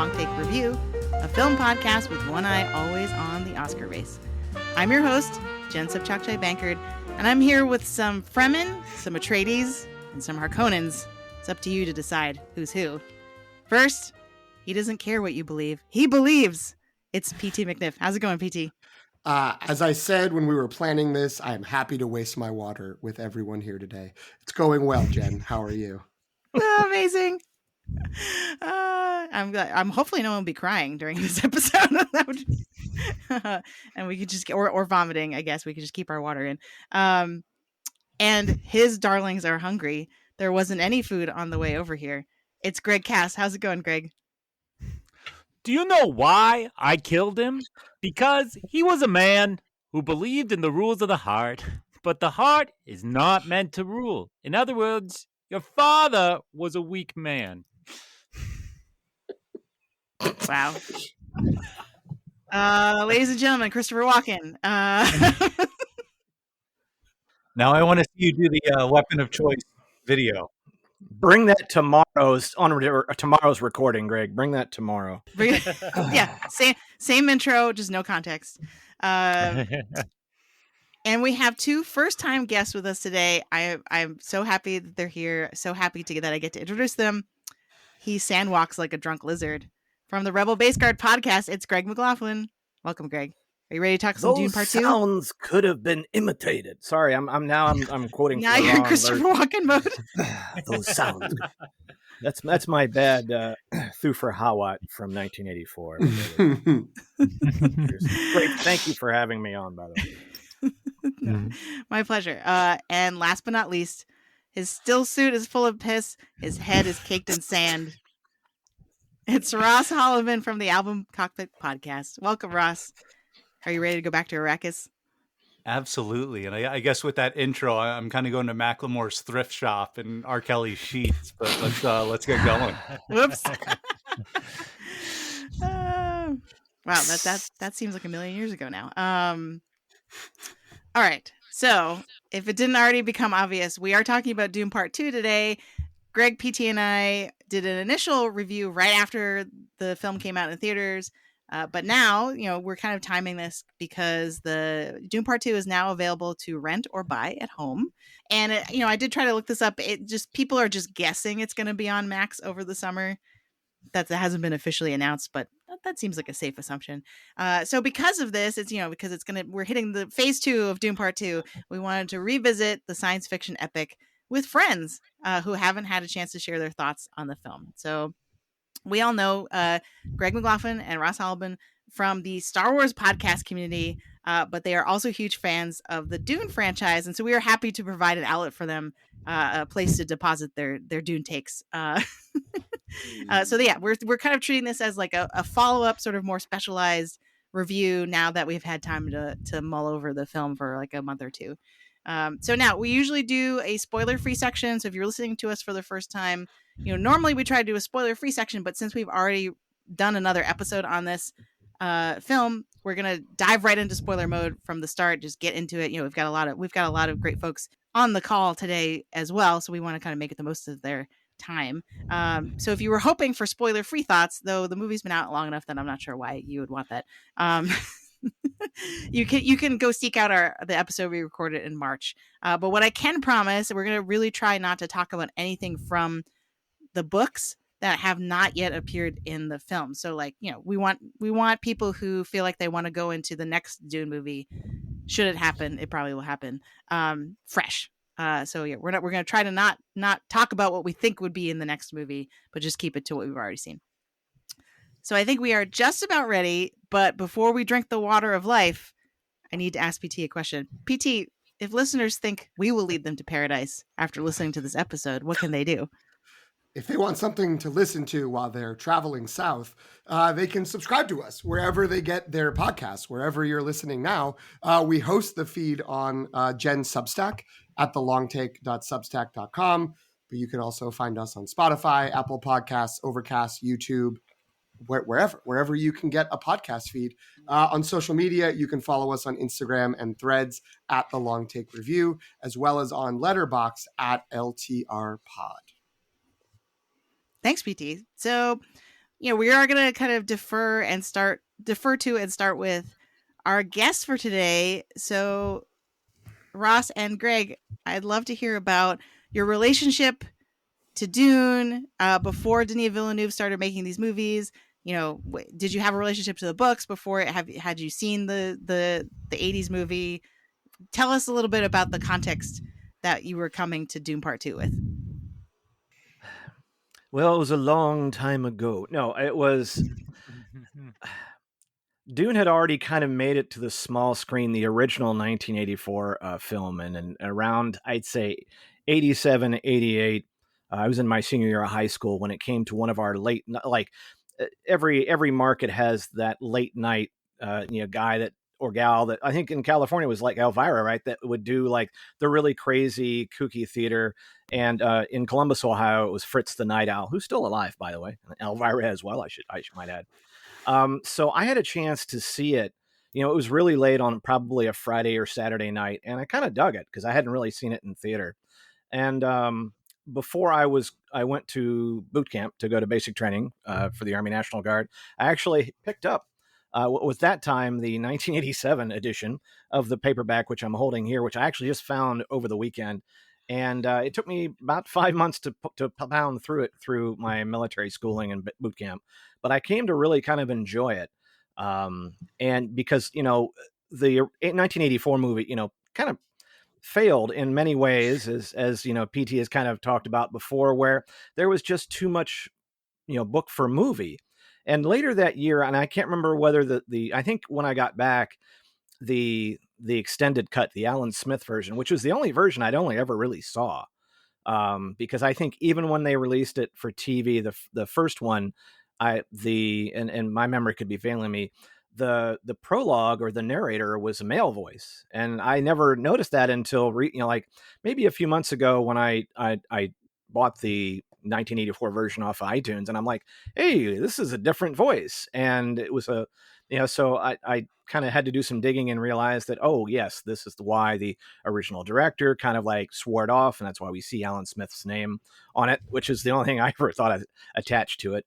Long Take Review, a film podcast with one eye always on the Oscar race. I'm your host, Jen Sobchak-Bankard, and I'm here with some Fremen, some Atreides, and some Harkonnens. It's up to you to decide who's who. First, he doesn't care what you believe. He believes. It's PT McNiff. How's it going, PT? As I said when we were planning this, I am happy to waste my water with everyone here today. It's going well, Jen. How are you? Oh, amazing. I'm hopefully no one will be crying during this episode. And we could just or vomiting, I guess. We could just keep our water in. And his darlings are hungry. There wasn't any food on the way over here. It's Greg Cass. How's it going, Greg? Do you know why I killed him? Because he was a man who believed in the rules of the heart, but the heart is not meant to rule. In other words, your father was a weak man. Wow. Ladies and gentlemen, Christopher Walken. Now I want to see you do the weapon of choice video. Bring that tomorrow's recording, Greg. Bring that tomorrow. Yeah, same intro, just no context. And we have two first-time guests with us today. I'm so happy that they're here. So happy that I get to introduce them. He sandwalks like a drunk lizard. From the Rebel Base Guard podcast, it's Greg McLaughlin. Welcome, Greg. Are you ready to talk some Dune Part 2? Those sounds could have been imitated. Sorry, I'm quoting. Now you're in Christopher Walken mode. Those sounds. That's my bad Thufir Hawat from 1984. Great. Thank you for having me on, by the way. No, my pleasure. And last but not least, his still suit is full of piss. His head is caked in sand. It's Ross Holliman from the Album Cockpit podcast. Welcome, Ross. Are you ready to go back to Arrakis? Absolutely. And I guess with that intro, I'm kind of going to Macklemore's thrift shop and R. Kelly's sheets, but let's get going. Whoops. Wow, that seems like a million years ago now. All right. So if it didn't already become obvious, we are talking about Dune Part 2 today. Greg, PT, and I did an initial review right after the film came out in theaters. But now, we're kind of timing this because the Dune Part 2 is now available to rent or buy at home. And, I did try to look this up. People are just guessing it's going to be on Max over the summer. That hasn't been officially announced, but that seems like a safe assumption. So because of this, it's, because we're hitting the phase 2 of Dune Part 2. We wanted to revisit the science fiction epic with friends who haven't had a chance to share their thoughts on the film. So we all know Greg McLaughlin and Ross Holliman from the Star Wars podcast community, but they are also huge fans of the Dune franchise. And so we are happy to provide an outlet for them, a place to deposit their Dune takes. So yeah, we're kind of treating this as like a follow-up, sort of more specialized review now that we've had time to mull over the film for like a month or two. So now we usually do a spoiler-free section. So if you're listening to us for the first time, normally we try to do a spoiler-free section, but since we've already done another episode on this film, we're gonna dive right into spoiler mode from the start. Just get into it. We've got a lot of great folks on the call today as well, so we want to kind of make it the most of their time. So if you were hoping for spoiler-free thoughts, though the movie's been out long enough that I'm not sure why you would want that. You can go seek out the episode we recorded in March. But what I can promise, we're going to really try not to talk about anything from the books that have not yet appeared in the film. So we want people who feel like they want to go into the next Dune movie. Should it happen, it probably will happen. Fresh. So yeah, we're going to try to not talk about what we think would be in the next movie, but just keep it to what we've already seen. So I think we are just about ready, but before we drink the water of life, I need to ask PT a question. PT, if listeners think we will lead them to paradise after listening to this episode, what can they do? If they want something to listen to while they're traveling south, they can subscribe to us wherever they get their podcasts, wherever you're listening now. We host the feed on Jen's Substack at thelongtake.substack.com. But you can also find us on Spotify, Apple Podcasts, Overcast, YouTube, wherever you can get a podcast feed. On social media, you can follow us on Instagram and Threads at The Long Take Review, as well as on Letterboxd at LTR Pod. Thanks, PT. So we are going to kind of defer to and start with our guest for today. So, Ross and Greg, I'd love to hear about your relationship to Dune before Denis Villeneuve started making these movies. Did you have a relationship to the books before? Had you seen the 80s movie? Tell us a little bit about the context that you were coming to Dune Part 2 with. Well, it was a long time ago. No, it was Dune had already kind of made it to the small screen, the original 1984 film, and around, I'd say, 87, 88, I was in my senior year of high school when it came to one of our late, like every market has that late night, guy that or gal that I think in California was like Elvira, right? That would do like the really crazy, kooky theater. And in Columbus, Ohio, it was Fritz the Night Owl, who's still alive, by the way. Elvira as well, I might add. So I had a chance to see it. It was really late on probably a Friday or Saturday night, and I kind of dug it because I hadn't really seen it in theater. And before I went to boot camp to go to basic training for the Army National Guard. I actually picked up what was that time the 1987 edition of the paperback, which I'm holding here, which I actually just found over the weekend. And it took me about 5 months to pound through it through my military schooling and boot camp. But I came to really kind of enjoy it. And because, the 1984 movie, kind of failed in many ways, as PT has kind of talked about before, where there was just too much, book for movie. And later that year, and I can't remember whether I think when I got back, the extended cut, the Alan Smith version, which was the only version I'd only ever really saw, because I think even when they released it for TV, the first one, and my memory could be failing me, the prologue or the narrator was a male voice, and I never noticed that until like maybe a few months ago when I bought the 1984 version off of iTunes, and I'm like, hey, this is a different voice. And it was so I kind of had to do some digging and realize that, oh yes, this is why the original director kind of like swore it off, and that's why we see Alan Smith's name on it, which is the only thing I ever thought I attached to it.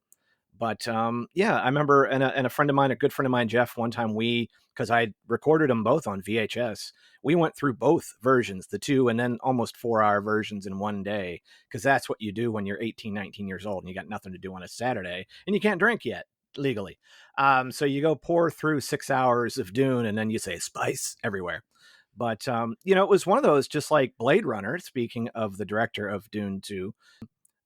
But yeah, I remember, and a friend of mine, a good friend of mine, Jeff, one time because I recorded them both on VHS, we went through both versions, the 2 and then almost 4-hour versions in one day, because that's what you do when you're 18, 19 years old and you got nothing to do on a Saturday and you can't drink yet legally. So you go pour through 6 hours of Dune and then you say spice everywhere. But, it was one of those, just like Blade Runner, speaking of the director of Dune 2,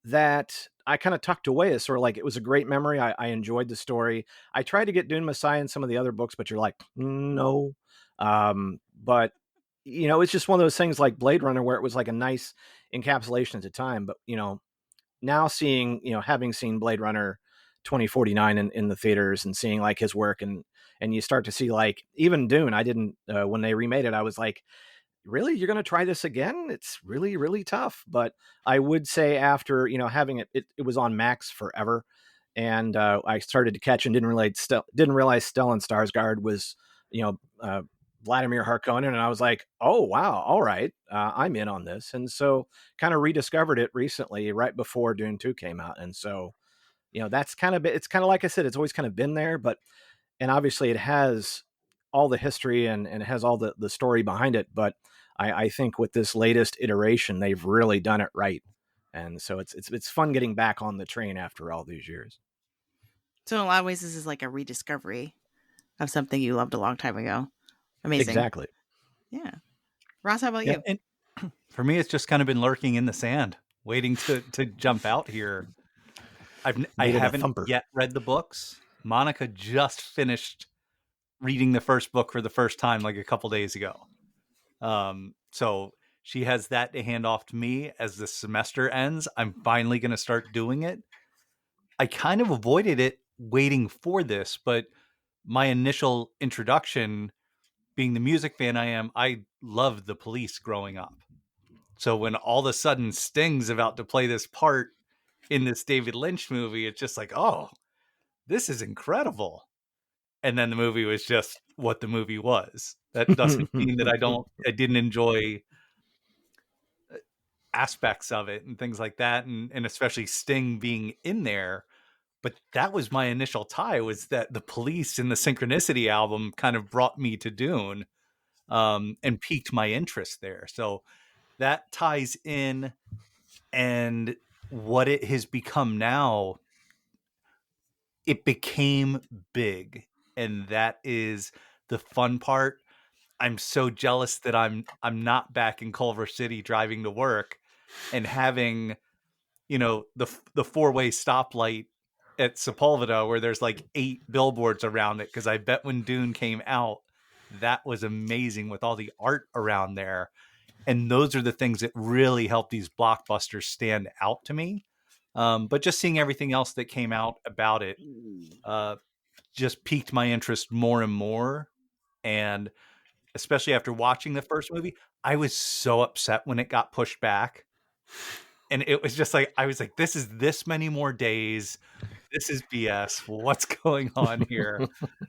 that I kind of tucked away as sort of like, it was a great memory. I enjoyed the story. I tried to get Dune Messiah and some of the other books, but you're like, no. But, it's just one of those things like Blade Runner where it was like a nice encapsulation at the time. But, now seeing, having seen Blade Runner 2049 in the theaters and seeing like his work and you start to see like even Dune, I didn't, when they remade it, I was like, really, you're going to try this again? It's really, really tough. But I would say after, having it was on Max forever. And I started to catch and didn't realize Stellan Skarsgård was, Vladimir Harkonnen. And I was like, oh, wow. All right. I'm in on this. And so kind of rediscovered it recently, right before Dune 2 came out. And so, that's it's kind of like I said, it's always kind of been there, and obviously it has all the history and it has all the story behind it. But I think with this latest iteration, they've really done it right. And so it's fun getting back on the train after all these years. So in a lot of ways, this is like a rediscovery of something you loved a long time ago. Amazing. Exactly. Yeah. Ross, how about you? And for me, it's just kind of been lurking in the sand, waiting to jump out here. I haven't yet read the books. Monica just finished reading the first book for the first time like a couple days ago. So she has that to hand off to me as the semester ends. I'm finally going to start doing it. I kind of avoided it waiting for this, but my initial introduction, being the music fan I am, I loved The Police growing up. So when all of a sudden Sting's about to play this part in this David Lynch movie, it's just like, oh, this is incredible. And then the movie was just what the movie was. That doesn't mean that I didn't enjoy aspects of it and things like that. And especially Sting being in there. But that was my initial tie, was that the Police and the Synchronicity album kind of brought me to Dune, and piqued my interest there. So that ties in, and what it has become now, it became big, and that is the fun part. I'm so jealous that I'm not back in Culver City driving to work and having, the four-way stoplight at Sepulveda where there's like 8 billboards around it, because I bet when Dune came out, that was amazing with all the art around there. And those are the things that really help these blockbusters stand out to me. But just seeing everything else that came out about it just piqued my interest more and more. And especially after watching the first movie, I was so upset when it got pushed back. And it was just like, I was like, this is this many more days. This is BS. What's going on here?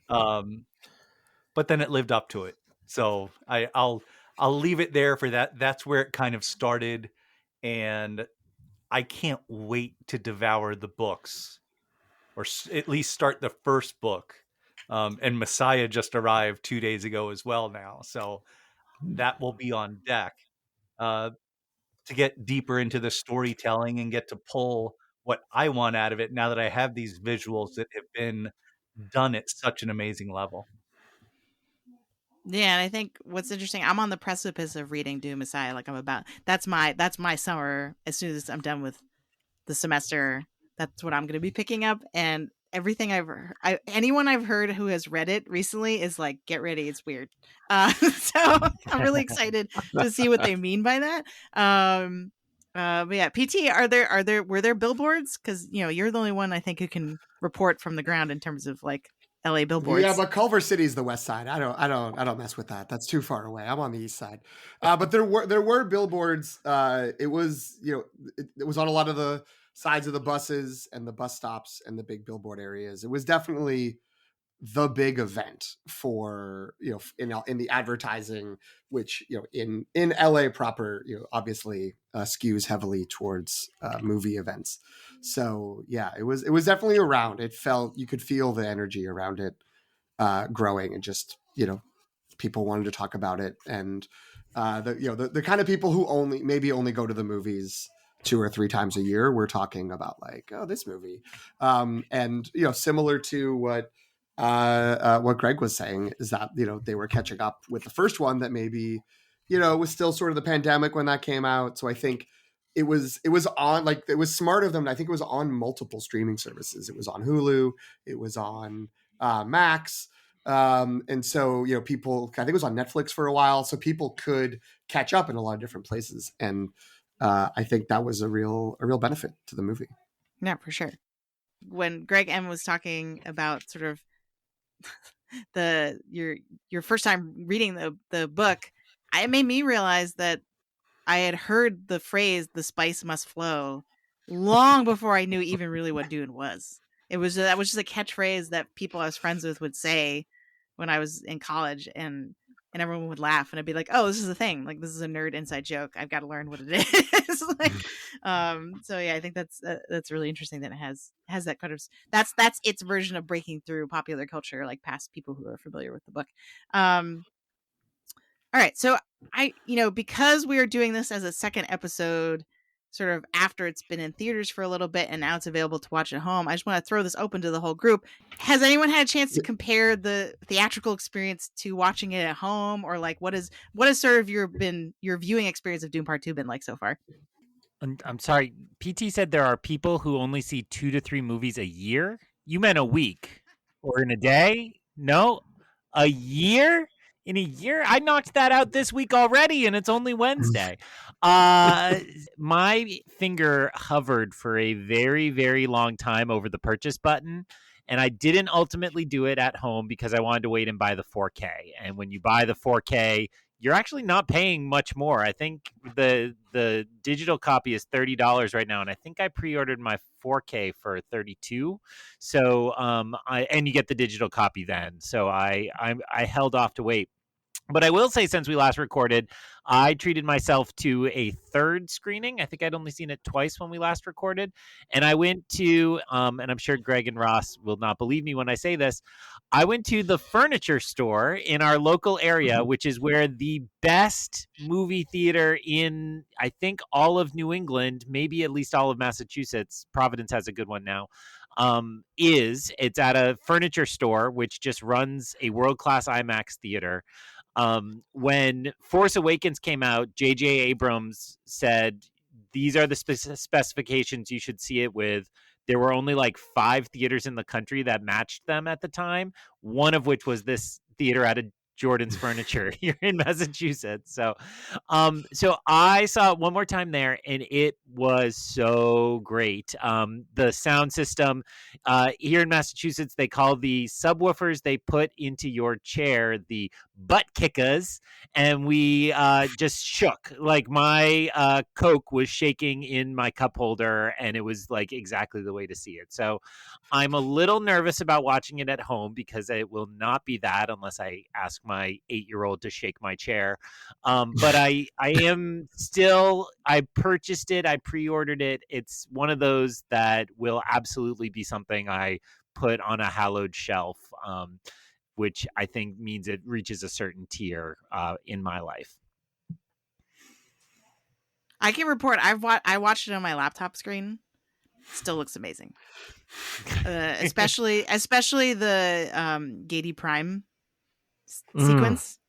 But then it lived up to it. So I'll leave it there for that. That's where it kind of started. And I can't wait to devour the books, or at least start the first book. And Messiah just arrived 2 days ago as well now. So that will be on deck to get deeper into the storytelling and get to pull what I want out of it now that I have these visuals that have been done at such an amazing level. Yeah, and I think what's interesting, I'm on the precipice of reading Dune Messiah. Like that's my summer. As soon as I'm done with the semester, that's what I'm going to be picking up. And everything anyone I've heard who has read it recently is like, get ready, it's weird. So I'm really excited to see what they mean by that. But yeah, PT, were there billboards? Because you're the only one I think who can report from the ground in terms of like LA billboards. Yeah, but Culver City's the west side. I don't mess with that. That's too far away. I'm on the east side. But there were billboards. It was it was on a lot of the sides of the buses and the bus stops and the big billboard areas. It was definitely the big event for in the advertising, which in LA proper obviously skews heavily towards movie events. So yeah, it was definitely around. It felt, you could feel the energy around it growing, and just people wanted to talk about it, and the kind of people who only go to the movies 2 or 3 times a year, we're talking about like, oh, this movie, and similar to what Greg was saying, is that they were catching up with the first one that maybe was still sort of the pandemic when that came out. So I think it was on, like, it was smart of them. I think it was on multiple streaming services. It was on Hulu, it was on Max, and so people, I think it was on Netflix for a while, so people could catch up in a lot of different places, and I think that was a real benefit to the movie. Yeah, for sure. When Greg M was talking about sort of your first time reading the book, it made me realize that I had heard the phrase "the spice must flow" long before I knew even really what Dune was. That was just a catchphrase that people I was friends with would say when I was in college, and everyone would laugh, and I'd be like, "Oh, this is a thing! Like, this is a nerd inside joke. I've got to learn what it is." Like, so yeah, I think that's really interesting that it has that kind of, that's its version of breaking through popular culture, like past people who are familiar with the book. All right, so because we are doing this as a second episode, sort of after it's been in theaters for a little bit and now it's available to watch at home, I just want to throw this open to the whole group. Has anyone had a chance to compare the theatrical experience to watching it at home, or like what is sort of your viewing experience of Dune Part 2 been like so far? I'm sorry, PT said there are people who only see 2 to 3 movies a year. You meant a week or in a day? No, a year? In a year? I knocked that out this week already, and it's only Wednesday. My finger hovered for a very, very long time over the purchase button, and I didn't ultimately do it at home because I wanted to wait and buy the 4K. And when you buy the 4K, you're actually not paying much more. I think the digital copy is $30 right now, and I think I pre-ordered my 4K for $32. So and you get the digital copy then. So I held off to wait. But I will say, since we last recorded, I treated myself to a third screening. I think I'd only seen it twice when we last recorded. And I went to, and I'm sure Greg and Ross will not believe me when I say this, I went to the furniture store in our local area, which is where the best movie theater in, I think, all of New England, maybe at least all of Massachusetts. Providence has a good one now. It's at a furniture store, which just runs a world-class IMAX theater. When Force Awakens came out, J.J. Abrams said, these are the specifications you should see it with. There were only like 5 theaters in the country that matched them at the time, one of which was this theater out of Jordan's Furniture here in Massachusetts. So I saw it one more time there, and it was so great. The sound system here in Massachusetts, they call the subwoofers they put into your chair the butt kickers, and we just shook. Like my Coke was shaking in my cup holder, and it was like exactly the way to see it. So I'm a little nervous about watching it at home because it will not be that unless I ask my 8-year-old to shake my chair. But I am still, I purchased it, I pre-ordered it. It's one of those that will absolutely be something I put on a hallowed shelf, which I think means it reaches a certain tier in my life. I can report I watched it on my laptop screen. Still looks amazing. Especially the Gady Prime sequence.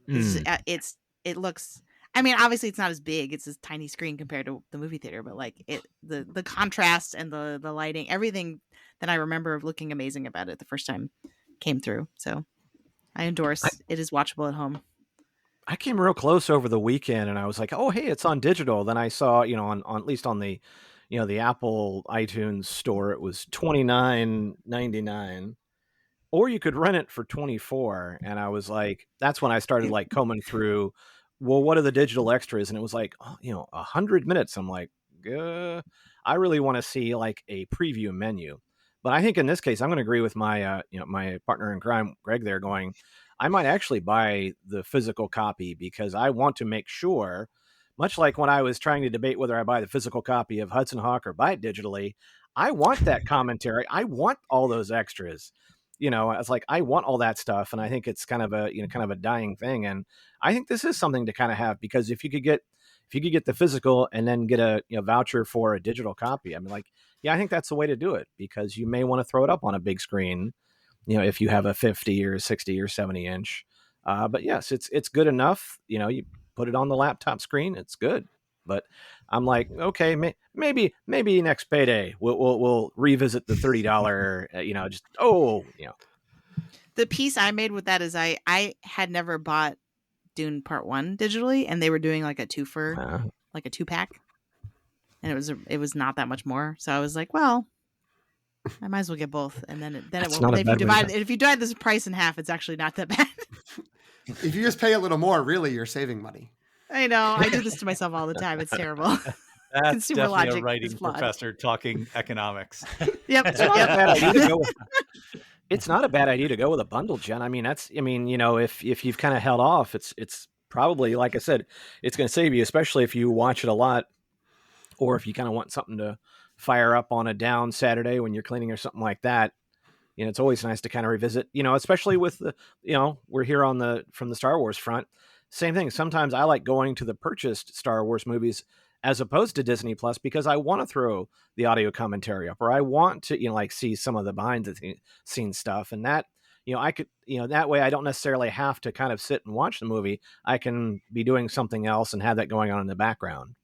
It looks, I mean, obviously it's not as big. It's a tiny screen compared to the movie theater, but like the contrast and the lighting, everything that I remember looking amazing about it the first time came through. So I endorse. It is watchable at home. I came real close over the weekend, and I was like, "Oh, hey, it's on digital." Then I saw, on at least on the, the Apple iTunes store, it was $29.99, or you could rent it for $24. And I was like, that's when I started like combing through. Well, what are the digital extras? And it was like, 100 minutes. I'm like, I really want to see like a preview menu. But I think in this case, I'm going to agree with my, my partner in crime, Greg. There going, I might actually buy the physical copy because I want to make sure, much like when I was trying to debate whether I buy the physical copy of Hudson Hawk or buy it digitally, I want that commentary. I want all those extras. It's like, I want all that stuff. And I think it's kind of a dying thing. And I think this is something to kind of have, because if you could get the physical and then get a voucher for a digital copy, I mean, like, yeah, I think that's the way to do it, because you may want to throw it up on a big screen, if you have a 50 or 60 or 70 inch. But yes, it's good enough. You put it on the laptop screen, it's good. But I'm like, okay, maybe next payday we'll revisit the $30. The piece I made with that is I had never bought Dune Part 1 digitally, and they were doing like a twofer, like a 2-pack, and it was not that much more. So I was like, well, I might as well get both, and then it won't. If you divide this price in half, it's actually not that bad. If you just pay a little more, really, you're saving money. I know. I do this to myself all the time. It's terrible. That's Consumer definitely logic a writing is flawed. professor talking economics. Yep. It's not a bad idea to go with a bundle, Jen. I mean, if you've kind of held off, it's probably, like I said, it's going to save you, especially if you watch it a lot, or if you kind of want something to fire up on a down Saturday when you're cleaning or something like that. It's always nice to kind of revisit, especially with the, we're here from the Star Wars front. Same thing. Sometimes I like going to the purchased Star Wars movies as opposed to Disney Plus, because I want to throw the audio commentary up, or I want to, like see some of the behind the scenes stuff. And that, I could, that way I don't necessarily have to kind of sit and watch the movie. I can be doing something else and have that going on in the background.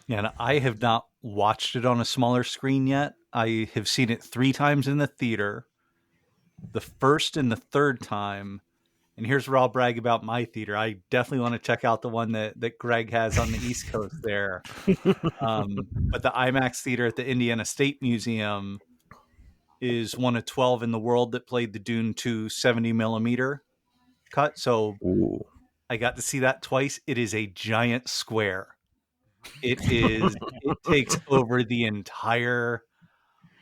Yeah, and I have not watched it on a smaller screen yet. I have seen it 3 times in the theater. The first and the third time, and here's where I'll brag about my theater. I definitely want to check out the one that Greg has on the East Coast there. But the IMAX theater at the Indiana State Museum is one of 12 in the world that played the Dune 2 70 millimeter cut. So I got to see that twice. It is a giant square. It takes over the entire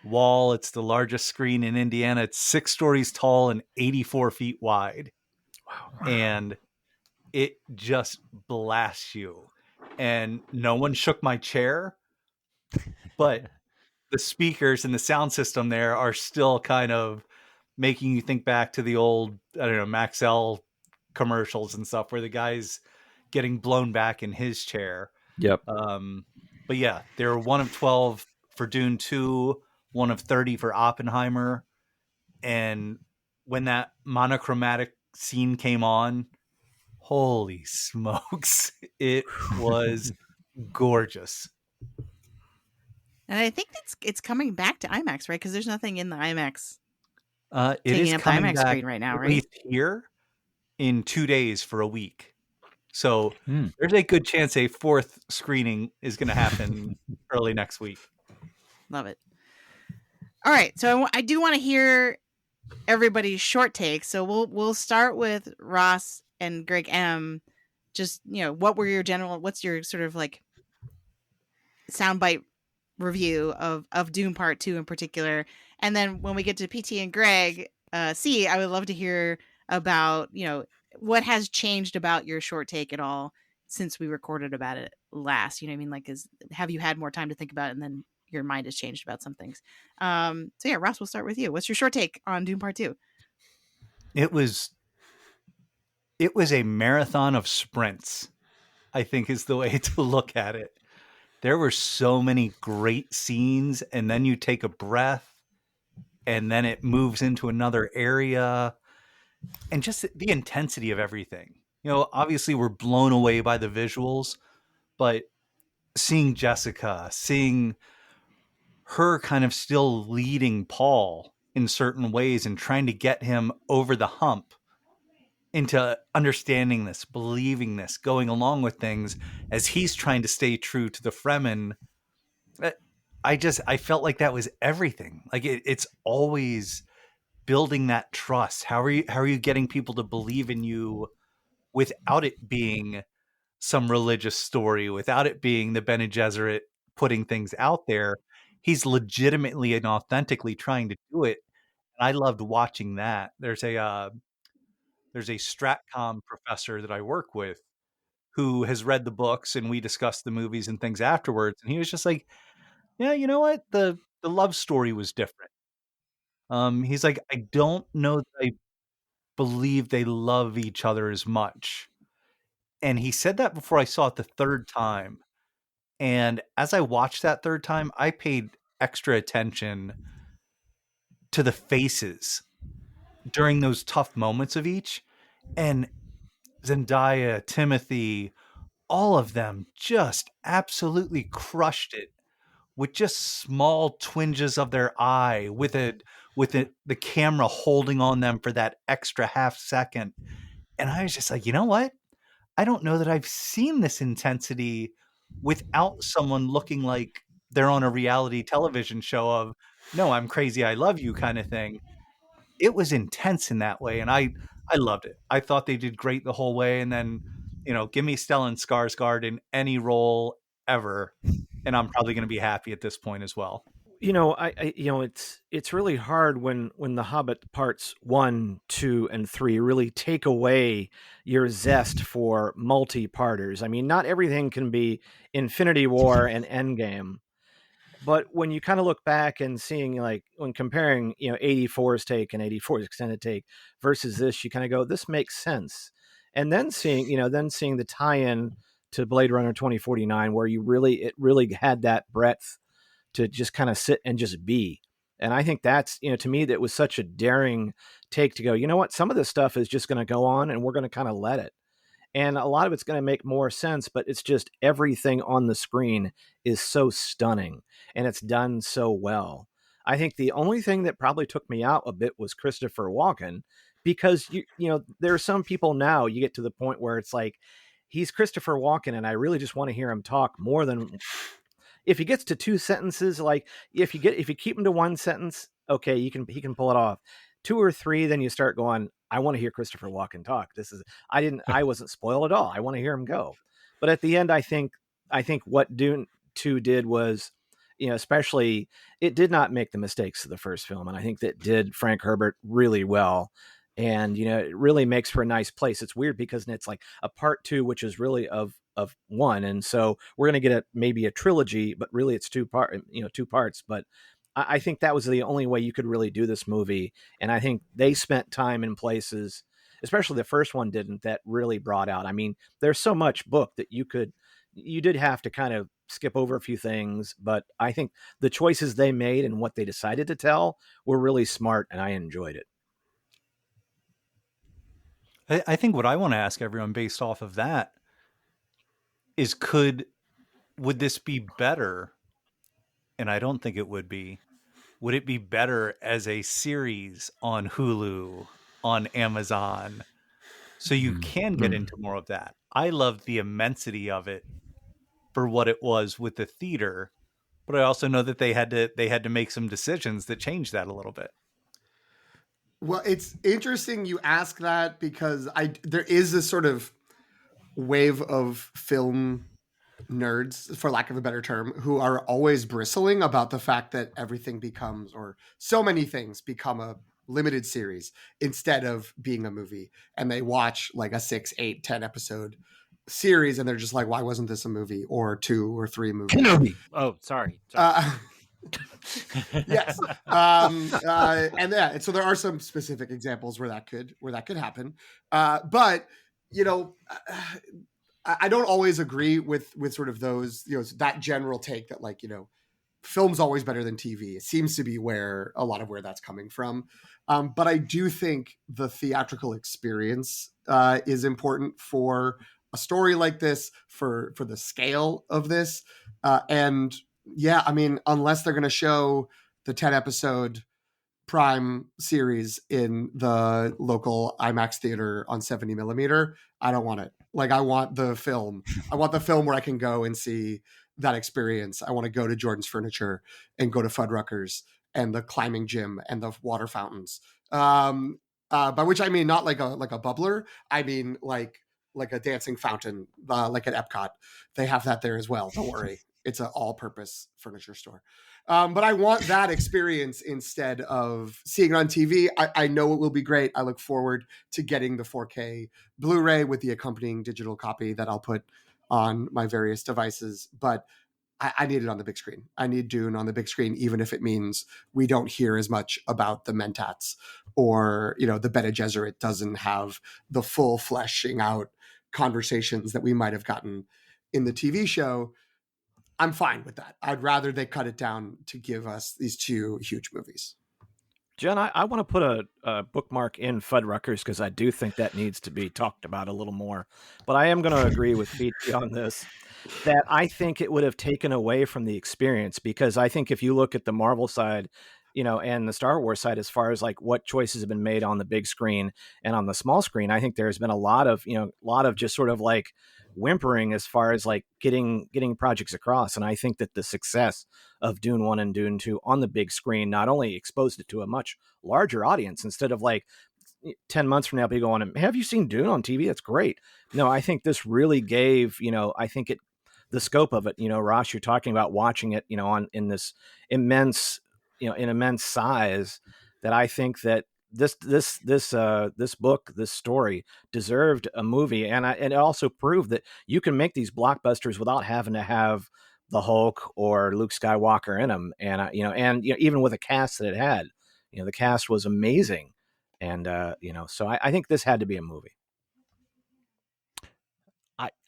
wall. It's the largest screen in Indiana. It's 6 stories tall and 84 feet wide. And it just blasts you. And no one shook my chair, but the speakers and the sound system there are still kind of making you think back to the old, I don't know, Maxell commercials and stuff where the guy's getting blown back in his chair. Yep. But yeah, they were 1 of 12 for Dune 2, 1 of 30 for Oppenheimer. And when that monochromatic scene came on, holy smokes, it was gorgeous. And I think it's coming back to IMAX, right? Because there's nothing in the IMAX It taking is up the coming IMAX back screen right now, at right? least here in 2 days for a week. So there's a good chance a fourth screening is going to happen early next week. Love it. All right, so I do want to hear everybody's short takes. So we'll start with Ross and Greg M. Just, what's your sort of like soundbite review of Dune Part 2 in particular? And then when we get to PT and Greg C, I would love to hear about, what has changed about your short take at all since we recorded about it last. You know what I mean? Like, have you had more time to think about it and then your mind has changed about some things? So yeah, Ross, we'll start with you. What's your short take on Dune Part 2? It was a marathon of sprints, I think is the way to look at it. There were so many great scenes, and then you take a breath, and then it moves into another area, and just the intensity of everything. Obviously we're blown away by the visuals, but seeing Jessica, seeing her kind of still leading Paul in certain ways and trying to get him over the hump into understanding this, believing this, going along with things as he's trying to stay true to the Fremen. I felt like that was everything. Like it's always building that trust. How are you getting people to believe in you without it being some religious story, without it being the Bene Gesserit putting things out there? He's legitimately and authentically trying to do it. And I loved watching that. There's a Stratcom professor that I work with who has read the books, and we discussed the movies and things afterwards. And he was just like, yeah, you know what? The love story was different. He's like, I don't know that I believe they love each other as much. And he said that before I saw it the third time. And as I watched that third time, I paid extra attention to the faces during those tough moments of each. And Zendaya, Timothy, all of them just absolutely crushed it with just small twinges of their eye, with the camera holding on them for that extra half second. And I was just like, you know what? I don't know that I've seen this intensity without someone looking like they're on a reality television show of, no, I'm crazy, I love you kind of thing. It was intense in that way, and I loved it. I thought they did great the whole way, and then, give me Stellan Skarsgård in any role ever, and I'm probably going to be happy at this point as well. It's really hard when the Hobbit parts 1, 2, and 3 really take away your zest for multi-parters. I mean, not everything can be Infinity War and Endgame. But when you kind of look back and seeing, like, when comparing, 84's take and 84's extended take versus this, you kind of go, this makes sense. And then seeing the tie-in to Blade Runner 2049, where it really had that breadth to just kind of sit and just be. And I think that's, to me, that was such a daring take to go, you know what, some of this stuff is just going to go on and we're going to kind of let it. And a lot of it's going to make more sense, but it's just everything on the screen is so stunning and it's done so well. I think the only thing that probably took me out a bit was Christopher Walken, because there are some people now, you get to the point where it's like, he's Christopher Walken and I really just want to hear him talk more than, if he gets to 2 sentences, like if you keep him to 1 sentence, okay, he can pull it off. 2 or 3, then you start going, I want to hear Christopher Walken talk. I wasn't spoiled at all. I want to hear him go. But at the end, I think what Dune 2 did was, especially, it did not make the mistakes of the first film. And I think that did Frank Herbert really well. And it really makes for a nice place. It's weird because it's like a part 2, which is really of one, and so we're going to get maybe a trilogy, but really it's two parts. But I think that was the only way you could really do this movie, and I think they spent time in places, especially the first one didn't, that really brought out. I mean, there's so much book that you did have to kind of skip over a few things, but I think the choices they made and what they decided to tell were really smart, and I enjoyed it. I think what I want to ask everyone based off of that is would this be better? And I don't think it would be. Would it be better as a series on Hulu, on Amazon? So you can get into more of that. I love the immensity of it for what it was with the theater, but I also know that they had to make some decisions that changed that a little bit. Well, it's interesting you ask that because there is this sort of wave of film nerds, for lack of a better term, who are always bristling about the fact that everything becomes, or so many things become, a limited series instead of being a movie. And they watch like a 6, 8, 10 episode series and they're just like, why wasn't this a movie or 2 or 3 movies? Kenobi. Oh, sorry. Yes. And so there are some specific examples where that could happen. But I don't always agree with sort of those, that general take that, like, film's always better than TV. It seems to be where a lot of where that's coming from. But I do think the theatrical experience is important for a story like this, for the scale of this. And yeah, I mean, unless they're going to show the 10 episode Prime series in the local IMAX theater on 70 millimeter, I don't want it. Like, I want the film. I want the film where I can go and see that experience. I want to go to Jordan's Furniture and go to Fuddruckers and the climbing gym and the water fountains. By which I mean not like a bubbler. I mean like a dancing fountain, like at Epcot. They have that there as well. Don't worry. It's an all-purpose furniture store. But I want that experience instead of seeing it on TV. I know it will be great. I look forward to getting the 4K Blu-ray with the accompanying digital copy that I'll put on my various devices. But I need it on the big screen. I need Dune on the big screen, even if it means we don't hear as much about the Mentats, or, the Bene Gesserit doesn't have the full fleshing out conversations that we might have gotten in the TV show. I'm fine with that. I'd rather they cut it down to give us these 2 huge movies. Jen, I want to put a bookmark in Fuddruckers because I do think that needs to be talked about a little more. But I am going to agree with Beatty on this, that I think it would have taken away from the experience, because I think if you look at the Marvel side, and the Star Wars side, as far as like what choices have been made on the big screen and on the small screen, I think there's been a lot of just sort of like whimpering as far as like getting projects across. And I think that the success of Dune 1 and Dune 2 on the big screen not only exposed it to a much larger audience, instead of like 10 months from now people going, have you seen Dune on TV? That's great. No, I think this really gave, I think the scope of it, Ross, you're talking about watching it, in this immense, in immense size, that I think that this book, this story deserved a movie. And it also proved that you can make these blockbusters without having to have the Hulk or Luke Skywalker in them. And, even with a cast that it had, the cast was amazing. And, so I think this had to be a movie.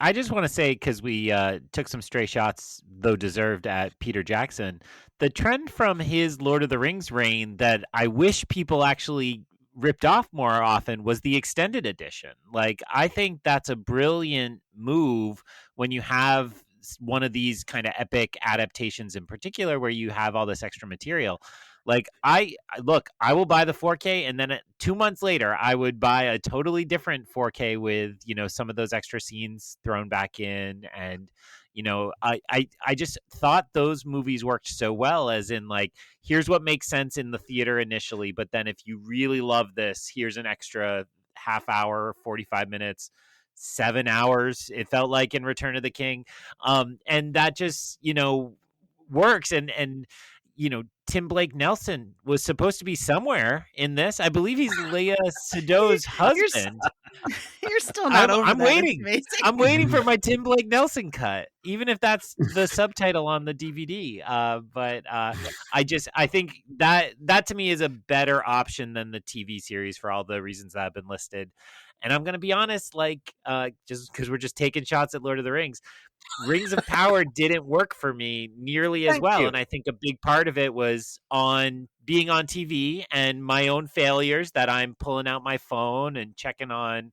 I just want to say, because we took some stray shots, though deserved, at Peter Jackson, the trend from his Lord of the Rings reign that I wish people actually ripped off more often was the extended edition. Like, I think that's a brilliant move when you have one of these kind of epic adaptations in particular, where you have all this extra material. Like, I will buy the 4K, and then 2 months later, I would buy a totally different 4K with, some of those extra scenes thrown back in. And, I just thought those movies worked so well, as in, like, here's what makes sense in the theater initially, but then if you really love this, here's an extra half hour, 45 minutes, 7 hours, it felt like, in Return of the King. And that just, works. And Tim Blake Nelson was supposed to be somewhere in this. I believe he's Leia Seydoux' husband. You're still not over I'm that. waiting. It's amazing. I'm waiting for my Tim Blake Nelson cut, even if that's the subtitle on the DVD. But I think that to me is a better option than the TV series for all the reasons that have been listed. And I'm going to be honest, just because we're just taking shots at Lord of the Rings. Rings of Power didn't work for me nearly as well. And I think a big part of it was on being on TV and my own failures that I'm pulling out my phone and checking on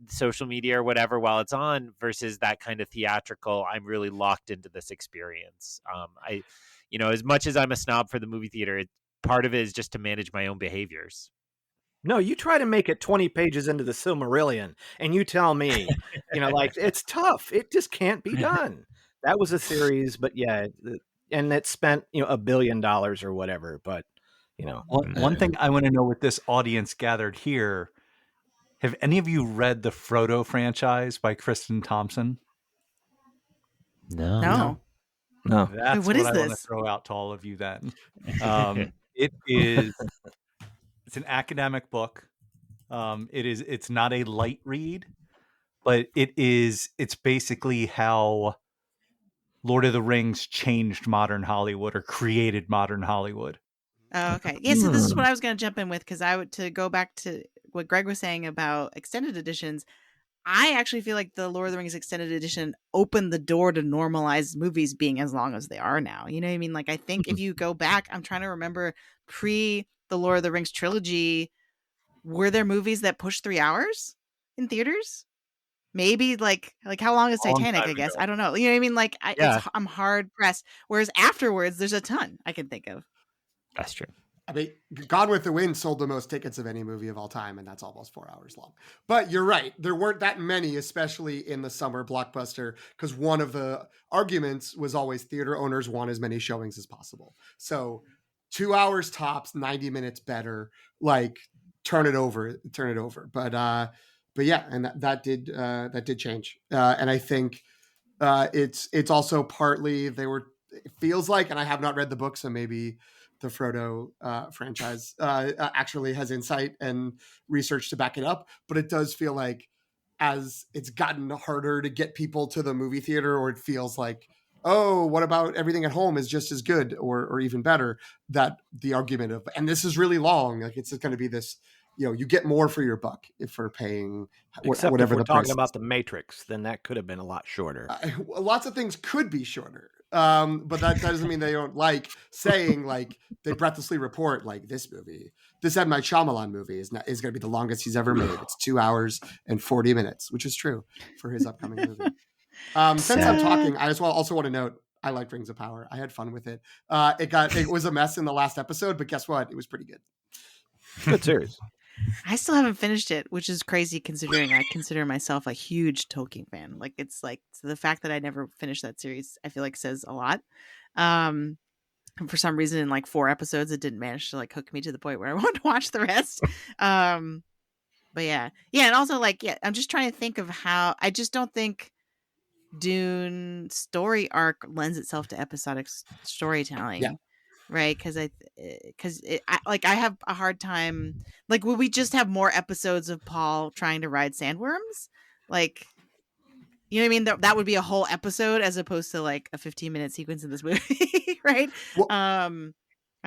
social media or whatever while it's on versus that kind of theatrical. I'm really locked into this experience. As much as I'm a snob for the movie theater, part of it is just to manage my own behaviors. No, you try to make it 20 pages into the Silmarillion, and you tell me, it's tough. It just can't be done. That was a series, but yeah, and it spent, $1 billion or whatever. But, one thing I want to know with this audience gathered here, have any of you read the Frodo franchise by Kristen Thompson? No. That's what is I this? want to throw out to all of you then. It's an academic book. It's not a light read, but it's basically how Lord of the Rings changed modern Hollywood or created modern Hollywood. Oh, okay. Yeah, so this is what I was going to jump in with, because to go back to what Greg was saying about extended editions, I actually feel like the Lord of the Rings extended edition opened the door to normalize movies being as long as they are now. You know what I mean? Like, I think if you go back, I'm trying to remember pre the Lord of the Rings trilogy, were there movies that pushed 3 hours in theaters? Maybe like how long is Titanic? I guess ago. I don't know. You know what I mean? Like, I'm hard pressed. Whereas afterwards, there's a ton I can think of. That's true. I mean, Gone with the Wind sold the most tickets of any movie of all time, and that's almost 4 hours long. But you're right. There weren't that many, especially in the summer blockbuster, because one of the arguments was always theater owners want as many showings as possible. So 2 hours tops, 90 minutes better, like turn it over. But yeah, and that did change. And I think it's also partly it feels like, and I have not read the book, so maybe the Frodo franchise actually has insight and research to back it up. But it does feel like as it's gotten harder to get people to the movie theater, or it feels like, oh, what about everything at home is just as good or even better, that the argument of, and this is really long, like it's going to be this, you get more for your buck for paying whatever if we're the talking price about is. The Matrix, then that could have been a lot shorter. Lots of things could be shorter. But that doesn't mean they don't like saying, like, they breathlessly report, like, this M. Night Shyamalan movie is going to be the longest he's ever made. It's 2 hours and 40 minutes, which is true for his upcoming movie. Since I'm talking, I also want to note, I liked Rings of Power. I had fun with it. It was a mess in the last episode, but guess what? It was pretty good. Good series. I still haven't finished it, which is crazy considering I consider myself a huge Tolkien fan. Like, it's like, so the fact that I never finished that series, I feel like says a lot. And for some reason, in like 4 episodes, it didn't manage to like hook me to the point where I wanted to watch the rest. But yeah, and also I'm just trying to think of how, I just don't think Dune story arc lends itself to episodic storytelling. Yeah. Right, because I have a hard time. Like, would we just have more episodes of Paul trying to ride sandworms? Like, you know what I mean? That would be a whole episode as opposed to like a 15-minute sequence in this movie, right? Well, I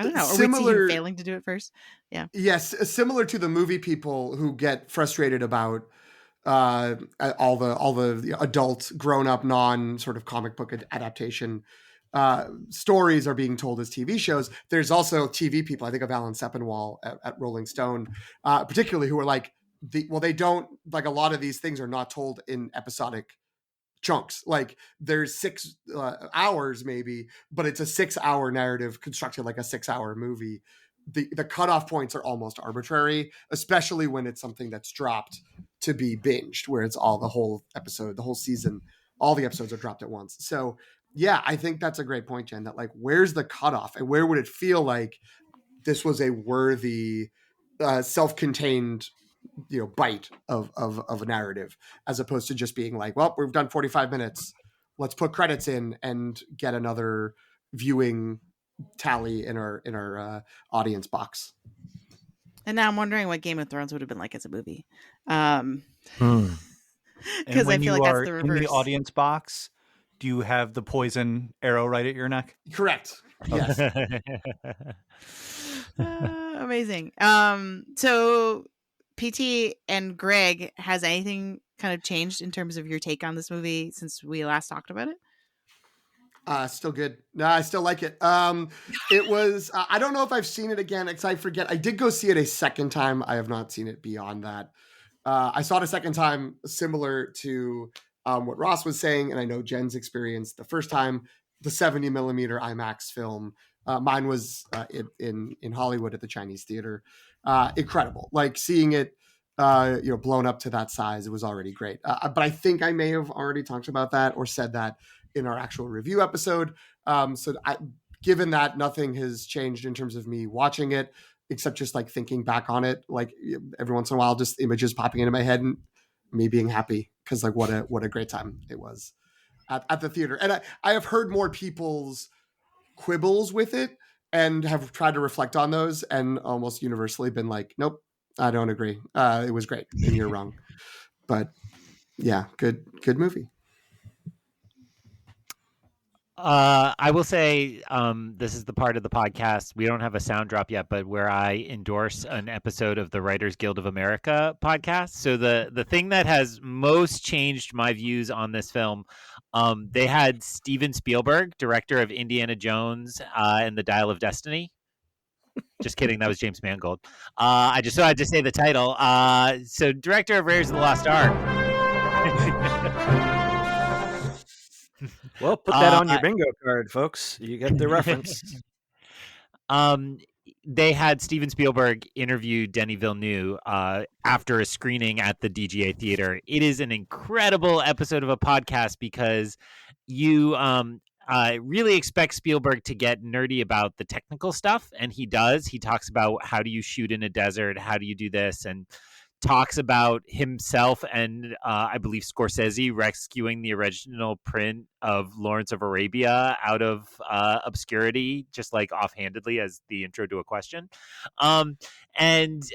don't know. Or we'd see him failing to do it first. Yeah. Yes, similar to the movie people who get frustrated about all the adult, grown up, non sort of comic book adaptation. Stories are being told as TV shows. There's also TV people. I think of Alan Sepinwall at Rolling Stone, particularly, who are like, they don't, like, a lot of these things are not told in episodic chunks. Like, there's 6 hours maybe, but it's a 6-hour narrative constructed like a 6-hour movie. The cutoff points are almost arbitrary, especially when it's something that's dropped to be binged, where it's all the whole episode, the whole season, all the episodes are dropped at once. So yeah, I think that's a great point, Jen, that like, where's the cutoff, and where would it feel like this was a worthy, self-contained, bite of a narrative, as opposed to just being like, well, we've done 45 minutes. Let's put credits in and get another viewing tally in our audience box. And now I'm wondering what Game of Thrones would have been like as a movie. And Because I when feel you like that's are the in the reverse. audience box, do you have the poison arrow right at your neck? Correct. Yes. Amazing. So PT and Greg, has anything kind of changed in terms of your take on this movie since we last talked about it? Still good. No, I still like it. It was, I don't know if I've seen it again, because I forget. I did go see it a second time. I have not seen it beyond that. I saw it a second time, similar to what Ross was saying, and I know Jen's experience the first time, the 70 millimeter IMAX film. Mine was in Hollywood at the Chinese Theater. Incredible. Like seeing it, blown up to that size, it was already great. But I think I may have already talked about that or said that in our actual review episode. Given that nothing has changed in terms of me watching it, except just like thinking back on it, like every once in a while, just images popping into my head and me being happy because like what a great time it was at the theater. And I have heard more people's quibbles with it and have tried to reflect on those and almost universally been like, nope, I don't agree. It was great and you're wrong. But yeah, good movie. I will say this is the part of the podcast, we don't have a sound drop yet, but where I endorse an episode of the Writers Guild of America podcast. So the thing that has most changed my views on this film, they had Steven Spielberg, director of Indiana Jones and the Dial of Destiny. Just kidding, that was James Mangold. I just had to say the title. So director of Raiders of the Lost Ark. Well, put that on your bingo card, folks. You get the reference. They had Steven Spielberg interview Denis Villeneuve after a screening at the DGA Theater. It is an incredible episode of a podcast because you really expect Spielberg to get nerdy about the technical stuff, and he does. He talks about how do you shoot in a desert, how do you do this, and talks about himself and I believe Scorsese rescuing the original print of Lawrence of Arabia out of obscurity, just like offhandedly as the intro to a question. And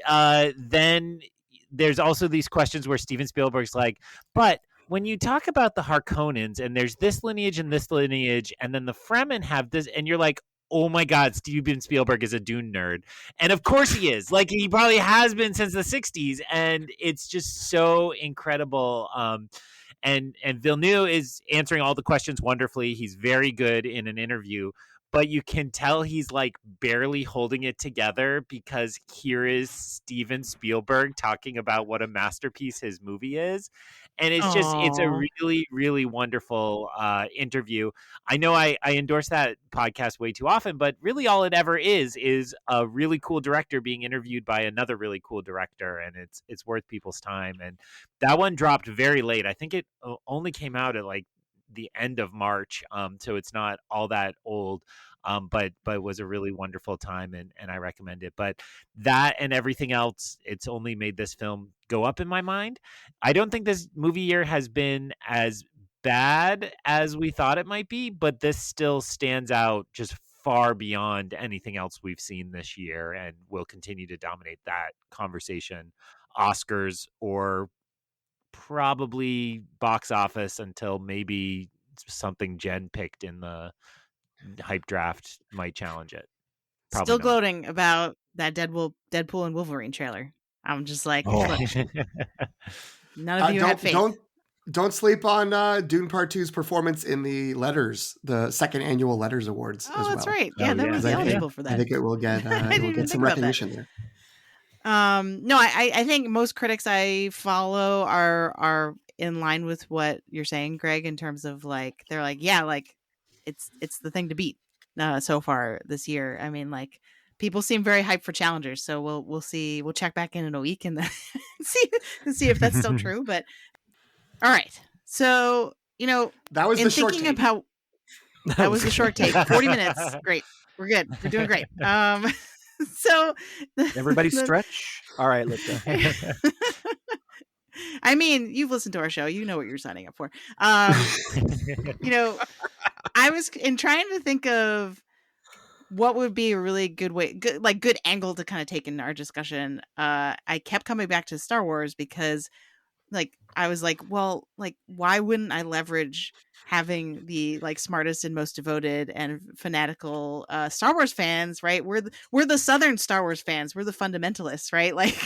then there's also these questions where Steven Spielberg's like, but when you talk about the Harkonnens and there's this lineage and then the Fremen have this, and you're like, oh my God, Steven Spielberg is a Dune nerd. And of course he is. Like, he probably has been since the 60s. And it's just so incredible. And Villeneuve is answering all the questions wonderfully. He's very good in an interview. But you can tell he's like barely holding it together because here is Steven Spielberg talking about what a masterpiece his movie is. And it's just, it's a really, really wonderful interview. I know I endorse that podcast way too often, but really all it ever is a really cool director being interviewed by another really cool director. And it's worth people's time. And that one dropped very late. I think it only came out at like the end of March. So it's not all that old. But it was a really wonderful time and I recommend it. But that and everything else, it's only made this film go up in my mind. I don't think this movie year has been as bad as we thought it might be, but this still stands out just far beyond anything else we've seen this year and will continue to dominate that conversation, Oscars or probably box office until maybe something Jen picked in the hype draft might challenge it. Probably Still not. gloating about that Deadpool and Wolverine trailer. I'm just like, look, none of you had faith. Don't sleep on Dune Part 2's performance in the Letters, the second annual Letters Awards as well. That's right. Yeah, that was eligible for that. I think it will get some recognition there. No, I think most critics I follow are in line with what you're saying, Greg, in terms of like, they're like, yeah, like it's the thing to beat so far this year. I mean, like, people seem very hyped for challengers, so we'll see. We'll check back in a week and then see if that's still true. But all right, so that was the short take. That was the short take. 40 minutes. Great, we're good. We're doing great. So everybody stretch. All right, let's go. I mean, you've listened to our show. You know what you're signing up for. I was trying to think of what would be a really good way, good angle to kind of take in our discussion? I kept coming back to Star Wars because, like, I was like, well, like, why wouldn't I leverage having the like smartest and most devoted and fanatical Star Wars fans, right? We're the Southern Star Wars fans. We're the fundamentalists, right? Like,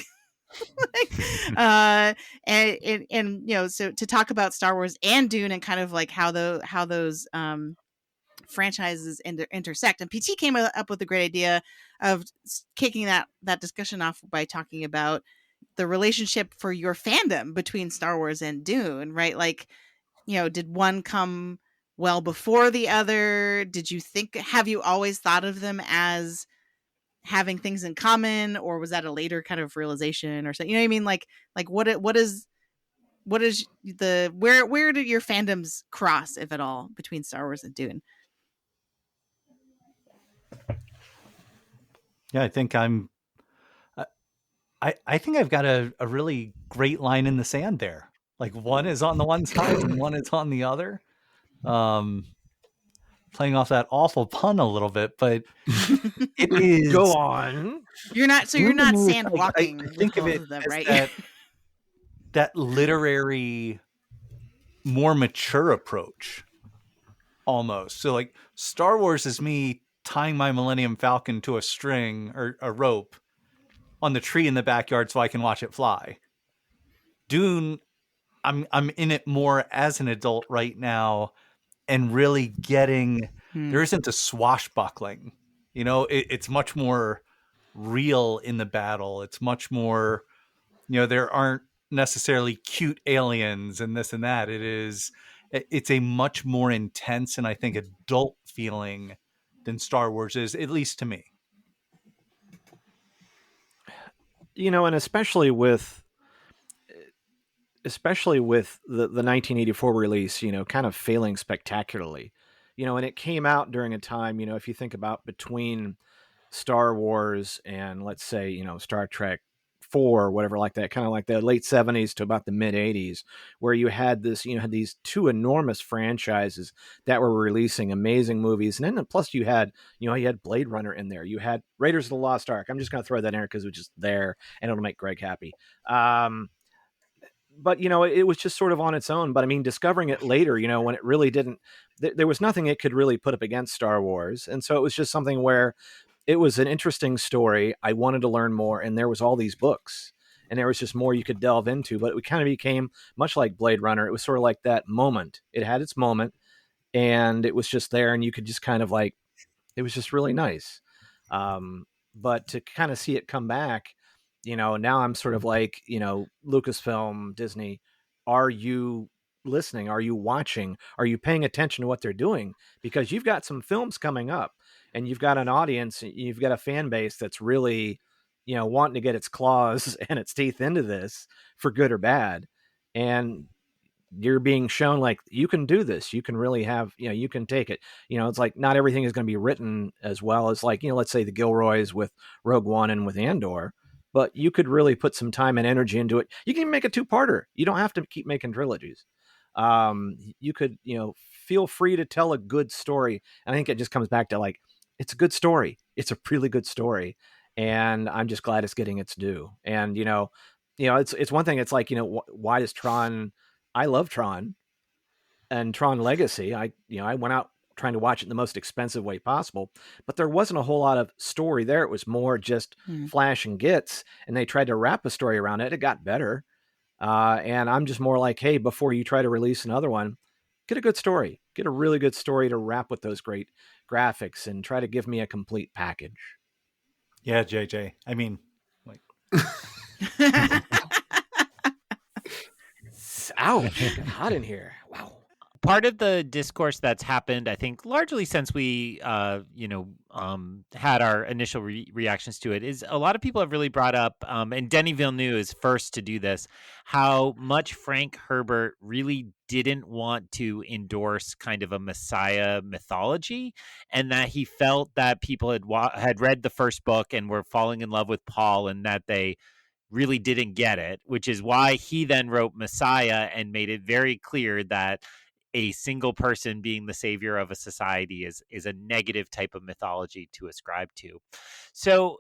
and you know, so to talk about Star Wars and Dune and kind of like how those franchises intersect. And PT came up with a great idea of kicking that discussion off by talking about the relationship for your fandom between Star Wars and Dune, right? Like, you know, did one come well before the other? Have you always thought of them as having things in common, or was that a later kind of realization or something? You know what I mean? Like what is the where do your fandoms cross, if at all, between Star Wars and Dune? Yeah, I think I think I've got a really great line in the sand there. Like, one is on the one side and one is on the other. Playing off that awful pun a little bit, but it is. Go on. You're not sand Like, walking. I think of it of them, as right? that literary, more mature approach, almost. So, like, Star Wars is me tying my Millennium Falcon to a string or a rope on the tree in the backyard so I can watch it fly. Dune, I'm in it more as an adult right now, and really getting there isn't a swashbuckling. You know, it's much more real in the battle. It's much more, you know, there aren't necessarily cute aliens and this and that. It's a much more intense and I think adult feeling than Star Wars is, at least to me. You know, and especially with the 1984 release, you know, kind of failing spectacularly, you know, and it came out during a time, you know, if you think about between Star Wars and, let's say, you know, Star Trek 4 or whatever like that, kind of like the late 70s to about the mid 80s, where you had these two enormous franchises that were releasing amazing movies. And then plus you had Blade Runner in there. You had Raiders of the Lost Ark. I'm just going to throw that in there because it was just there and it'll make Greg happy. But, you know, it was just sort of on its own. But I mean, discovering it later, you know, when it really didn't, there was nothing it could really put up against Star Wars. And so it was just something where it was an interesting story. I wanted to learn more. And there was all these books and there was just more you could delve into. But it kind of became much like Blade Runner. It was sort of like that moment. It had its moment and it was just there. And you could just kind of like, it was just really nice. But to kind of see it come back, you know, now I'm sort of like, you know, Lucasfilm, Disney, are you listening? Are you watching? Are you paying attention to what they're doing? Because you've got some films coming up and you've got an audience, you've got a fan base that's really, you know, wanting to get its claws and its teeth into this for good or bad. And you're being shown like you can do this. You can really have, you know, you can take it. You know, it's like not everything is going to be written as well as, like, you know, let's say the Gilroys with Rogue One and with Andor. But you could really put some time and energy into it. You can even make a two-parter. You don't have to keep making trilogies. You could, you know, feel free to tell a good story. And I think it just comes back to, like, it's a good story. It's a really good story. And I'm just glad it's getting its due. And, you know, it's one thing. It's like, you know, why does Tron, I love Tron and Tron Legacy. I went out trying to watch it in the most expensive way possible, but there wasn't a whole lot of story there. It was more just flash and gets, and they tried to wrap a story around it. It got better. And I'm just more like, hey, before you try to release another one, get a good story, get a really good story to wrap with those great graphics and try to give me a complete package. Yeah, JJ. I mean, like, ouch, hot in here. Wow. Part of the discourse that's happened, I think, largely since we, had our initial reactions to it, is a lot of people have really brought up, and Denis Villeneuve is first to do this, how much Frank Herbert really didn't want to endorse kind of a Messiah mythology, and that he felt that people had read the first book and were falling in love with Paul, and that they really didn't get it, which is why he then wrote Messiah and made it very clear that a single person being the savior of a society is a negative type of mythology to ascribe to. So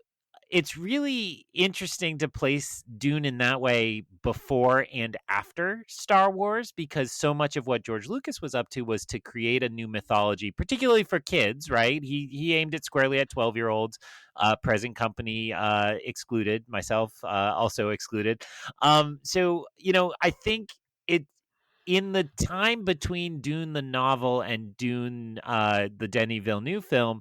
it's really interesting to place Dune in that way before and after Star Wars, because so much of what George Lucas was up to was to create a new mythology, particularly for kids, right? He aimed it squarely at 12-year-olds, present company excluded, myself also excluded. So, I think it in the time between Dune the novel and Dune the Denis Villeneuve film,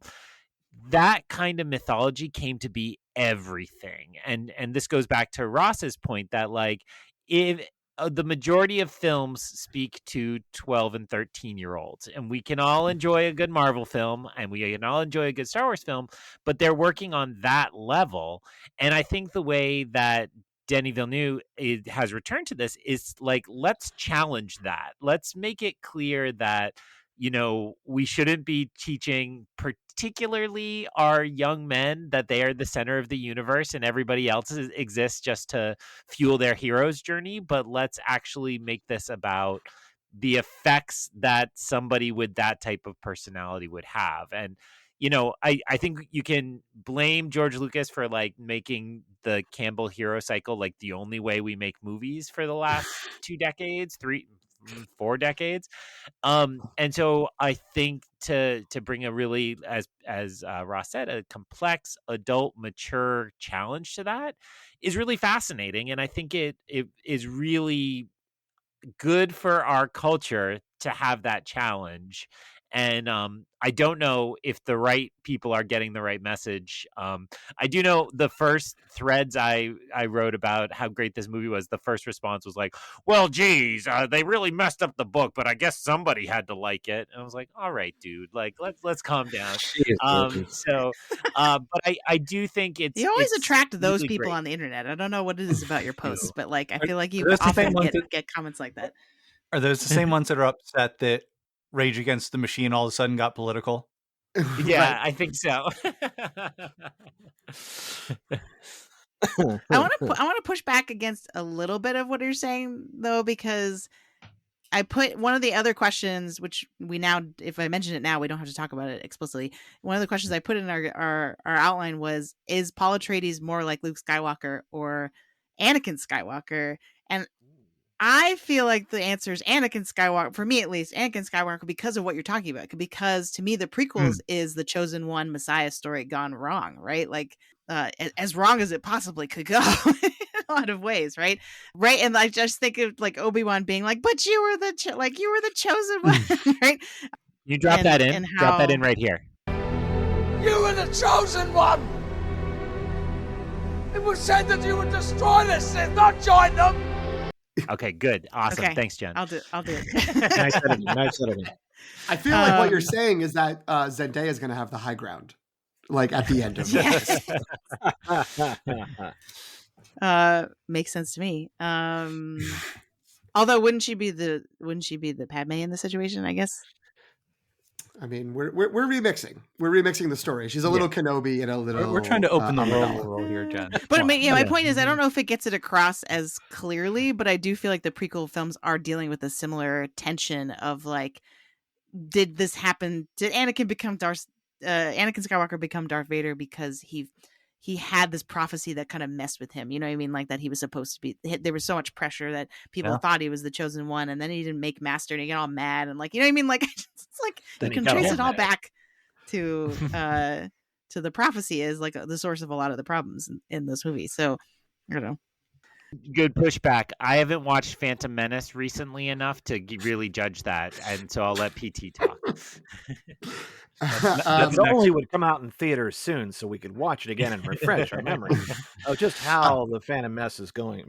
that kind of mythology came to be everything. And this goes back to Ross's point that, like, if the majority of films speak to 12 and 13-year-olds, and we can all enjoy a good Marvel film and we can all enjoy a good Star Wars film, but they're working on that level. And I think the way that Denis Villeneuve has returned to this is like, let's challenge that. Let's make it clear that we shouldn't be teaching particularly our young men that they are the center of the universe and everybody else exists just to fuel their hero's journey. But let's actually make this about the effects that somebody with that type of personality would have. And, I think you can blame George Lucas for like making the Campbell hero cycle like the only way we make movies for the last 4 decades. And so I think to bring a really, as Ross said, a complex, adult, mature challenge to that is really fascinating. And I think it is really good for our culture to have that challenge. And I don't know if the right people are getting the right message. I do know the first threads I wrote about how great this movie was, the first response was like, well, geez, they really messed up the book, but I guess somebody had to like it. And I was like, all right, dude, like let's calm down. But I do think you always attract those really people great on the internet. I don't know what it is about your posts, but like I feel like you those the same often ones get comments like that. Are those the same ones that are upset that Rage Against the Machine all of a sudden got political? Yeah, Right. I think so. I want to push back against a little bit of what you're saying though, because I put one of the other questions, which we now, if I mention it now, we don't have to talk about it explicitly. One of the questions I put in our outline was, is Paul Atreides more like Luke Skywalker or Anakin Skywalker? And I feel like the answer is Anakin Skywalker, for me at least, Anakin Skywalker, because of what you're talking about. Because to me, the prequels is the chosen one Messiah story gone wrong, right? Like as wrong as it possibly could go in a lot of ways, right? Right, and I just think of like Obi-Wan being like, "But you were the chosen one," right? You drop that in. And Drop that in right here. You were the chosen one. It was said that you would destroy the Sith, not join them. Okay, good. Awesome. Okay. Thanks, Jen. I'll do it. Nice editing. I feel like what you're saying is that Zendaya is going to have the high ground, like at the end of yes. this. Makes sense to me. Although wouldn't she be the Padme in the situation, I guess? I mean, we're remixing. We're remixing the story. She's a little Kenobi and a little. We're trying to open the role here, Jen. But my point is, I don't know if it gets it across as clearly, but I do feel like the prequel films are dealing with a similar tension of like, did this happen? Did Anakin Skywalker become Darth Vader because he had this prophecy that kind of messed with him? You know what I mean? Like that he was supposed to be. There was so much pressure that people thought he was the chosen one, and then he didn't make Master, and he got all mad and like, you know what I mean? Like it's like Then you can trace it all back to the prophecy is like the source of a lot of the problems in this movie. So I don't know. Good pushback. I haven't watched Phantom Menace recently enough to really judge that, and so I'll let PT talk. It only would come out in theaters soon, so we could watch it again and refresh our memory of just how the Phantom Menace is going.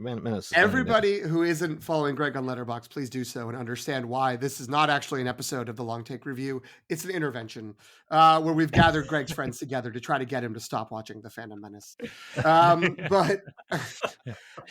Everybody who isn't following Greg on Letterboxd, please do so and understand why this is not actually an episode of the Long Take Review. It's an intervention where we've gathered Greg's friends together to try to get him to stop watching the Phantom Menace. But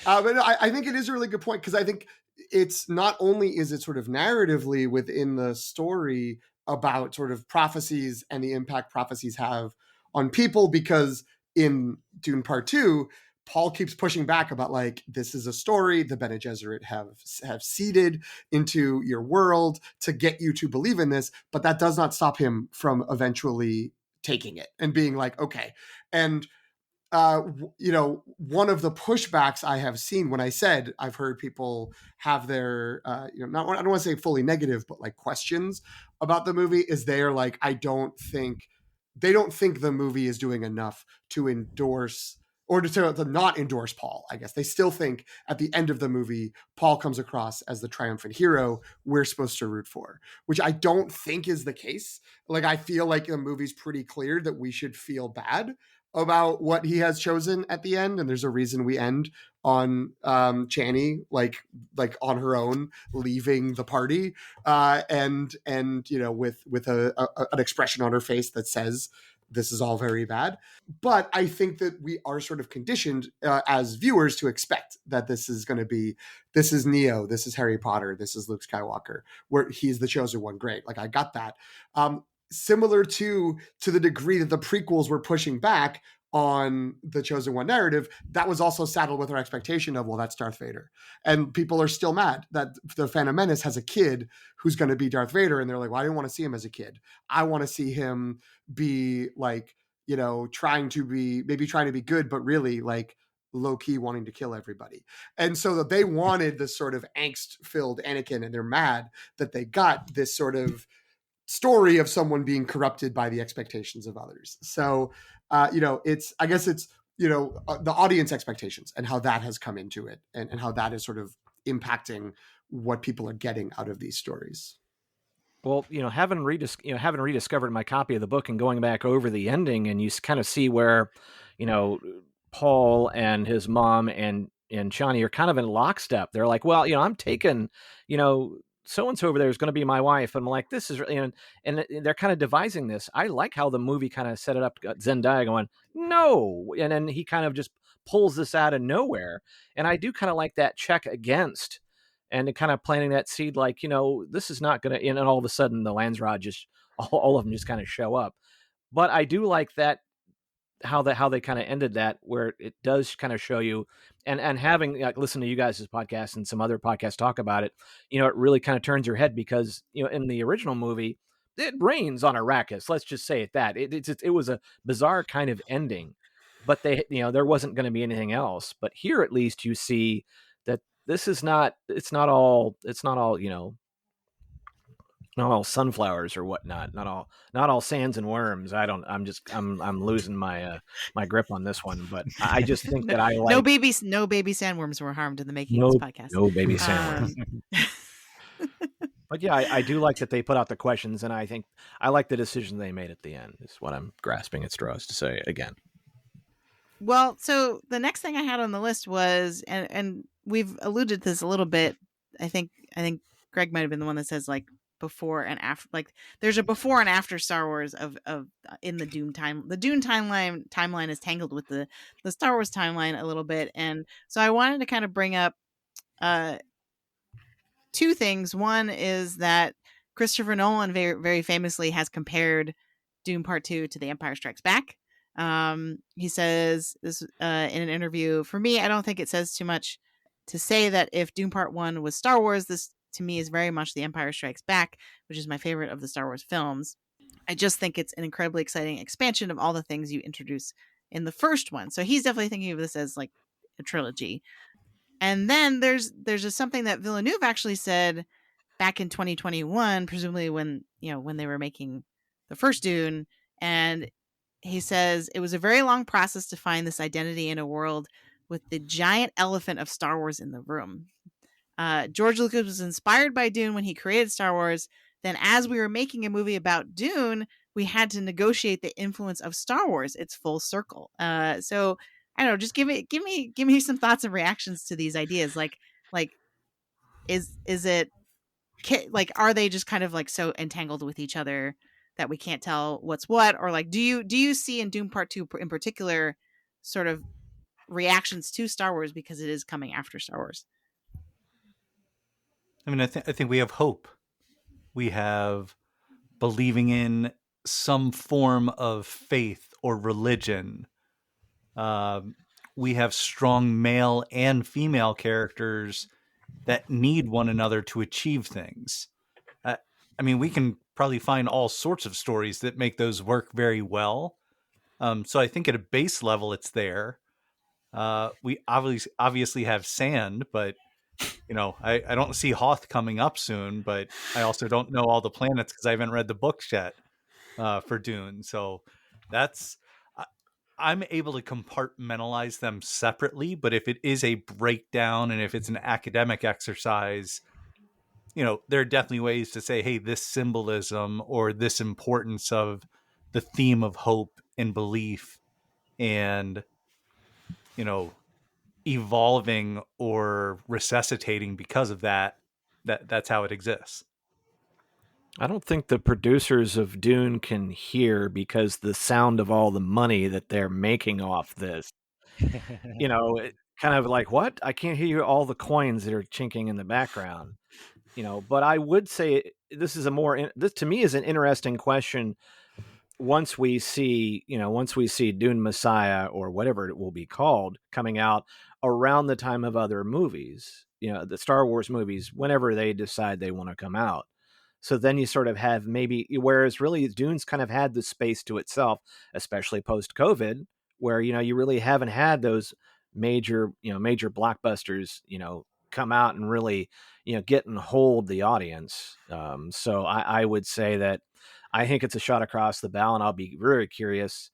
I think it is a really good point, because I think it's not only is it sort of narratively within the story about sort of prophecies and the impact prophecies have on people, because in Dune Part 2, Paul keeps pushing back about like, this is a story the Bene Gesserit have seeded into your world to get you to believe in this, but that does not stop him from eventually taking it and being like, okay. And one of the pushbacks I have seen when I said I've heard people have their, not, I don't want to say fully negative, but like questions about the movie is they're like, they don't think the movie is doing enough to endorse or to not endorse Paul. I guess they still think at the end of the movie, Paul comes across as the triumphant hero we're supposed to root for, which I don't think is the case. Like, I feel like the movie's pretty clear that we should feel bad about what he has chosen at the end, and there's a reason we end on Chani like on her own leaving the party, and with an expression on her face that says this is all very bad. But I think that we are sort of conditioned as viewers to expect that this is Neo, this is Harry Potter, this is Luke Skywalker, where he's the chosen one. Great, like I got that. Similar to the degree that the prequels were pushing back on the chosen one narrative, that was also saddled with our expectation of, well, that's Darth Vader. And people are still mad that the Phantom Menace has a kid who's going to be Darth Vader. And they're like, well, I didn't want to see him as a kid. I want to see him be like, trying to be good, but really like low key wanting to kill everybody. And so that they wanted this sort of angst filled Anakin, and they're mad that they got this sort of story of someone being corrupted by the expectations of others. So, it's the audience expectations and how that has come into it, and how that is sort of impacting what people are getting out of these stories. Well, having rediscovered my copy of the book and going back over the ending, and you kind of see where, Paul and his mom and Chani are kind of in lockstep. They're like, well, I'm taking, so-and-so over there is going to be my wife. And I'm like, this is, and they're kind of devising this. I like how the movie kind of set it up, Zendaya going, no. And then he kind of just pulls this out of nowhere. And I do kind of like that check against, and kind of planting that seed, like, this is not going to, and all of a sudden the Landsrod just, all of them just kind of show up. But I do like that, how they kind of ended that, where it does kind of show you, and having listened to you guys' podcast and some other podcasts talk about it, it really kind of turns your head, because in the original movie it rains on Arrakis. Let's just say it was a bizarre kind of ending, but there wasn't going to be anything else. But here at least you see that this is not all not all sunflowers or whatnot, not all sands and worms. I'm losing my grip on this one, but I just think that I like no baby sandworms were harmed in the making of this podcast. No baby sandworms. But yeah, I do like that they put out the questions, and I think I like the decision they made at the end, is what I'm grasping at straws to say again. Well, so the next thing I had on the list was, and we've alluded to this a little bit. I think Greg might have been the one that says like before and after, like there's a before and after Star Wars of in the Dune time. The Dune timeline is tangled with the Star Wars timeline a little bit, and so I wanted to kind of bring up two things. One is that Christopher Nolan very, very famously has compared Dune Part 2 to The Empire Strikes Back. He says this in an interview, for me, I don't think it says too much to say that if Dune Part 1 was Star Wars, this to me is very much The Empire Strikes Back, which is my favorite of the Star Wars films. I just think it's an incredibly exciting expansion of all the things you introduce in the first one. So he's definitely thinking of this as like a trilogy. And then there's just something that Villeneuve actually said back in 2021, presumably when they were making the first Dune, and he says it was a very long process to find this identity in a world with the giant elephant of Star Wars in the room. George Lucas was inspired by Dune when he created Star Wars. Then as we were making a movie about Dune, we had to negotiate the influence of Star Wars. It's full circle. So I don't know, just give me some thoughts and reactions to these ideas. Like is it like, are they just kind of like so entangled with each other that we can't tell what's what? Or like, do you see in Dune Part 2 in particular sort of reactions to Star Wars because it is coming after Star Wars? I mean, I think we have hope. We have believing in some form of faith or religion. we have strong male and female characters that need one another to achieve things. I mean, we can probably find all sorts of stories that make those work very well. So I think at a base level, it's there. We obviously have Sand, but I don't see Hoth coming up soon. But I also don't know all the planets because I haven't read the books yet for Dune. So that's I'm able to compartmentalize them separately. But if it is a breakdown and if it's an academic exercise, there are definitely ways to say, hey, this symbolism or this importance of the theme of hope and belief and, evolving or resuscitating because of that's how it exists. I don't think the producers of Dune can hear because the sound of all the money that they're making off this, kind of like, what? I can't hear all the coins that are chinking in the background. But I would say this to me is an interesting question. Once we see Dune Messiah or whatever it will be called coming out around the time of other movies, the Star Wars movies, whenever they decide they want to come out. So then you sort of have whereas really Dune's kind of had the space to itself, especially post COVID, where, you really haven't had those major blockbusters, come out and really, get and hold the audience. So I would say that I think it's a shot across the bow, and I'll be very curious.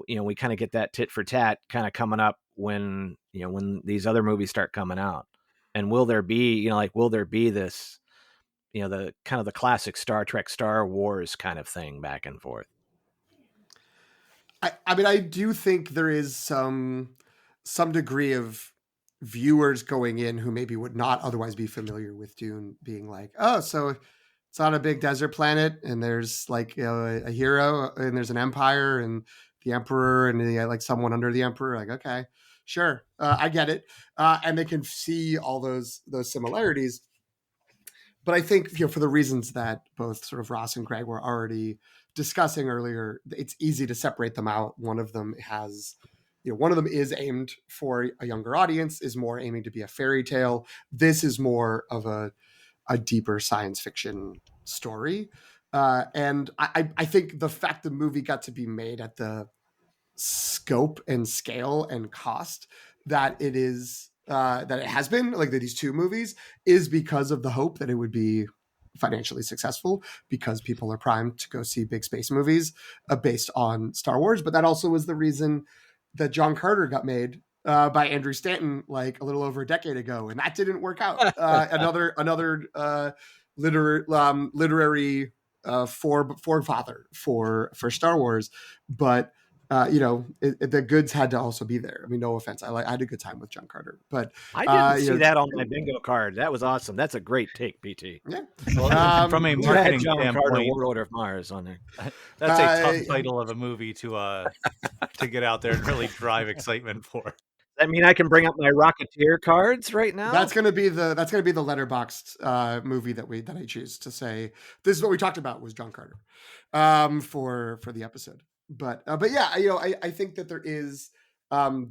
We kind of get that tit for tat kind of coming up when these other movies start coming out, and will there be this, the kind of the classic Star Trek, Star Wars kind of thing back and forth. I mean, I do think there is some degree of viewers going in who maybe would not otherwise be familiar with Dune being like, oh, so it's on a big desert planet and there's like a hero and there's an empire and the emperor and like someone under the emperor. Like, okay, sure, I get it, and they can see all those similarities. But I think for the reasons that both sort of Ross and Greg were already discussing earlier, it's easy to separate them out. One of them has, one of them is aimed for a younger audience, is more aiming to be a fairy tale. This is more of a deeper science fiction story. And I think the fact the movie got to be made at the scope and scale and cost that it is, that it has been, like these two movies, is because of the hope that it would be financially successful, because people are primed to go see big space movies based on Star Wars. But that also was the reason that John Carter got made by Andrew Stanton like a little over a decade ago, and that didn't work out. Another literary forefather for Star Wars, but the goods had to also be there. I mean, no offense, I had a good time with John Carter, but I didn't see that on my bingo card. That was awesome. That's a great take, PT. Yeah. Well, from a marketing John standpoint, Carter, World Order of Mars on there. That's a tough title of a movie to get out there and really drive excitement for. I mean, I can bring up my Rocketeer cards right now. That's gonna be the letterboxed movie that I choose to say this is what we talked about was John Carter for the episode. But yeah, I think that there is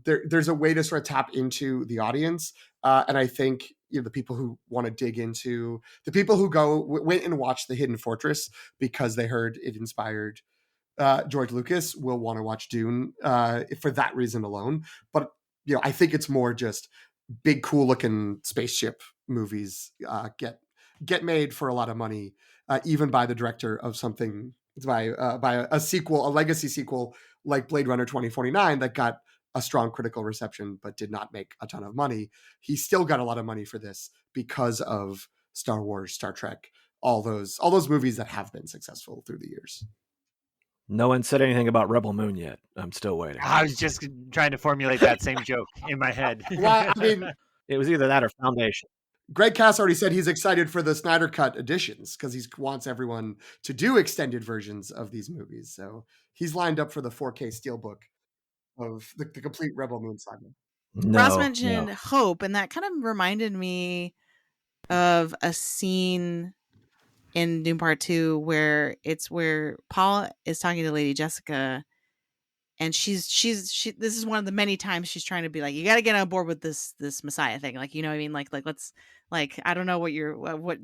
there's a way to sort of tap into the audience, and I think the people who want to dig into, the people who went and watched The Hidden Fortress because they heard it inspired George Lucas will want to watch Dune for that reason alone. But I think it's more just big, cool looking spaceship movies get made for a lot of money, even by the director of something, by a sequel, a legacy sequel like Blade Runner 2049 that got a strong critical reception but did not make a ton of money. He still got a lot of money for this because of Star Wars, Star Trek, all those movies that have been successful through the years. No one said anything about Rebel Moon yet. I'm still waiting. I was just trying to formulate that same joke in my head. Well, I mean, it was either that or Foundation. Greg Cass already said he's excited for the Snyder Cut editions because he wants everyone to do extended versions of these movies. So he's lined up for the 4K Steelbook of the complete Rebel Moon saga. Ross mentioned hope, and that kind of reminded me of a scene in Dune Part 2 where Paul is talking to Lady Jessica, and she this is one of the many times she's trying to be like, you got to get on board with this Messiah thing, like, you know what I mean, like let's, like, I don't know what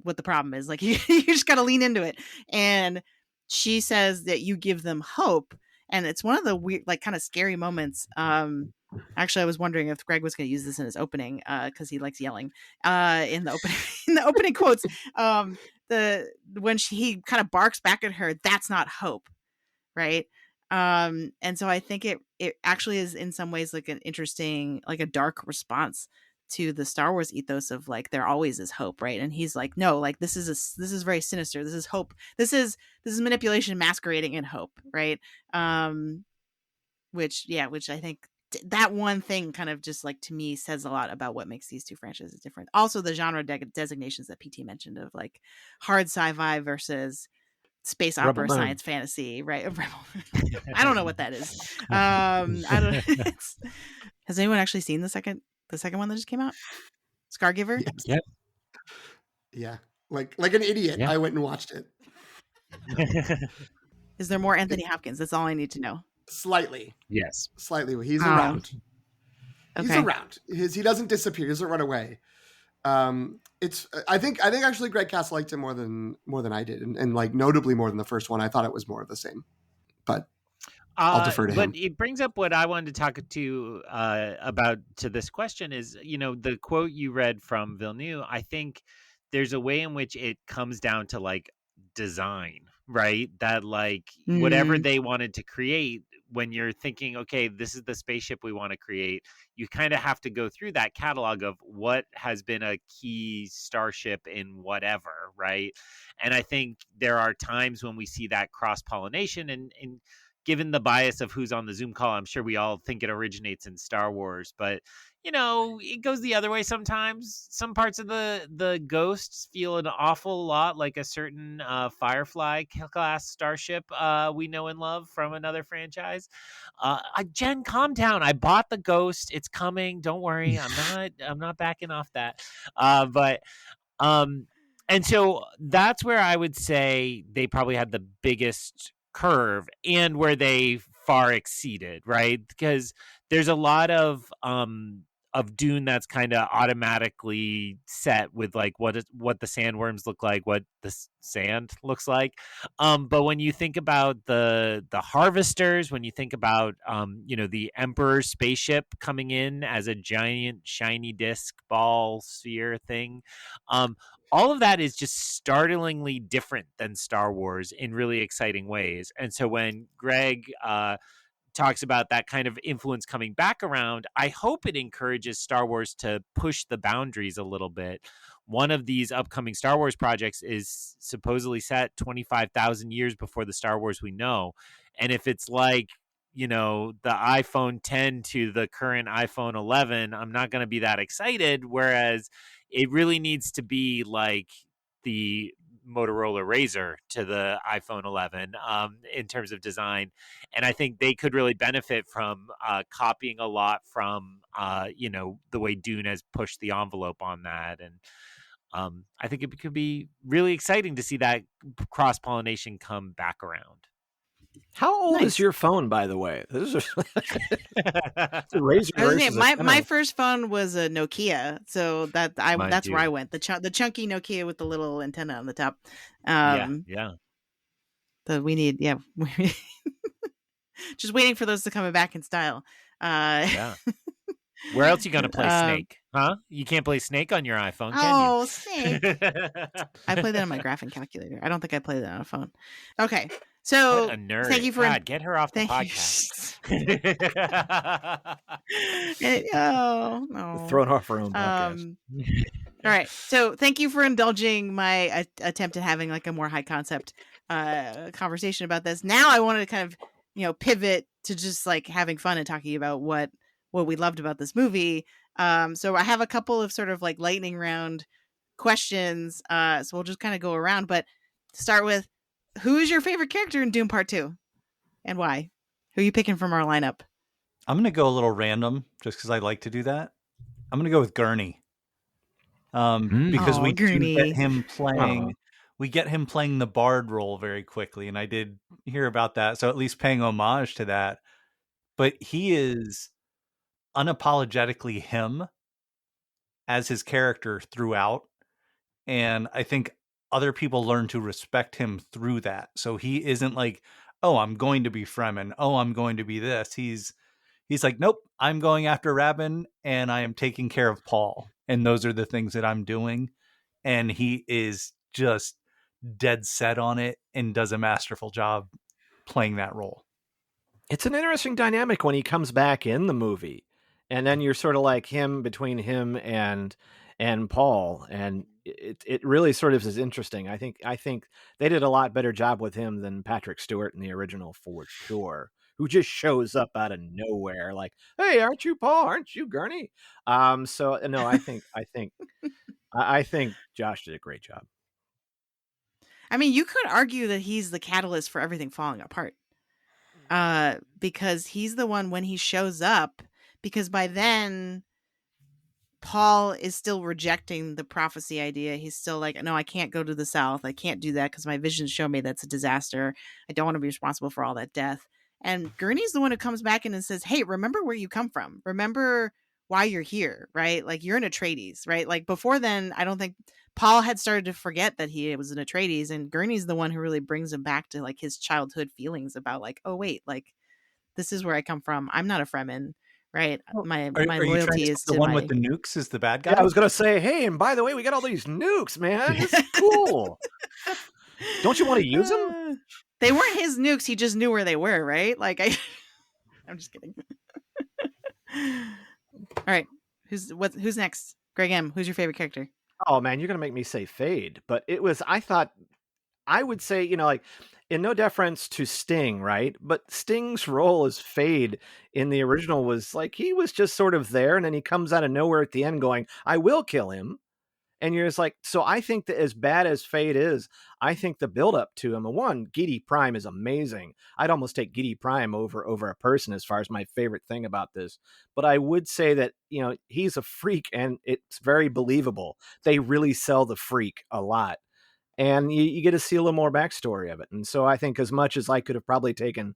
what the problem is, like, you just got to lean into it. And she says that you give them hope, and it's one of the weird, like, kind of scary moments. Actually, I was wondering if Greg was going to use this in his opening, because he likes yelling in the opening in the opening quotes. When he kind of barks back at her, that's not hope, right? And so I think it actually is in some ways like an interesting, like a dark response to the Star Wars ethos of like there always is hope, right? And he's like, no, like this is very sinister. This is hope. This is manipulation masquerading in hope, right? Which I think that one thing kind of just like to me says a lot about what makes these two franchises different. Also, the genre designations that PT mentioned of like hard sci-fi versus space opera, Rebel science fantasy, right? I don't know what that is. I don't. Has anyone actually seen the second one that just came out? Scargiver? Yes. Yep. Yeah. Like an idiot, Yeah. I went and watched it. Is there more Anthony Hopkins? That's all I need to know. Slightly. Yes. Slightly. He's around. He's Okay. around. He doesn't disappear. He doesn't run away. I think actually Greg Cass liked it more than I did, and like notably more than the first one. I thought it was more of the same, but I'll defer to him. But it brings up what I wanted to talk to about to this question is, you know, the quote you read from Villeneuve. I think there's a way in which it comes down to like design, right? That like whatever they wanted to create, when you're thinking, okay, this is the spaceship we want to create, you kind of have to go through that catalog of what has been a key starship in whatever, right? And I think there are times when we see that cross-pollination, and given the bias of who's on the Zoom call, I'm sure we all think it originates in Star Wars, but you know, it goes the other way sometimes. Some parts of the Ghosts feel an awful lot like a certain Firefly class starship we know and love from another franchise. Jen, calm down. I bought the Ghost. It's coming. Don't worry. I'm not backing off that. And so that's where I would say they probably had the biggest curve, and where they far exceeded, right? Because there's a lot of Dune that's kind of automatically set with like what the sandworms look like, what the sand looks like. But when you think about the harvesters, when you think about you know, the Emperor's spaceship coming in as a giant shiny disc ball sphere thing, all of that is just startlingly different than Star Wars in really exciting ways. And so when Greg talks about that kind of influence coming back around, I hope it encourages Star Wars to push the boundaries a little bit. One of these upcoming Star Wars projects is supposedly set 25,000 years before the Star Wars we know. And if it's like, you know, the iPhone 10 to the current iPhone 11, I'm not going to be that excited. Whereas it really needs to be like the Motorola Razr to the iPhone 11 in terms of design. And I think they could really benefit from copying a lot from, you know, the way Dune has pushed the envelope on that. And I think it could be really exciting to see that cross-pollination come back around. How old is your phone, by the way? This is it's a Razor versus my first phone was a Nokia, so that's too. where I went. The chunky Nokia with the little antenna on the top. Yeah. So we need, just waiting for those to come back in style. Yeah. Where else you gonna play Snake? Huh? You can't play Snake on your iPhone, can you? Oh, Snake! I play that on my graphing calculator. I don't think I play that on a phone. Okay. So what a nerd. Thank you for God, get her off the podcast. No. Thrown off her own podcast. All right. So thank you for indulging my attempt at having like a more high concept conversation about this. Now I wanted to kind of, you know, pivot to just like having fun and talking about what we loved about this movie. So I have a couple of sort of like lightning round questions. So we'll just kind of go around, but to start with, who is your favorite character in Dune Part 2 and why? Who are you picking from our lineup? I'm going to go a little random just because I like to do that. I'm going to go with Gurney. Because we do get him playing. We get him playing the bard role very quickly, and I did hear about that. So at least paying homage to that. but he is unapologetically him as his character throughout. And I think other people learn to respect him through that. So he isn't like, oh, I'm going to be Fremen. Oh, I'm going to be this. He's like, nope, I'm going after Rabin and I am taking care of Paul. And those are the things that I'm doing. And he is just dead set on it and does a masterful job playing that role. It's an interesting dynamic when he comes back in the movie, and then you're sort of like him between him and Paul, and it really sort of is interesting. I think they did a lot better job with him than Patrick Stewart in the original for sure, who just shows up out of nowhere like, "Hey, aren't you Paul? Aren't you Gurney?" So no, I think Josh did a great job. I mean, you could argue that he's the catalyst for everything falling apart. Because he's the one when he shows up, because by then Paul is still rejecting the prophecy idea. He's still like, no, I can't go to the South. I can't do that because my visions show me that's a disaster. I don't want to be responsible for all that death. And Gurney's the one who comes back in and says, hey, remember where you come from. Remember why you're here, right? Like, you're an Atreides, right? Like, before then, I don't think Paul had started to forget that he was an Atreides, and Gurney's the one who really brings him back to like his childhood feelings about like, oh wait, like this is where I come from. I'm not a Fremen, right? My loyalty is the to one my... with the nukes is the bad guy. Yeah, I was gonna say, hey, and by the way, we got all these nukes, man. This is cool. Don't you want to use them? They weren't his nukes. He just knew where they were, right? Like I'm just kidding. All right, who's next? Greg M. Who's your favorite character? Oh man, you're gonna make me say Fade, but it was. I thought I would say, like, in no deference to Sting, right? But Sting's role as Fade in the original was like he was just sort of there, and then he comes out of nowhere at the end, going, "I will kill him." And you're just like, so I think that as bad as Fade is, I think the build up to him, one, Gidi Prime is amazing. I'd almost take Gidi Prime over a person as far as my favorite thing about this. But I would say that, he's a freak and it's very believable. They really sell the freak a lot. And you get to see a little more backstory of it. And so I think as much as I could have probably taken,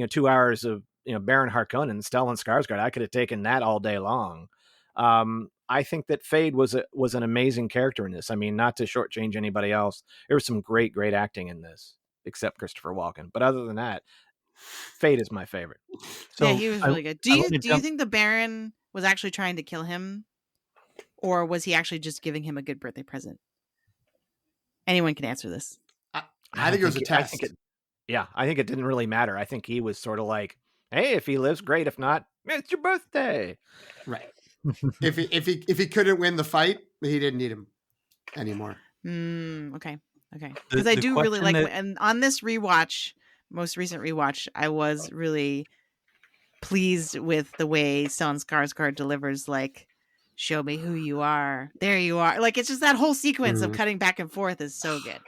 2 hours of, Baron Harkonnen, Stellan Skarsgård, I could have taken that all day long. I think that Fade was an amazing character in this. I mean, not to shortchange anybody else. There was some great great acting in this, except Christopher Walken. But other than that, Fade is my favorite. So yeah, he was really good. Do you think the Baron was actually trying to kill him, or was he actually just giving him a good birthday present? Anyone can answer this. I think it was a test. I think it didn't really matter. I think he was sort of like, hey, if he lives, great. If not, it's your birthday. Right. if he couldn't win the fight, he didn't need him anymore. Okay. Because I do really like, and on this rewatch, most recent rewatch, I was really pleased with the way Stellan Skarsgård delivers, like, show me who you are. There you are. Like, it's just that whole sequence of cutting back and forth is so good.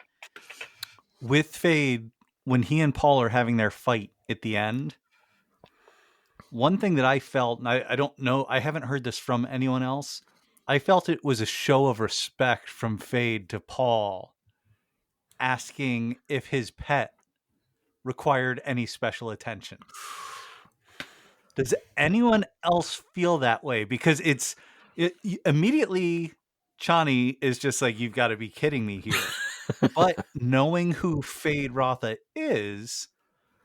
With Fade, when he and Paul are having their fight at the end, one thing that I felt, and I don't know, I haven't heard this from anyone else, I felt it was a show of respect from Fade to Paul, asking if his pet required any special attention. Does anyone else feel that way? Because immediately Chani is just like, you've got to be kidding me here. But knowing who Fade Rotha is,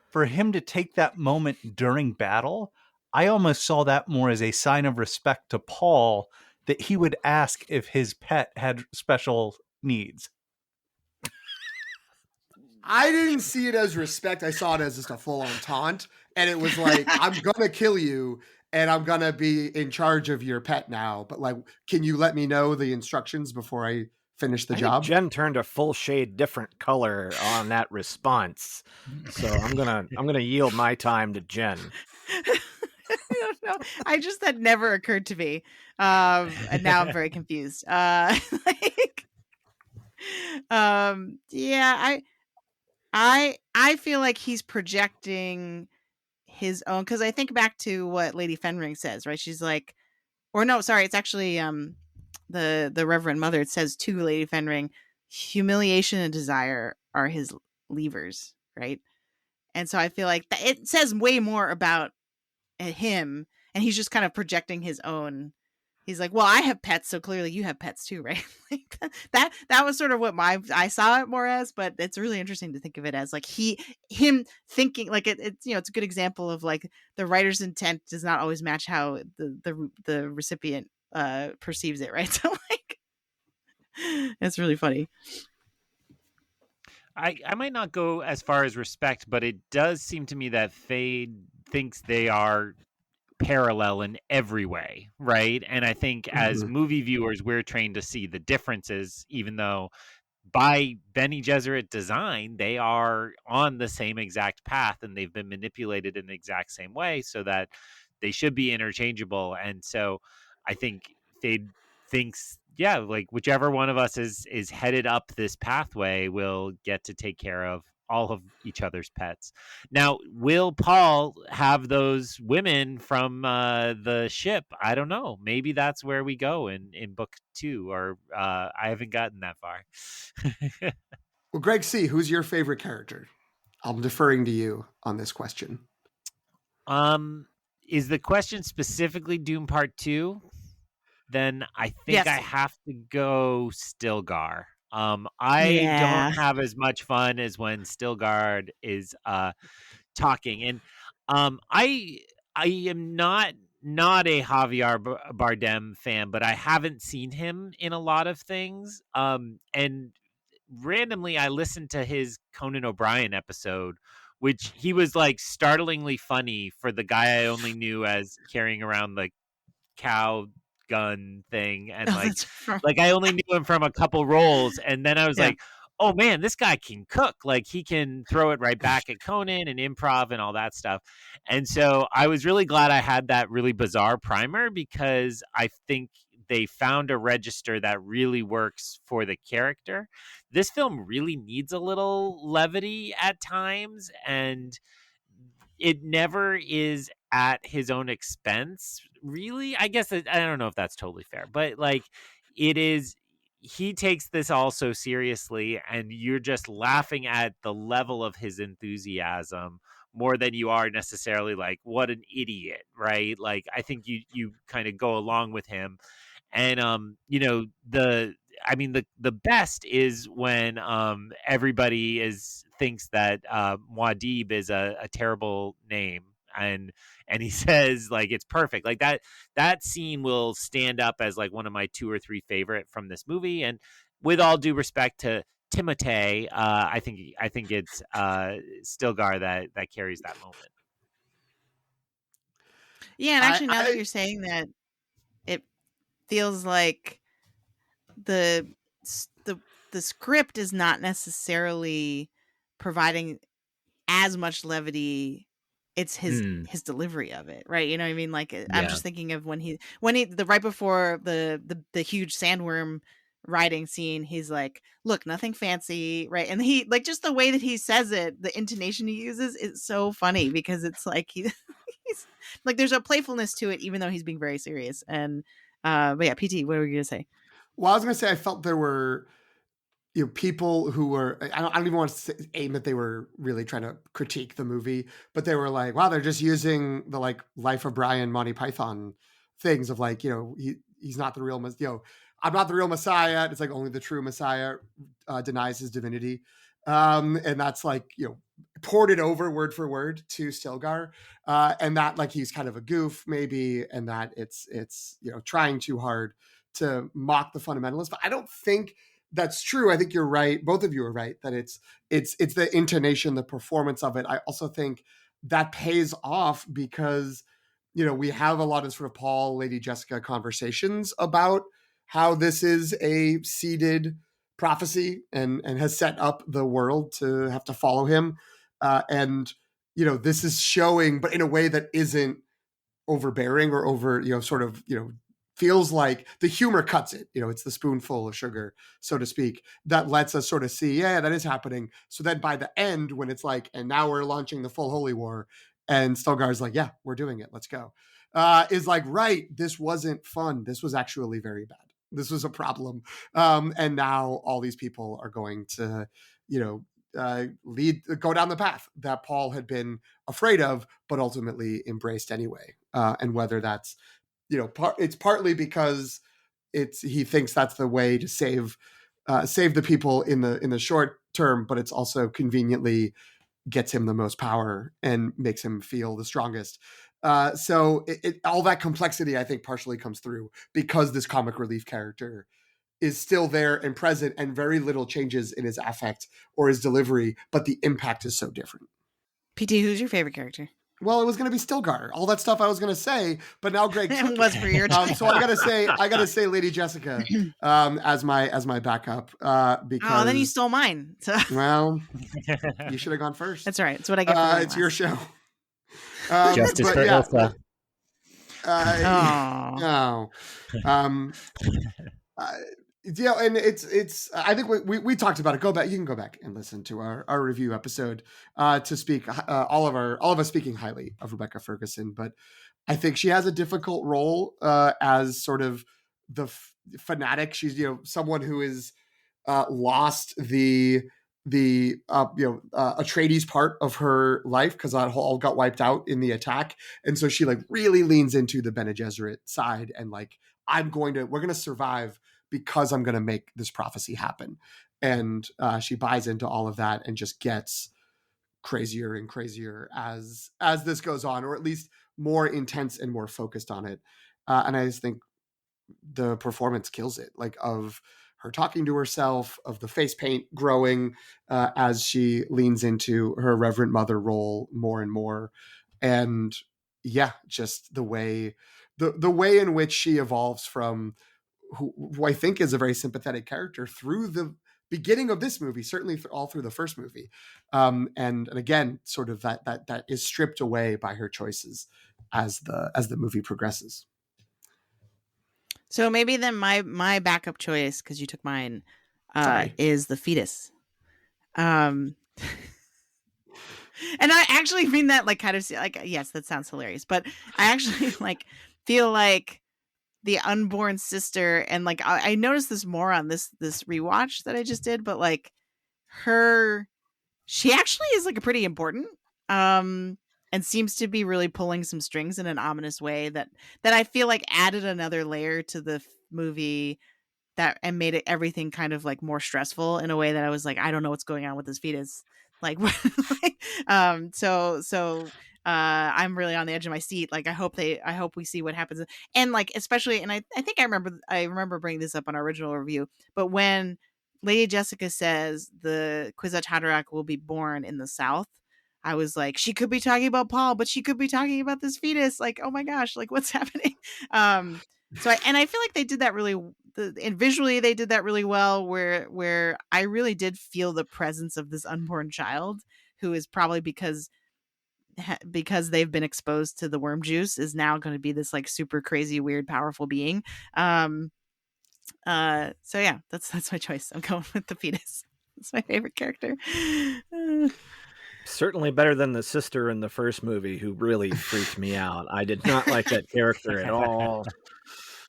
for him to take that moment during battle, I almost saw that more as a sign of respect to Paul, that he would ask if his pet had special needs. I didn't see it as respect. I saw it as just a full-on taunt. And it was like, I'm going to kill you and I'm going to be in charge of your pet now. But like, can you let me know the instructions before I finish the job? Jen turned a full shade different color on that response. So I'm going to yield my time to Jen. I don't know. That never occurred to me. And now I'm very confused. I feel like he's projecting his own, because I think back to what Lady Fenring says, right? She's like, or no, sorry, it's actually the Reverend Mother. It says to Lady Fenring, humiliation and desire are his levers, right? And so I feel like it says way more about at him, and he's just kind of projecting his own. He's like, well, I have pets, so clearly you have pets too, right? Like that was sort of what I saw it more as, but it's really interesting to think of it as like him thinking like it's it's a good example of like the writer's intent does not always match how the recipient perceives it, right? So like it's really funny. I might not go as far as respect, but it does seem to me that Fade thinks they are parallel in every way, right? And I think as movie viewers, we're trained to see the differences, even though by Bene Gesserit design, they are on the same exact path and they've been manipulated in the exact same way so that they should be interchangeable. And so I think Fade thinks, yeah, like whichever one of us is headed up this pathway will get to take care of all of each other's pets. Now, will Paul have those women from the ship? I don't know. Maybe that's where we go in book 2, or I haven't gotten that far. Well, Greg C., who's your favorite character? I'm deferring to you on this question. Is the question specifically Dune Part 2? Then I think Yes. I have to go Stilgar. I don't have as much fun as when Stilgar is talking, and I am not a Javier Bardem fan, but I haven't seen him in a lot of things. And randomly, I listened to his Conan O'Brien episode, which he was like startlingly funny for the guy I only knew as carrying around the cow gun thing, and like I only knew him from a couple roles, and then I was like, oh man, this guy can cook. Like he can throw it right back at Conan and improv and all that stuff. And so I was really glad I had that really bizarre primer, because I think they found a register that really works for the character. This film really needs a little levity at times, and it never is at his own expense, really. I guess I don't know if that's totally fair, but like it is, he takes this all so seriously, and you're just laughing at the level of his enthusiasm more than you are necessarily like, what an idiot, right? Like I think you kind of go along with him. And the best is when everybody thinks that Muad'Dib is a terrible name, and he says like it's perfect. Like that scene will stand up as like one of my 2 or 3 favorite from this movie. And with all due respect to Timothée, I think it's Stilgar that carries that moment. Yeah, and actually, now that you're saying that, it feels like the script is not necessarily providing as much levity. It's his delivery of it, right? You know what I mean? Like I'm just thinking of when he right before the huge sandworm riding scene, he's like, look, nothing fancy, right? And he like just the way that he says it, the intonation he uses is so funny, because it's like he's like there's a playfulness to it, even though he's being very serious. And but yeah, PT, what were you gonna say? Well, I was gonna say I felt there were people who were, I don't even want to aim that they were really trying to critique the movie, but they were like, wow, they're just using the like Life of Brian, Monty Python things of like, he's not the real, I'm not the real Messiah. It's like only the true Messiah denies his divinity. And that's like, ported over word for word to Stilgar. And that like, he's kind of a goof maybe. And that it's trying too hard to mock the fundamentalists. But I don't think that's true. I think you're right. Both of you are right that it's the intonation, the performance of it. I also think that pays off because, we have a lot of sort of Paul, Lady Jessica conversations about how this is a seeded prophecy and has set up the world to have to follow him. And this is showing, but in a way that isn't overbearing or over, feels like the humor cuts it. It's the spoonful of sugar, so to speak, that lets us sort of see, yeah, that is happening. So then by the end, when it's like, and now we're launching the full holy war, and Stilgar's like, yeah, we're doing it. Let's go. Is like, right, this wasn't fun. This was actually very bad. This was a problem. And now all these people are going to, go down the path that Paul had been afraid of, but ultimately embraced anyway. And whether that's, it's partly because he thinks that's the way to save the people in the short term, but it's also conveniently gets him the most power and makes him feel the strongest. So all that complexity, I think, partially comes through because this comic relief character is still there and present, and very little changes in his affect or his delivery, but the impact is so different. PT, who's your favorite character? Well, it was going to be Stilgar. All that stuff I was going to say, but now Greg took it was for your so I got to say Lady Jessica as my backup because then you stole mine. So. Well, you should have gone first. That's all right. That's what I get. For it's your show. Justice for Ilsa. And it's. I think we talked about it. Go back. You can go back and listen to our review episode to speak. All of us speaking highly of Rebecca Ferguson, but I think she has a difficult role as sort of the fanatic. She's someone who is lost the Atreides part of her life because that all got wiped out in the attack, and so she really leans into the Bene Gesserit side and we're gonna survive because I'm gonna make this prophecy happen, and she buys into all of that and just gets crazier and crazier as this goes on, or at least more intense and more focused on it, and I just think the performance kills it, of her talking to herself, of the face paint growing as she leans into her Reverend Mother role more and more. And just the way in which she evolves from who I think is a very sympathetic character through the beginning of this movie, certainly all through the first movie. And again, sort of that is stripped away by her choices as the movie progresses. So maybe then my backup choice, because you took mine, is the fetus. And I actually mean that kind of yes, that sounds hilarious, but I actually feel like the unborn sister, and I noticed this more on this rewatch that I just did, but she actually is pretty important. And seems to be really pulling some strings in an ominous way that I feel added another layer to the movie and made it everything kind of more stressful in a way that I was I don't know what's going on with this fetus. So I'm really on the edge of my seat. I hope we see what happens. And especially, and I think I remember bringing this up on our original review, but when Lady Jessica says the Kwisatz Haderach will be born in the South, I was she could be talking about Paul, but she could be talking about this fetus. Oh my gosh, what's happening? So I feel they did that really, and visually they did that really well, where I really did feel the presence of this unborn child, who is probably because they've been exposed to the worm juice, is now going to be this super crazy, weird, powerful being. So yeah, that's my choice. I'm going with the fetus. It's my favorite character. Certainly better than the sister in the first movie, who really freaked me out. I did not like that character at all.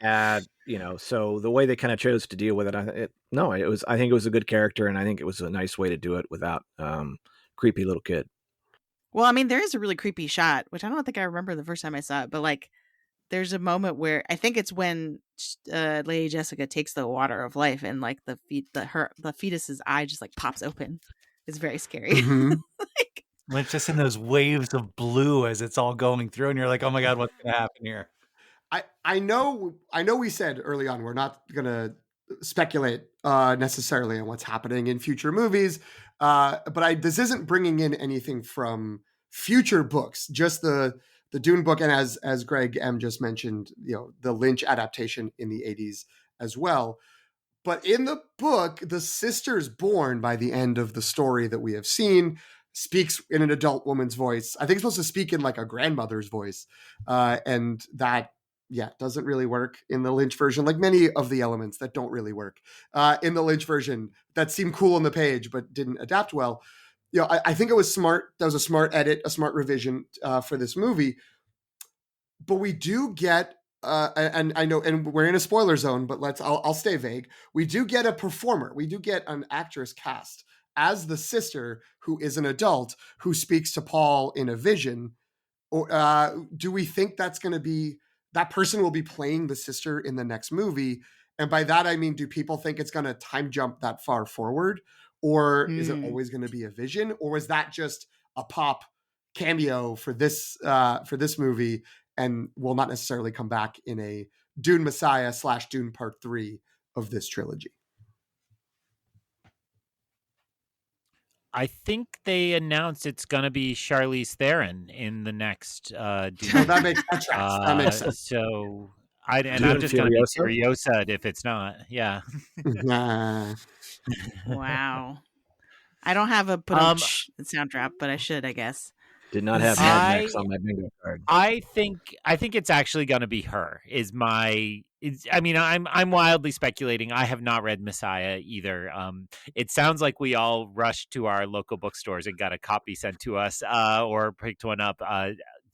So the way they kind of chose to deal with it, I think it was a good character, and I think it was a nice way to do it without creepy little kid. Well, I mean, there is a really creepy shot, which I don't think I remember the first time I saw it, but there's a moment where I think it's when Lady Jessica takes the water of life, and the fetus's eye just pops open. It's very scary. Mm-hmm. When it's just in those waves of blue as it's all going through, and you're like, oh my God, what's going to happen here? I know we said early on we're not going to speculate necessarily on what's happening in future movies, but this isn't bringing in anything from future books, just the Dune book, and as Greg M just mentioned, the Lynch adaptation in the 80s as well. But in the book, the sister's born by the end of the story that we have seen speaks in an adult woman's voice. I think it's supposed to speak in a grandmother's voice, and that doesn't really work in the Lynch version, like many of the elements that don't really work in the Lynch version that seem cool on the page but didn't adapt well. I think it was smart. That was a smart edit, a smart revision for this movie. But we do get, and I know, and we're in a spoiler zone, but I'll stay vague. We do get a performer. We do get an actress cast as the sister who is an adult who speaks to Paul in a vision? Or do we think that's going to be, that person will be playing the sister in the next movie? And by that, I mean, do people think it's going to time jump that far forward? Or is it always going to be a vision? Or was that just a pop cameo for this movie and will not necessarily come back in a Dune Messiah / Dune Part 3 of this trilogy? I think they announced it's going to be Charlize Theron in the next Dune. Oh, that makes sense. So I'm just going to be Furiosa if it's not. Yeah. Wow. I don't have a soundtrack, but I should, I guess. Did not have Mad Max on my bingo card. I think it's actually going to be her. I'm wildly speculating. I have not read Messiah either. It sounds like we all rushed to our local bookstores and got a copy sent to us, or picked one up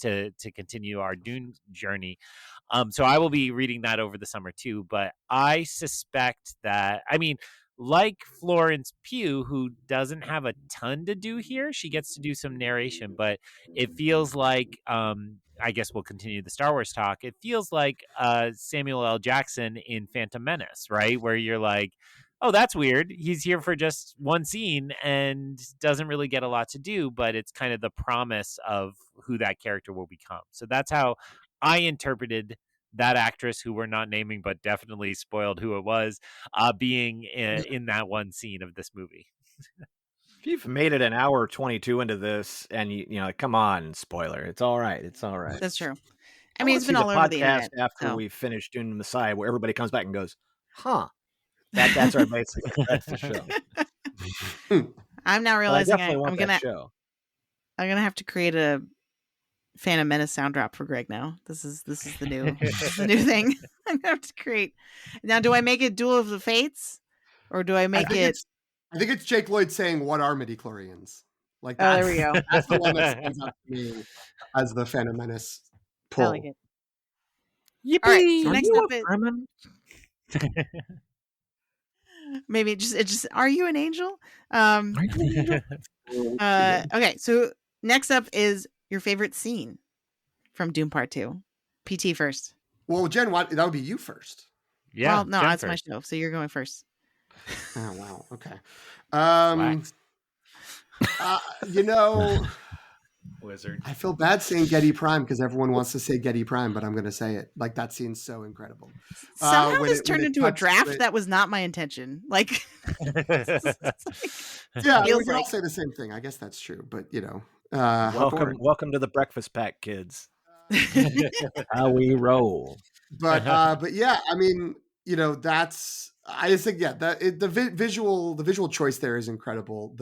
to continue our Dune journey. So I will be reading that over the summer too. But I suspect that, like Florence Pugh, who doesn't have a ton to do here, she gets to do some narration, but it feels like, I guess we'll continue the Star Wars talk. It feels like Samuel L. Jackson in Phantom Menace, right? Where you're like, oh, that's weird. He's here for just one scene and doesn't really get a lot to do, but it's kind of the promise of who that character will become. So that's how I interpreted that actress, who we're not naming, but definitely spoiled who it was, being in that one scene of this movie. If you've made it an hour 22 into this, and you know, come on, spoiler, it's all right. It's all right. That's true. I mean, it's been all over the internet. After we finish Dune Messiah, where everybody comes back and goes, "Huh." That's our basic. That's the show. I'm now realizing I'm gonna have to create a Phantom Menace soundtrack for Greg now. This is the new thing. I'm gonna have to create. Now, do I make it Duel of the Fates, or do I make it? I think it's Jake Lloyd saying, "What are midichlorians?" Like, oh, there we go. That's the one that stands out to me as the Phantom Menace pull. I like it. Yippee! All right, so next up maybe it just are you an angel? Okay, so next up is your favorite scene from Dune Part 2. PT first. Well, Jen, that would be you first. Yeah. Well, no, that's my show, so you're going first. Oh, wow. Okay. Wizard. I feel bad saying Getty Prime because everyone wants to say Getty Prime, but I'm going to say it. Like, that scene's so incredible. Somehow this turned into a draft that was not my intention. Like, yeah, we can all say the same thing. I guess that's true, but welcome to the breakfast pack, kids. How we roll. But yeah, I mean, I just think the visual choice there is incredible.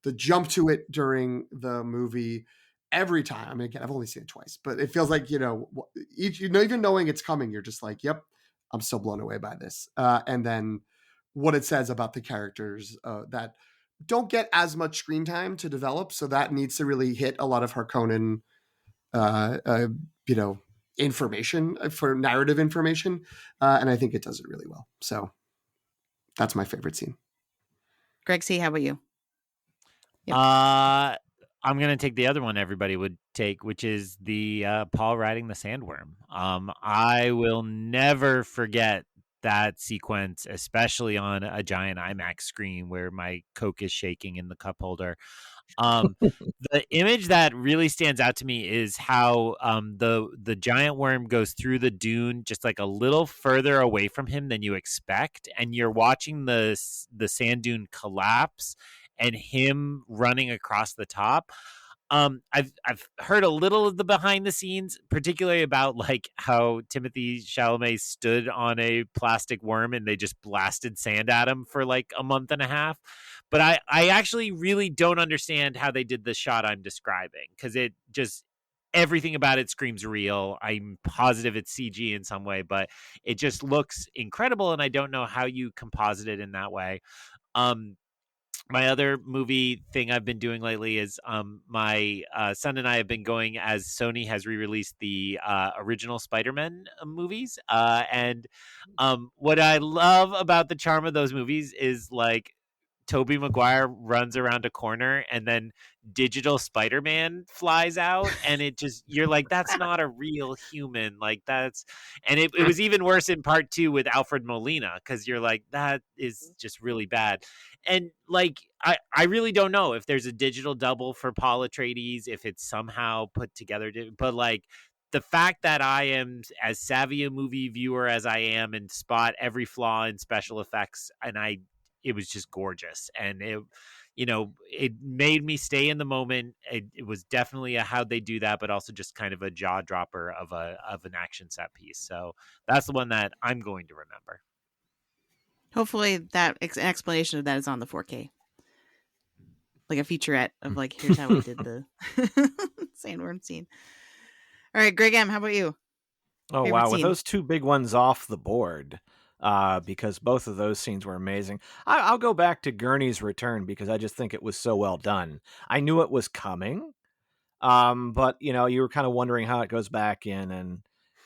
The jump to it during the movie every time. I mean, again, I've only seen it twice, but it feels like even knowing it's coming, you're just like, yep, I'm still blown away by this. And then what it says about the characters that don't get as much screen time to develop, so that needs to really hit a lot of Harkonnen, information for narrative information, and I think it does it really well. So that's my favorite scene. Greg C., how about you? Yep. I'm gonna take the other one everybody would take, which is the Paul riding the sandworm. I will never forget that sequence, especially on a giant IMAX screen where my Coke is shaking in the cup holder. The image that really stands out to me is how the giant worm goes through the dune just like a little further away from him than you expect, and you're watching the sand dune collapse and him running across the top. I've heard a little of the behind the scenes, particularly about like how Timothée Chalamet stood on a plastic worm and they just blasted sand at him for like a month and a half. But I actually really don't understand how they did the shot I'm describing, because it just, everything about it screams real. I'm positive it's CG in some way, but it just looks incredible, and I don't know how you composite it in that way. My other movie thing I've been doing lately is my son and I have been going, as Sony has re-released the original Spider-Man movies. And what I love about the charm of those movies is like Tobey Maguire runs around a corner and then digital Spider-Man flies out, and it just, you're like, that's not a real human. Like, that's, and it was even worse in part 2 with Alfred Molina, because you're like, that is just really bad. And like, I really don't know if there's a digital double for Paul Atreides, if it's somehow put together, but like, the fact that I am as savvy a movie viewer as I am and spot every flaw in special effects, and it was just gorgeous. And it made me stay in the moment. It was definitely a how'd they do that, but also just kind of a jaw dropper of an action set piece. So that's the one that I'm going to remember. Hopefully that an explanation of that is on the 4K. Like a featurette of like, here's how we did the sandworm scene. All right, Greg M., how about you? Oh, Favorite wow. scene? With those two big ones off the board, because both of those scenes were amazing. I'll go back to Gurney's return because I just think it was so well done. I knew it was coming, but you were kind of wondering how it goes back in,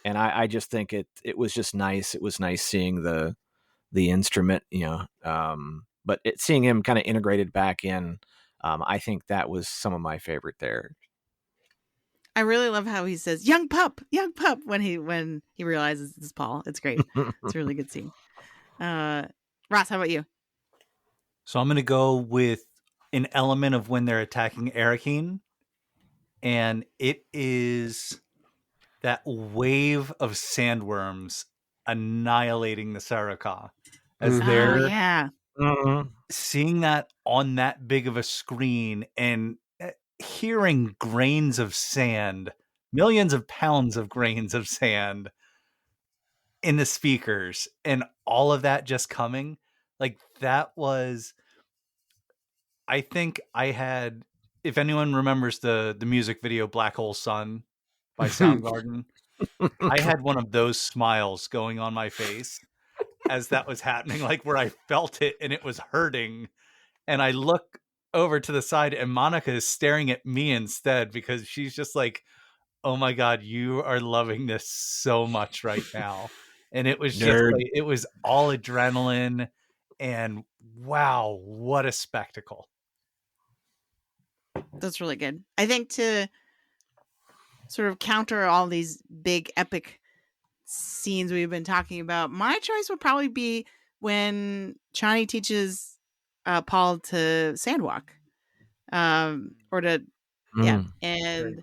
and I just think it was just nice. It was nice seeing the instrument, but seeing him kind of integrated back in, I think that was some of my favorite there. I really love how he says young pup," when he realizes it's Paul. It's great. It's a really good scene. Ross, how about you? So I'm going to go with an element of when they're attacking Arrakeen, and it is that wave of sandworms annihilating the Saraka as they're seeing that on that big of a screen and hearing grains of sand, millions of pounds of grains of sand in the speakers, and all of that just coming. Like, that was, I think I had, if anyone remembers the music video Black Hole Sun by Soundgarden, I had one of those smiles going on my face as that was happening, like where I felt it and it was hurting. And I look over to the side and Monica is staring at me instead because she's just like, oh my God, you are loving this so much right now. And it was just like, it was all adrenaline, and wow, what a spectacle. That's really good. I think to sort of counter all these big epic scenes we've been talking about, my choice would probably be when Chani teaches Paul to sandwalk, or to and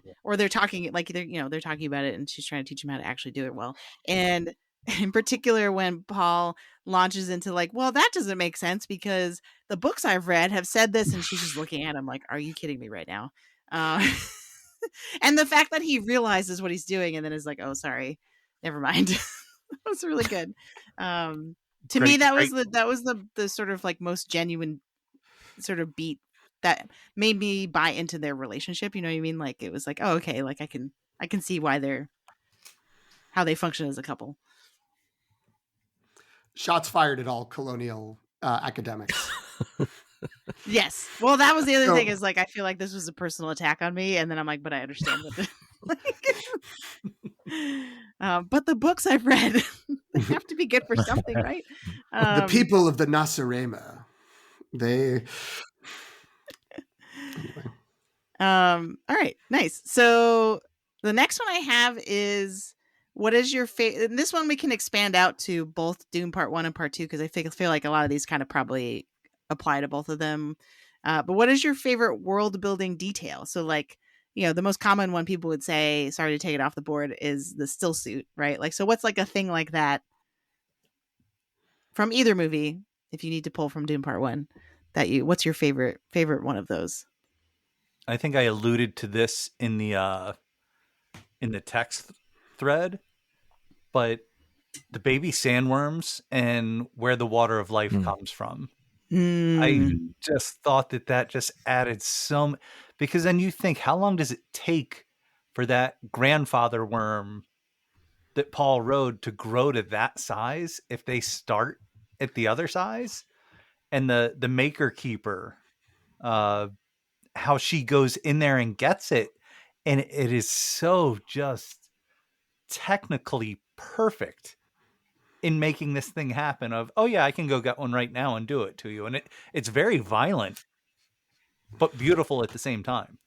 cool. Or they're talking like they're talking about it, and she's trying to teach him how to actually do it well. And in particular, when Paul launches into like, well, that doesn't make sense because the books I've read have said this, and she's just looking at him like, are you kidding me right now? And the fact that he realizes what he's doing and then is like, oh, sorry, never mind. That was really good. To me, that was the sort of like most genuine sort of beat that made me buy into their relationship. You know what I mean? Like, it was like, oh, okay, like I can see why how they function as a couple. Shots fired at all colonial academics. Yes. Well, that was the other thing, is like, I feel like this was a personal attack on me. And then I'm like, but I understand what but the books I've read, they have to be good for something, right? The people of the Nasarema, they... All right, nice. So the next one I have is, what is your favorite? This one we can expand out to both Dune Part 1 and Part 2, because I feel like a lot of these kind of probably apply to both of them. But what is your favorite world building detail? So like, the most common one people would say, sorry to take it off the board, is the still suit, right? Like, so what's like a thing like that from either movie, if you need to pull from Dune Part 1, what's your favorite one of those? I think I alluded to this in the text thread, but the baby sandworms and where the water of life comes from. I just thought that just added some, because then you think, how long does it take for that grandfather worm that Paul rode to grow to that size if they start at the other size? And the maker keeper, how she goes in there and gets it, and it is so just technically perfect. in making this thing happen of, oh yeah, I can go get one right now and do it to you. And it's very violent, but beautiful at the same time.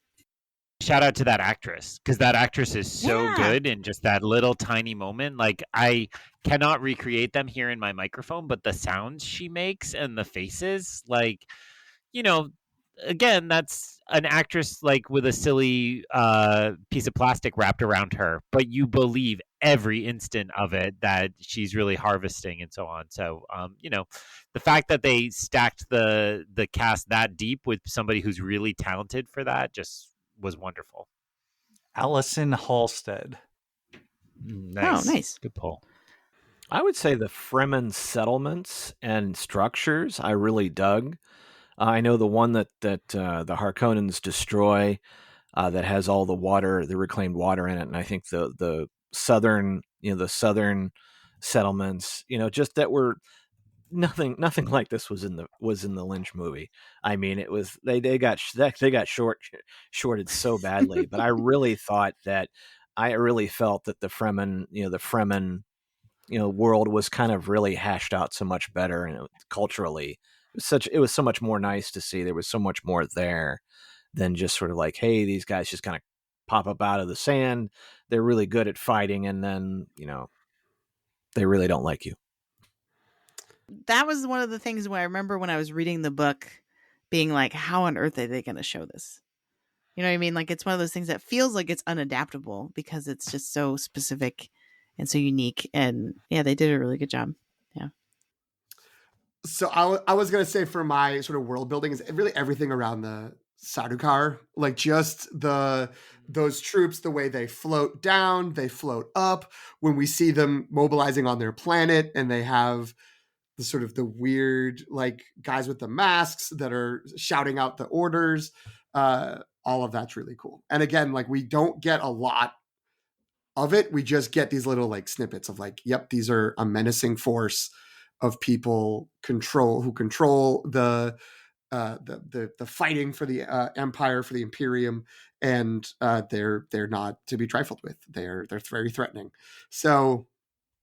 Shout out to that actress, because that actress is so good in just that little tiny moment. Like, I cannot recreate them here in my microphone, but the sounds she makes and the faces, like, you know, again, that's an actress like with a silly piece of plastic wrapped around her, but you believe every instant of it that she's really harvesting and so on. So, the fact that they stacked the cast that deep with somebody who's really talented for that just was wonderful. Allison Halstead. Nice. Oh, nice. Good pull. I would say the Fremen settlements and structures I really dug. I know the one that the Harkonnens destroy that has all the water, the reclaimed water in it, and I think the southern settlements, just that were nothing like this was in the Lynch movie. I mean, it was they got shorted so badly, but I really felt that the Fremen world was kind of really hashed out so much better, and culturally it was so much more nice to see. There was so much more there than just sort of like, hey, these guys just kind of pop up out of the sand. They're really good at fighting, and then they really don't like you. That was one of the things where I remember when I was reading the book being like, how on earth are they going to show this? You know what I mean? Like, it's one of those things that feels like it's unadaptable because it's just so specific and so unique. And yeah, they did a really good job. Yeah. So I was going to say for my sort of world building is really everything around the Sardaukar, like just those troops, the way they float down, they float up. When we see them mobilizing on their planet and they have the sort of the weird like guys with the masks that are shouting out the orders, all of that's really cool. And again, like we don't get a lot of it. We just get these little like snippets of like, yep, these are a menacing force of people who control the fighting for the empire, for the Imperium, and they're not to be trifled with. They're very threatening. So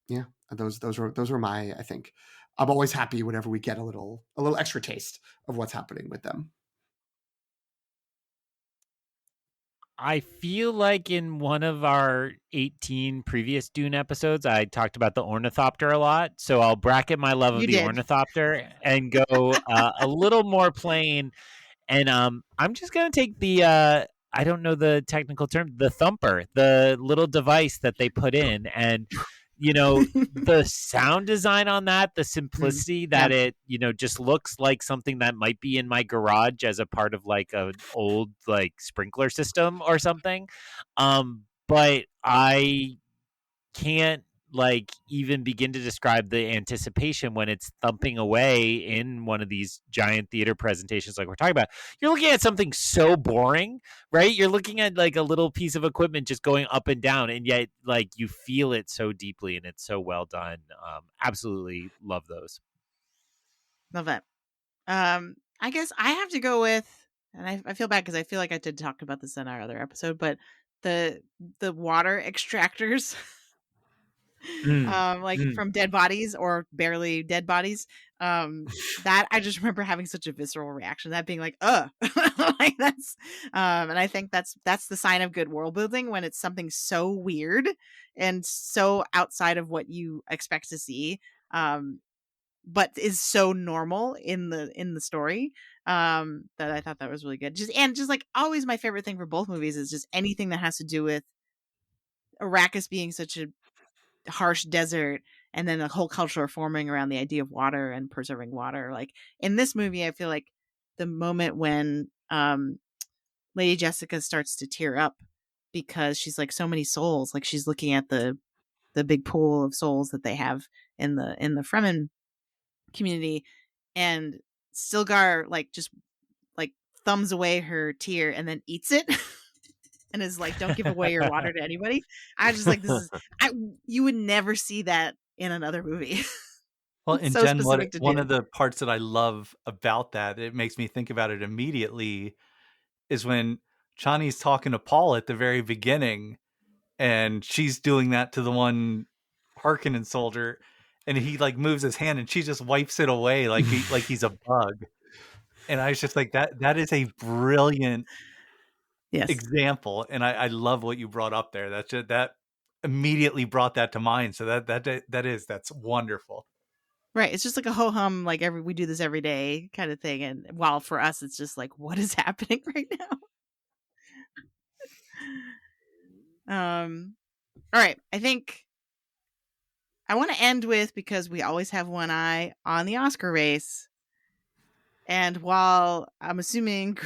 yeah, those were my, I think. I'm always happy whenever we get a little extra taste of what's happening with them. I feel like in one of our 18 previous Dune episodes, I talked about the ornithopter a lot. So I'll bracket my love of the ornithopter and go a little more plain. And I'm just going to take the, I don't know the technical term, the thumper, the little device that they put in. And, the sound design on that, the simplicity that it, just looks like something that might be in my garage as a part of like an old like sprinkler system or something. But I can't like even begin to describe the anticipation when it's thumping away in one of these giant theater presentations like we're talking about. You're looking at something so boring, right? You're looking at like a little piece of equipment just going up and down, and yet like you feel it so deeply and it's so well done. Absolutely love those. Love that. I guess I have to go with, and I feel bad because I feel like I did talk about this in our other episode, but the water extractors. From dead bodies or barely dead bodies. That I just remember having such a visceral reaction, that being like, like that's, and I think that's the sign of good world building when it's something so weird and so outside of what you expect to see, but is so normal in the story, that I thought that was really good. Just like always, my favorite thing for both movies is just anything that has to do with Arrakis being such a harsh desert, and then the whole culture forming around the idea of water and preserving water. Like in this movie, I feel like the moment when Lady Jessica starts to tear up because she's like so many souls, like she's looking at the big pool of souls that they have in the Fremen community, and Stilgar like just like thumbs away her tear and then eats it. And is like, don't give away your water to anybody. I just like, you would never see that in another movie. Well, and so Jen, one of the parts that I love about that, it makes me think about it immediately, is when Chani's talking to Paul at the very beginning, and she's doing that to the one Harkonnen soldier, and he like moves his hand and she just wipes it away like he's a bug. And I was just like, that is a brilliant example. And I love what you brought up there. That immediately brought that to mind. So that's wonderful. Right. It's just like a ho hum, like we do this every day kind of thing. And while for us, it's just like, what is happening right now? All right. I think I want to end with, because we always have one eye on the Oscar race. And while I'm assuming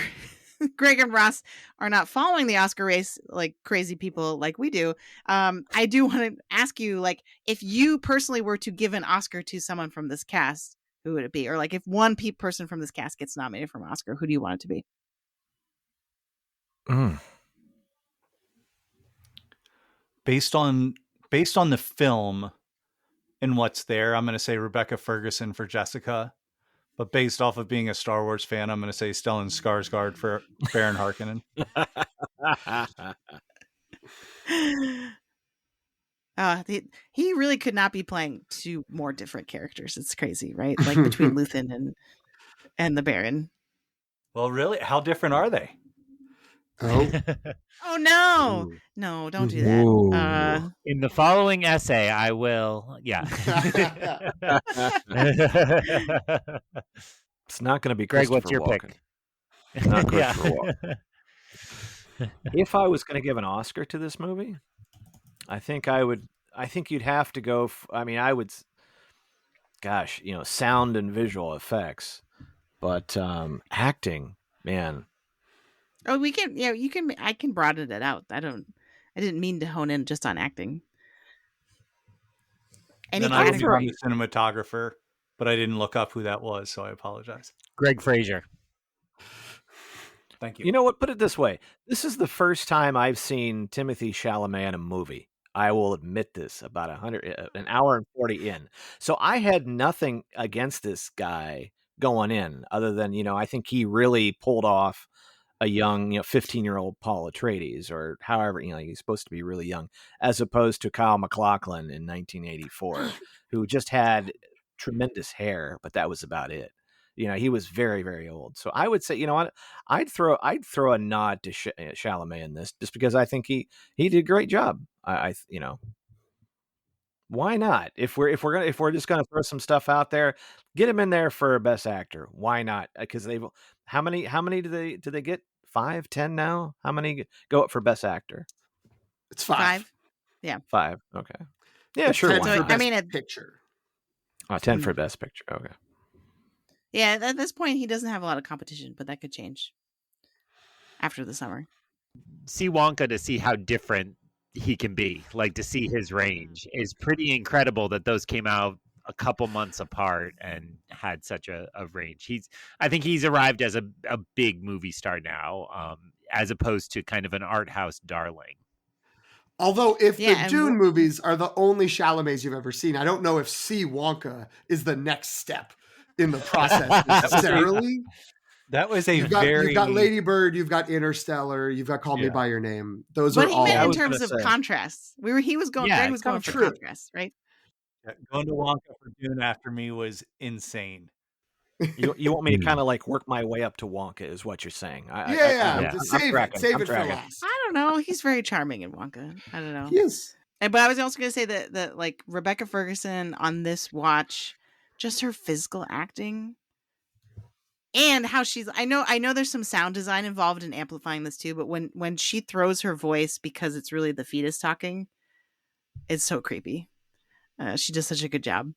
Greg and Ross are not following the Oscar race like crazy people like we do, I do want to ask you, like, if you personally were to give an Oscar to someone from this cast, who would it be? Or like, if one person from this cast gets nominated for an Oscar, who do you want it to be? Based on the film and what's there, I'm going to say Rebecca Ferguson for Jessica. But based off of being a Star Wars fan, I'm going to say Stellan Skarsgård for Baron Harkonnen. He really could not be playing two more different characters. It's crazy, right? Like between Luthen and the Baron. Well, really, how different are they? Oh, oh no! Ooh. No, don't do that. In the following essay, I will. Yeah. It's not going to be Greg. What's your Walken. Pick? Not Christopher Walken. If I was going to give an Oscar to this movie, I think you'd have to go. I would. Gosh, sound and visual effects, but acting, man. Oh, we can. Yeah, you can. I can broaden it out. I didn't mean to hone in just on acting. Any category? I'm the cinematographer, but I didn't look up who that was, so I apologize. Greg Fraser. Thank you. You know what? Put it this way: this is the first time I've seen Timothée Chalamet in a movie. I will admit this. About an hour and 40 in, so I had nothing against this guy going in, other than I think he really pulled off a young, 15-year-old Paul Atreides, or however, he's supposed to be really young, as opposed to Kyle MacLachlan in 1984, who just had tremendous hair, but that was about it. He was very, very old. So I would say, I'd throw a nod to Chalamet in this, just because I think he did a great job. Why not? If we're just gonna throw some stuff out there, get him in there for Best Actor. Why not? Because how many do they get? 5, 10 now? How many go up for Best Actor? It's 5. Yeah, 5. Okay. Yeah, sure. 10 for Best Picture. 10 for Best Picture. Okay. Yeah, at this point he doesn't have a lot of competition, but that could change after the summer. See Wonka to see how different he can be, like to see his range is pretty incredible that those came out a couple months apart and had such a range. I think he's arrived as a big movie star now, as opposed to kind of an art house darling. Although if the Dune movies are the only Chalamets you've ever seen, I don't know if See Wonka is the next step in the process necessarily. That was you've got Lady Bird, you've got Interstellar, you've got Call Me by Your Name. Those are all. But he meant in terms of contrast. Greg was going for contrast, right? Yeah, going to Wonka for Dune after me was insane. You want me to kind of like work my way up to Wonka, is what you're saying? Save it for last. I don't know. He's very charming in Wonka. I don't know. He is. But I was also going to say that like Rebecca Ferguson on this watch, just her physical acting. And how she's, I know there's some sound design involved in amplifying this too, but when she throws her voice, because it's really the fetus talking, it's so creepy. She does such a good job.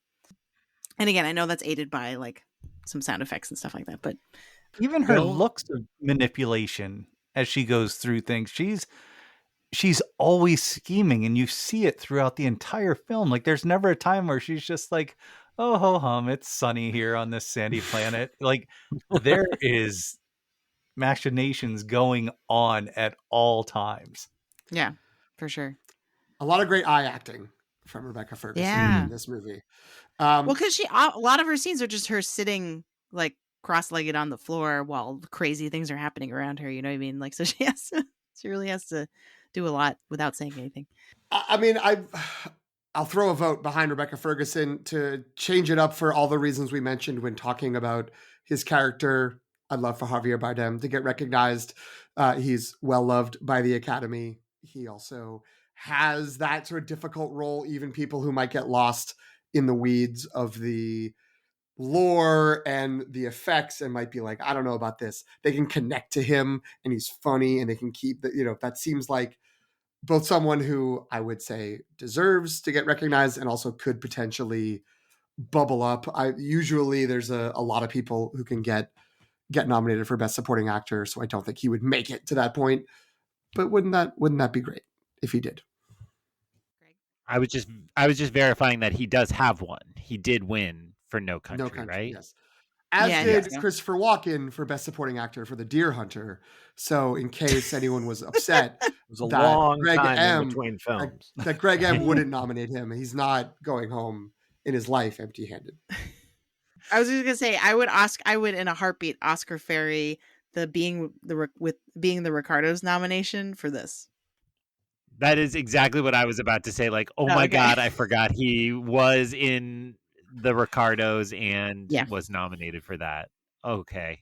And again, I know that's aided by like some sound effects and stuff like that, but even her looks of manipulation as she goes through things, she's always scheming, and you see it throughout the entire film. Like there's never a time where she's just like, oh, ho hum, it's sunny here on this sandy planet. Like there is machinations going on at all times. Yeah, for sure. A lot of great eye acting from Rebecca Ferguson in this movie. Well, because a lot of her scenes are just her sitting like cross-legged on the floor while crazy things are happening around her. You know what I mean? Like, so she really has to do a lot without saying anything. I mean, I'll throw a vote behind Rebecca Ferguson to change it up for all the reasons we mentioned when talking about his character. I'd love for Javier Bardem to get recognized. He's well loved by the Academy. He also has that sort of difficult role, even people who might get lost in the weeds of the lore and the effects and might be like, I don't know about this. They can connect to him and he's funny and they can keep the, that seems like both someone who I would say deserves to get recognized and also could potentially bubble up. Usually there's a lot of people who can get nominated for Best Supporting Actor, so I don't think he would make it to that point. But wouldn't that be great if he did? I was just verifying that he does have one. He did win for No Country, right? Yes. As did Christopher Walken for Best Supporting Actor for The Deer Hunter. So in case anyone was upset, it was a long Greg time M, in between films. that Greg M wouldn't nominate him. He's not going home in his life empty-handed. I was just gonna say I would in a heartbeat Oscar Ferry being the Ricardo's nomination for this. That is exactly what I was about to say. Like, my God, I forgot he was in the Ricardos and was nominated for that. Okay.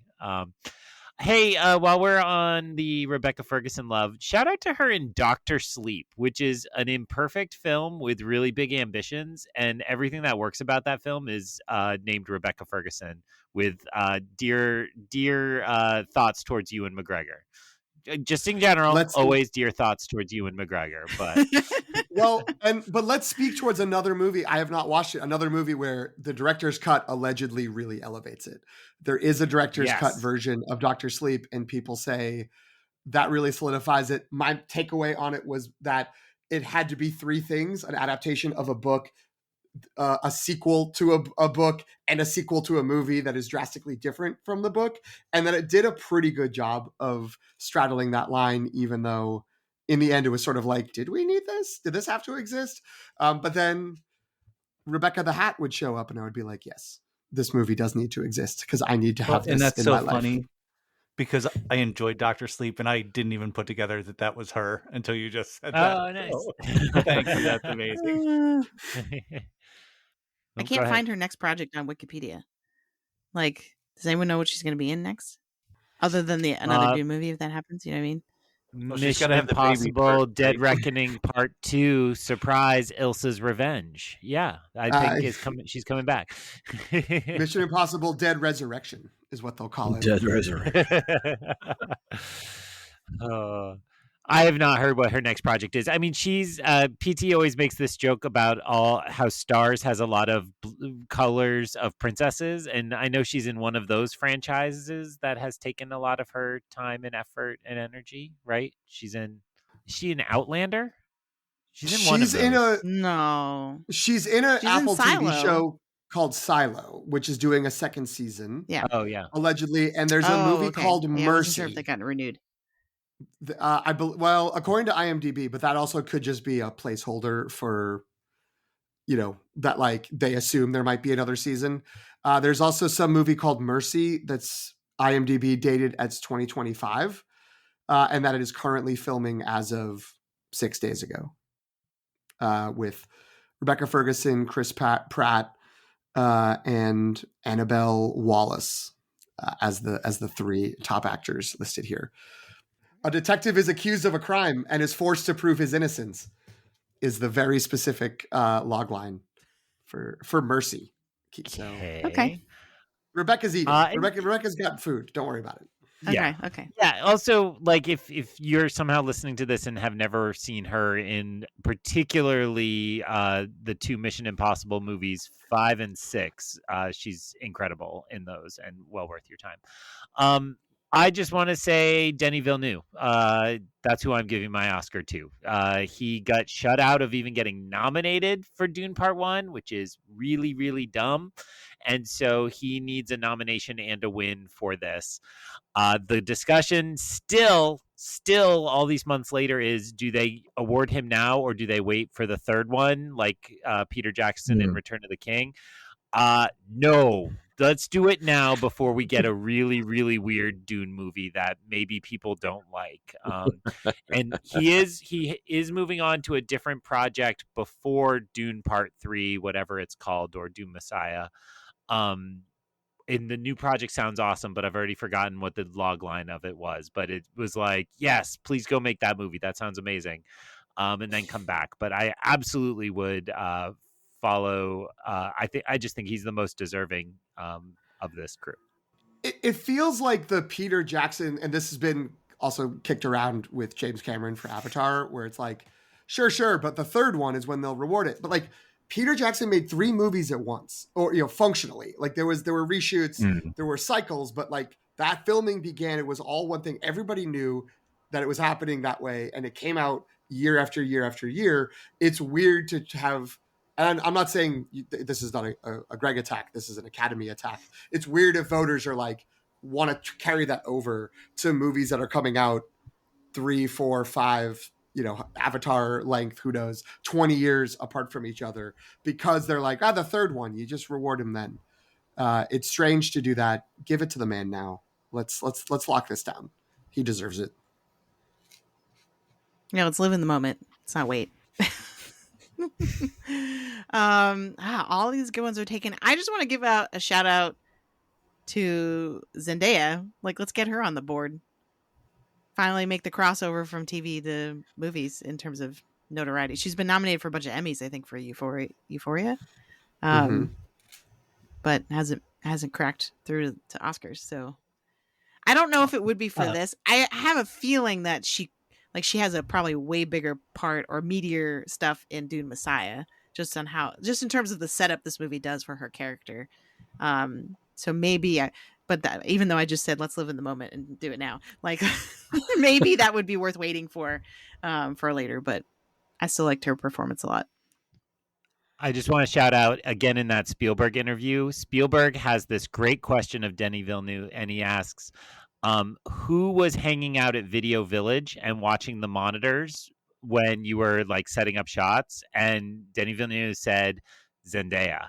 Hey, while we're on the Rebecca Ferguson love, shout out to her in Dr. Sleep, which is an imperfect film with really big ambitions, and everything that works about that film is named Rebecca Ferguson with dear thoughts towards Ewan McGregor. Just in general, always dear thoughts towards Ewan McGregor. But but let's speak towards another movie. I have not watched it. Another movie where the director's cut allegedly really elevates it. There is a director's cut version of Dr. Sleep, and people say that really solidifies it. My takeaway on it was that it had to be three things: an adaptation of a book, a sequel to a book, and a sequel to a movie that is drastically different from the book, and that it did a pretty good job of straddling that line, even though in the end it was sort of like, did we need this? Did this have to exist? But then Rebecca the Hat would show up and I would be like, yes, this movie does need to exist because I need to have this in my life. And that's so funny because I enjoyed Dr. Sleep and I didn't even put together that was her until you just said that. Oh, nice. So, thank you. That's amazing. I can't find her next project on Wikipedia. Like, does anyone know what she's going to be in next? Other than another Dune movie, if that happens, you know what I mean? Well, Mission Impossible, Dead Reckoning Part 2, surprise, Ilsa's Revenge. Yeah, I think she's coming back. Mission Impossible, Dead Resurrection is what they'll call it. Dead Resurrection. I have not heard what her next project is. I mean, she's PT always makes this joke about how Stars has a lot of colors of princesses, and I know she's in one of those franchises that has taken a lot of her time and effort and energy. Right? Is she an Outlander? She's in one of those. She's in an Apple TV show called Silo, which is doing a second season. Yeah. Oh yeah. Allegedly, and there's a movie called Mercy. I wasn't sure if they got renewed. According to IMDb, but that also could just be a placeholder for, that like they assume there might be another season. There's also some movie called Mercy that's IMDb dated as 2025, and that it is currently filming as of 6 days ago, with Rebecca Ferguson, Chris Pratt, and Annabelle Wallace as the three top actors listed here. A detective is accused of a crime and is forced to prove his innocence is the very specific log line for Mercy. So, okay. Rebecca's eating. Rebecca's got food. Don't worry about it. Okay. Yeah. Also, like if you're somehow listening to this and have never seen her in particularly the two Mission Impossible movies, 5 and 6, she's incredible in those and well worth your time. I just want to say Denis Villeneuve. That's who I'm giving my Oscar to. He got shut out of even getting nominated for Dune Part 1, which is really, really dumb. And so he needs a nomination and a win for this. The discussion still all these months later is, do they award him now or do they wait for the third one like Peter Jackson in Return of the King? No. let's do it now before we get a really, really weird Dune movie that maybe people don't like. And he is moving on to a different project before Dune Part 3, whatever it's called, or Dune Messiah. And the new project sounds awesome, but I've already forgotten what the log line of it was. But it was like, yes, please go make that movie. That sounds amazing. And then come back. But I absolutely would follow. I just think he's the most deserving of this crew. It feels like the Peter Jackson, and this has been also kicked around with James Cameron for Avatar, where it's like, sure, but the third one is when they'll reward it. But like Peter Jackson made 3 movies at once, or functionally. Like there were reshoots, there were cycles, but like that filming began. It was all one thing. Everybody knew that it was happening that way, and it came out year after year after year. It's weird to have. And I'm not saying this is not a Greg attack. This is an Academy attack. It's weird if voters are like, want to carry that over to movies that are coming out 3, 4, 5, Avatar length, who knows, 20 years apart from each other, because they're like, the third one, you just reward him then. It's strange to do that. Give it to the man now. Let's lock this down. He deserves it. Let's live in the moment. Let's not wait. All these good ones are taken. I just want to give out a shout out to Zendaya. Like, let's get her on the board. Finally make the crossover from TV to movies in terms of notoriety. She's been nominated for a bunch of Emmys, I think, for Euphoria. But hasn't cracked through to Oscars. So I don't know if it would be for this. I have a feeling that she has a probably way bigger part or meatier stuff in Dune Messiah, just in terms of the setup this movie does for her character. So maybe, even though I just said, let's live in the moment and do it now, like maybe that would be worth waiting for later, but I still liked her performance a lot. I just want to shout out again in that Spielberg interview. Spielberg has this great question of Denis Villeneuve, and he asks, who was hanging out at Video Village and watching the monitors when you were like setting up shots? And Denis Villeneuve said Zendaya.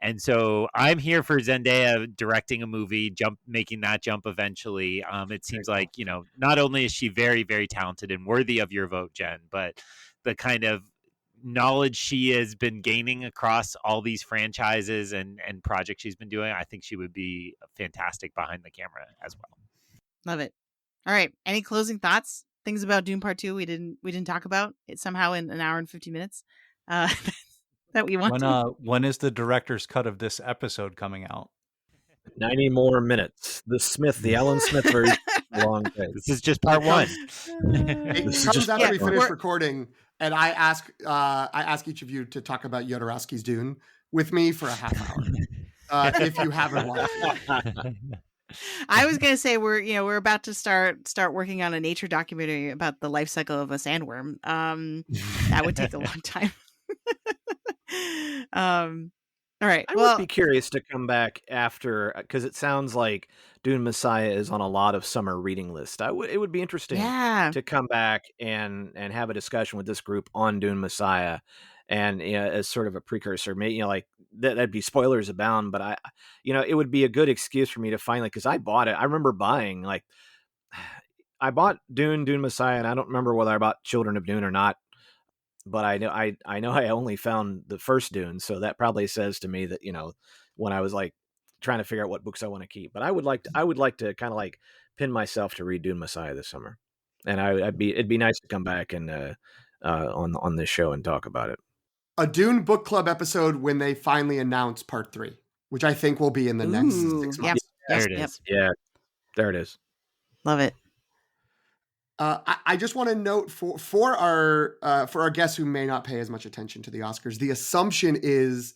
And so I'm here for Zendaya directing a movie, making that jump eventually. It seems like, not only is she very, very talented and worthy of your vote, Jen, but the kind of knowledge she has been gaining across all these franchises and projects she's been doing, I think she would be fantastic behind the camera as well. Love it. All right. Any closing thoughts? Things about Dune Part 2 we didn't talk about it somehow in an hour and 50 minutes that we want to. When is the director's cut of this episode coming out? 90 more minutes. The Alan Smith version. Long day. This is just part 1. It comes after we finish recording, and I ask each of you to talk about Jodorowsky's Dune with me for a half hour. If you haven't watched it. I was gonna say we're about to start working on a nature documentary about the life cycle of a sandworm. That would take a long time. All right. I would be curious to come back after, because it sounds like Dune Messiah is on a lot of summer reading lists. It would be interesting to come back and have a discussion with this group on Dune Messiah, and as sort of a precursor, maybe like that'd be spoilers abound. But it would be a good excuse for me to finally, because I bought it. I remember buying I bought Dune Messiah, and I don't remember whether I bought Children of Dune or not. But I know I only found the first Dune, so that probably says to me that when I was like trying to figure out what books I want to keep. But I would like to kind of like pin myself to read Dune Messiah this summer, and it'd be nice to come back and on this show and talk about it. A Dune book club episode when they finally announce Part 3, which I think will be in the next 6 months. There it is. Yeah, there it is. Love it. I just want to note for our guests who may not pay as much attention to the Oscars, the assumption is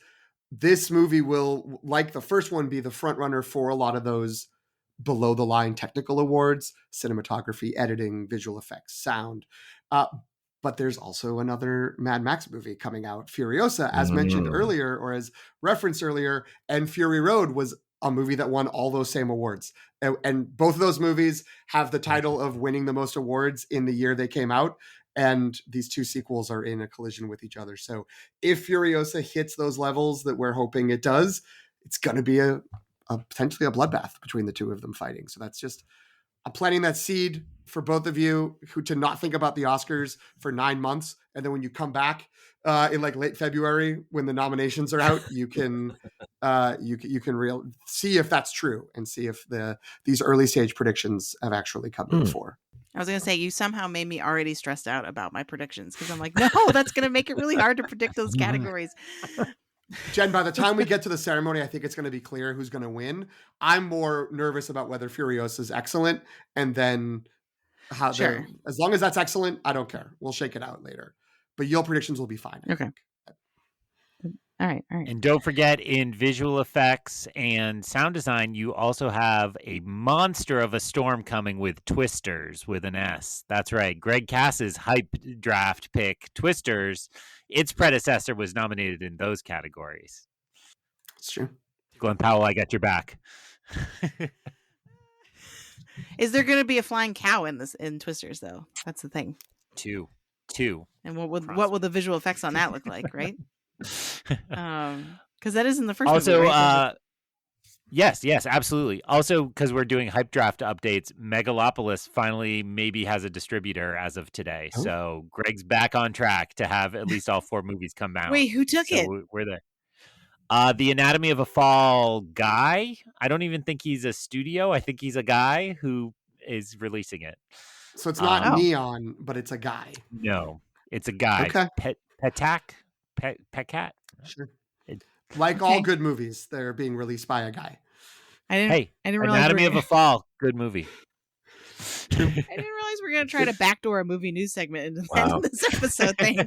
this movie will, like the first one, be the front runner for a lot of those below the line technical awards: cinematography, editing, visual effects, sound. But there's also another Mad Max movie coming out, Furiosa, as mentioned earlier, or as referenced earlier, and Fury Road was a movie that won all those same awards. And both of those movies have the title of winning the most awards in the year they came out. And these two sequels are in a collision with each other. So if Furiosa hits those levels that we're hoping it does, it's going to be a potentially a bloodbath between the two of them fighting. So that's just, I'm planting that seed for both of you who to not think about the Oscars for 9 months. And then when you come back in like late February, when the nominations are out, you can see if that's true and see if these early stage predictions have actually come to the fore. I was going to say, you somehow made me already stressed out about my predictions because I'm like, no, that's going to make it really hard to predict those categories. Jen, by the time we get to the ceremony, I think it's going to be clear who's going to win. I'm more nervous about whether Furiosa is excellent, and then how. Sure. As long as that's excellent, I don't care. We'll shake it out later. But your predictions will be fine. I think. All right. And don't forget, in visual effects and sound design, you also have a monster of a storm coming with Twisters with an S. That's right. Greg Cass's hype draft pick, Twisters, its predecessor was nominated in those categories. It's true. Glenn Powell, I got your back. Is there going to be a flying cow in Twisters, though? That's the thing. Two. And what will the visual effects on that look like, right? Because that is in the first also, movie, right? yes, absolutely. Also, because we're doing hype draft updates, Megalopolis finally maybe has a distributor as of today. Oh. So Greg's back on track to have at least all 4 movies come out. Wait, who took it? We're there. The Anatomy of a Fall guy. I don't even think he's a studio. I think he's a guy who is releasing it. So it's not Neon, but it's a guy. No, it's a guy. Okay. Petcat. Sure. Like all good movies, they're being released by a guy. I didn't realize Anatomy of a Fall, good movie. I didn't realize we are going to try to backdoor a movie news segment into the end of this episode. Thanks.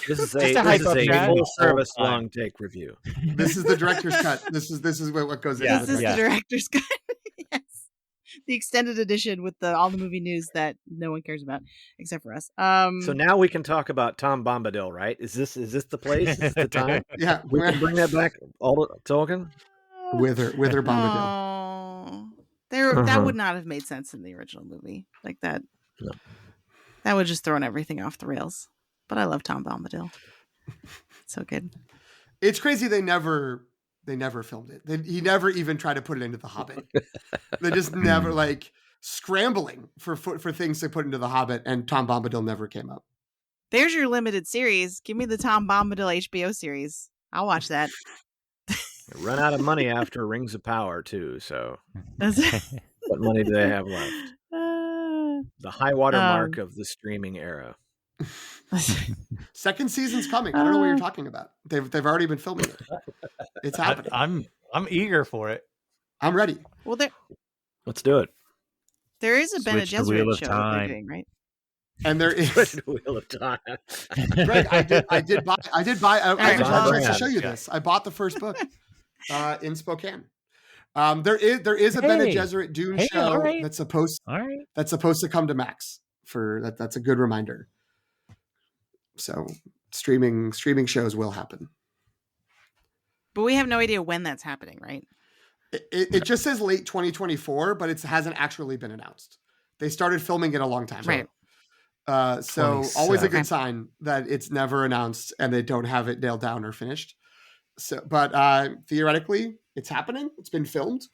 This is a full service long take review. This is the director's cut. This is what goes in. This is the director's cut. Yes. The extended edition with all the movie news that no one cares about except for us. So now we can talk about Tom Bombadil, right? Is this the place? Is this the time? Yeah, we can bring that back. All the talking. Wither Bombadil. Oh, that would not have made sense in the original movie like that. No. That would just thrown everything off the rails. But I love Tom Bombadil. So good. It's crazy they never filmed it. He never even tried to put it into The Hobbit. They just never scrambling for things to put into The Hobbit, and Tom Bombadil never came up. There's your limited series. Give me the Tom Bombadil HBO series. I'll watch that. Run out of money after Rings of Power too. So what money do they have left? The high water mark of the streaming era. Second season's coming. I don't know what you're talking about. They've already been filming it. It's happening. I'm eager for it. I'm ready. Well, let's do it. There is a Bene Gesserit show that they're doing, right? And there is Wheel of Time. Greg, I did buy. I didn't have a chance to show you this. I bought the first book in Spokane. There is a Bene Gesserit Dune show that's supposed to come to Max. That's a good reminder. So streaming shows will happen. But we have no idea when that's happening, right? It just says late 2024, but it hasn't actually been announced. They started filming it a long time ago. Right. So always a good sign that it's never announced and they don't have it nailed down or finished. So, but theoretically, it's happening. It's been filmed.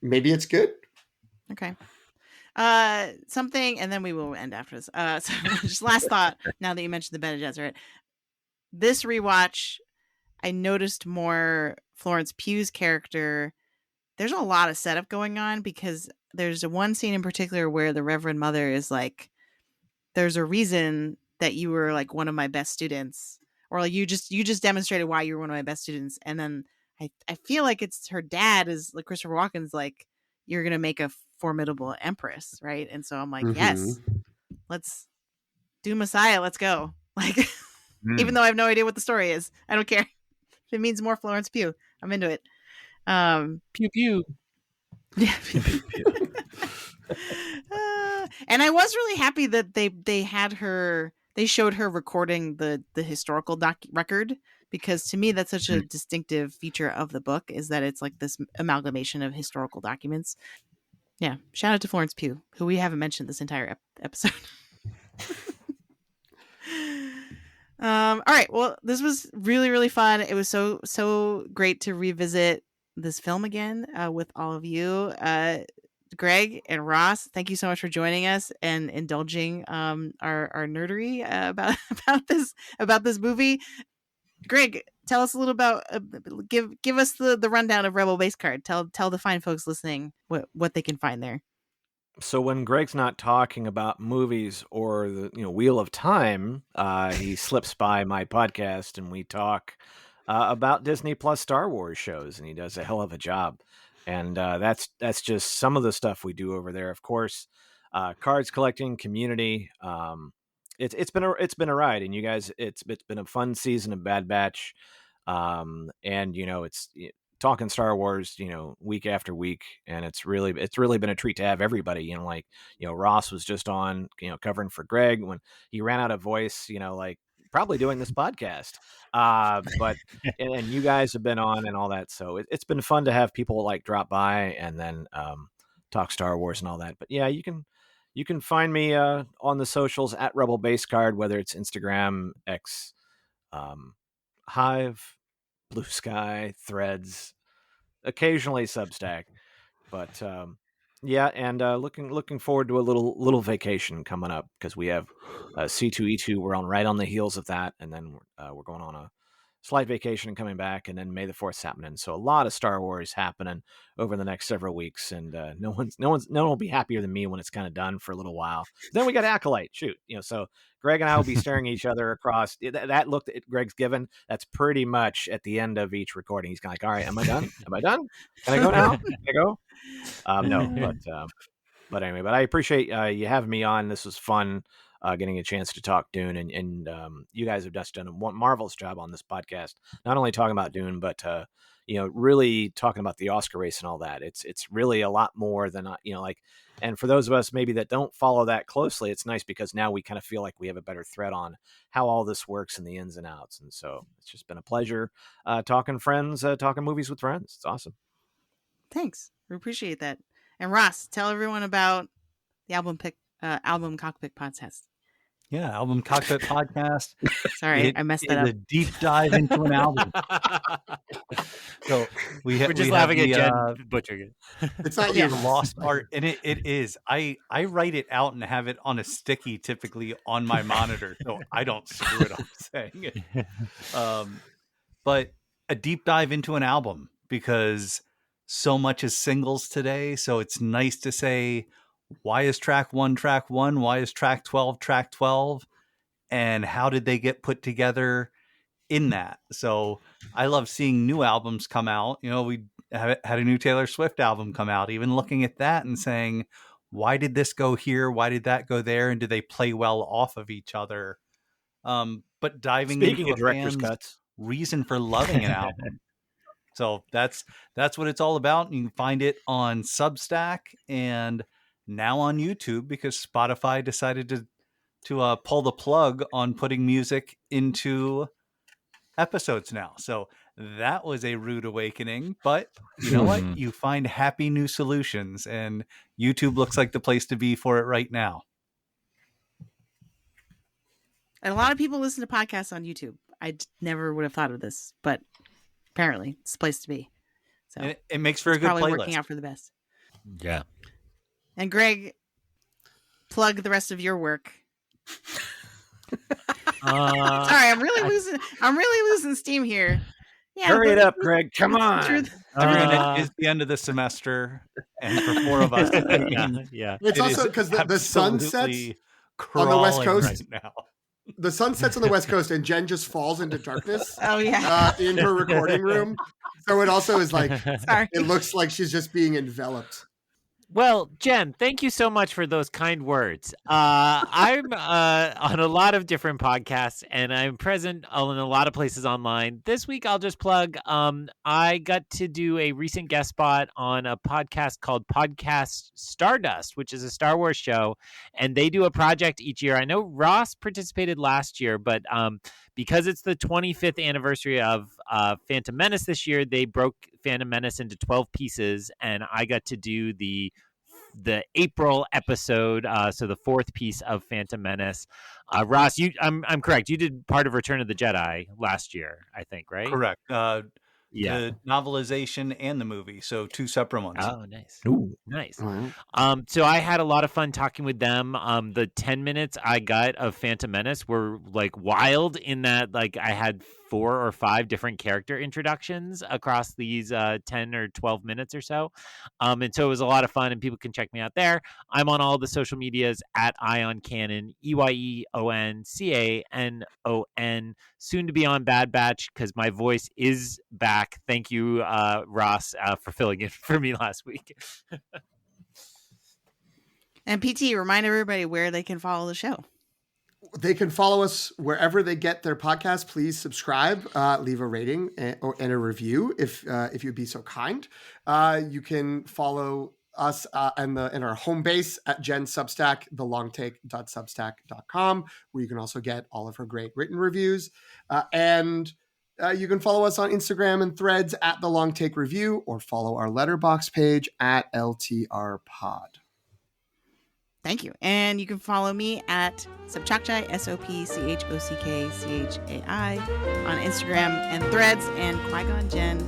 Maybe it's good. Okay. Something, and then we will end after this. So just last thought, now that you mentioned the Bene Gesserit. This rewatch, I noticed more Florence Pugh's character. There's a lot of setup going on because there's one scene in particular where the Reverend Mother is like, there's a reason that you were like one of my best students, or like you just demonstrated why you were one of my best students. And then I feel like it's her dad is like Christopher Walken's like, you're going to make a formidable empress. Right. And so I'm like, yes, let's do Messiah. Let's go. Like, even though I have no idea what the story is, I don't care. If it means more Florence Pugh, I'm into it. Pew pew. Yeah. Pew, pew, pew. And I was really happy that they had her. They showed her recording the historical record, because to me that's such a distinctive feature of the book, is that it's like this amalgamation of historical documents. Yeah, shout out to Florence Pugh, who we haven't mentioned this entire episode. All right, well, this was really, really fun. It was so great to revisit this film again with all of you. Greg and Ross, thank you so much for joining us and indulging our nerdery about this movie. Greg, tell us a little about give us the rundown of Rebel Base Card. Tell the fine folks listening what they can find there. So when Greg's not talking about movies or the Wheel of Time, he slips by my podcast and we talk about Disney Plus Star Wars shows, and he does a hell of a job. And that's just some of the stuff we do over there. Of course, cards collecting, community. It's been a ride, and you guys, it's been a fun season of Bad Batch. And it's talking Star Wars, week after week, and it's really been a treat to have everybody. Ross was just on, covering for Greg when he ran out of voice, probably doing this podcast. But and you guys have been on and all that, so it's been fun to have people like drop by and then talk Star Wars and all that. But yeah, you can find me on the socials at Rebel Base Card, whether it's Instagram, X, Hive, Blue Sky, Threads, occasionally Substack, but yeah, and looking forward to a little vacation coming up because we have C2E2. We're right on the heels of that, and then we're going on a slight vacation and coming back, and then May the 4th's happening. So a lot of Star Wars happening over the next several weeks, and no one will be happier than me when it's kind of done for a little while. Then we got Acolyte, so Greg and I will be staring at each other across that look that Greg's given. That's pretty much at the end of each recording. He's kind of like, all right, am I done? Am I done? Can I go now? Can I go? No, but anyway, but I appreciate you having me on. This was fun. Getting a chance to talk Dune, and you guys have just done a marvelous job on this podcast. Not only talking about Dune, but really talking about the Oscar race and all that. It's really a lot more than And for those of us maybe that don't follow that closely, it's nice because now we kind of feel like we have a better thread on how all this works and the ins and outs. And so it's just been a pleasure talking movies with friends. It's awesome. Thanks, we appreciate that. And Ross, tell everyone about the album Cockpit Podcast. Yeah, Album Cockpit Podcast. Sorry, I messed that up. A deep dive into an album. So we're just laughing at Jen butchering it. It's not the lost art, and it is. I write it out and have it on a sticky, typically on my monitor, so I don't screw it up saying it. But a deep dive into an album because so much is singles today. So it's nice to say, why is track 1 track 1? Why is track 12 track 12? And how did they get put together in that? So I love seeing new albums come out. We had a new Taylor Swift album come out, even looking at that and saying, why did this go here? Why did that go there? And do they play well off of each other? But diving into a director's fan's cuts, reason for loving an album. So that's what it's all about. You can find it on Substack and now on YouTube because Spotify decided to pull the plug on putting music into episodes now. So that was a rude awakening, but you know what? You find happy new solutions, and YouTube looks like the place to be for it right now. And a lot of people listen to podcasts on YouTube. I never would have thought of this, but apparently it's the place to be. So and it makes for a good probably playlist. Working out for the best. Yeah. And Greg, plug the rest of your work. Sorry, I'm really losing steam here. Yeah, hurry it up, Greg. Come on. It is the end of the semester, and for 4 of us, yeah. It's also because the sun sets on the West Coast right now. The sun sets on the West Coast, and Jen just falls into darkness. Oh yeah, in her recording room. So it also is like Sorry. It looks like she's just being enveloped. Well, Jen, thank you so much for those kind words. I'm on a lot of different podcasts, and I'm present in a lot of places online. This week, I'll just plug. I got to do a recent guest spot on a podcast called Podcast Stardust, which is a Star Wars show, and they do a project each year. I know Ross participated last year, but because it's the 25th anniversary of Phantom Menace this year, they broke Phantom Menace into 12 pieces, and I got to do the April episode, so the 4th piece of Phantom Menace. Ross, I'm correct. You did part of Return of the Jedi last year, I think, right? Correct. Yeah. the novelization and the movie, so 2 separate ones. Oh, nice. Ooh. Nice. Wow. So I had a lot of fun talking with them. The 10 minutes I got of Phantom Menace were like wild in that like I had 4 or 5 different character introductions across these 10 or 12 minutes or so. And so it was a lot of fun, and people can check me out there. I'm on all the social medias at Ion Cannon, EYEONCANON, soon to be on Bad Batch because my voice is back. Thank you, Ross, for filling in for me last week. And PT, remind everybody where they can follow the show. They can follow us wherever they get their podcast. Please subscribe, leave a rating and a review if you'd be so kind. You can follow us in our home base at Jen's Substack, thelongtake.substack.com, where you can also get all of her great written reviews. And you can follow us on Instagram and Threads at The Long Take Review, or follow our letterbox page at LTR Pod. Thank you. And you can follow me at Subchakchai, SOPCHOCKCHAI, on Instagram and Threads, and Qui-Gon Jen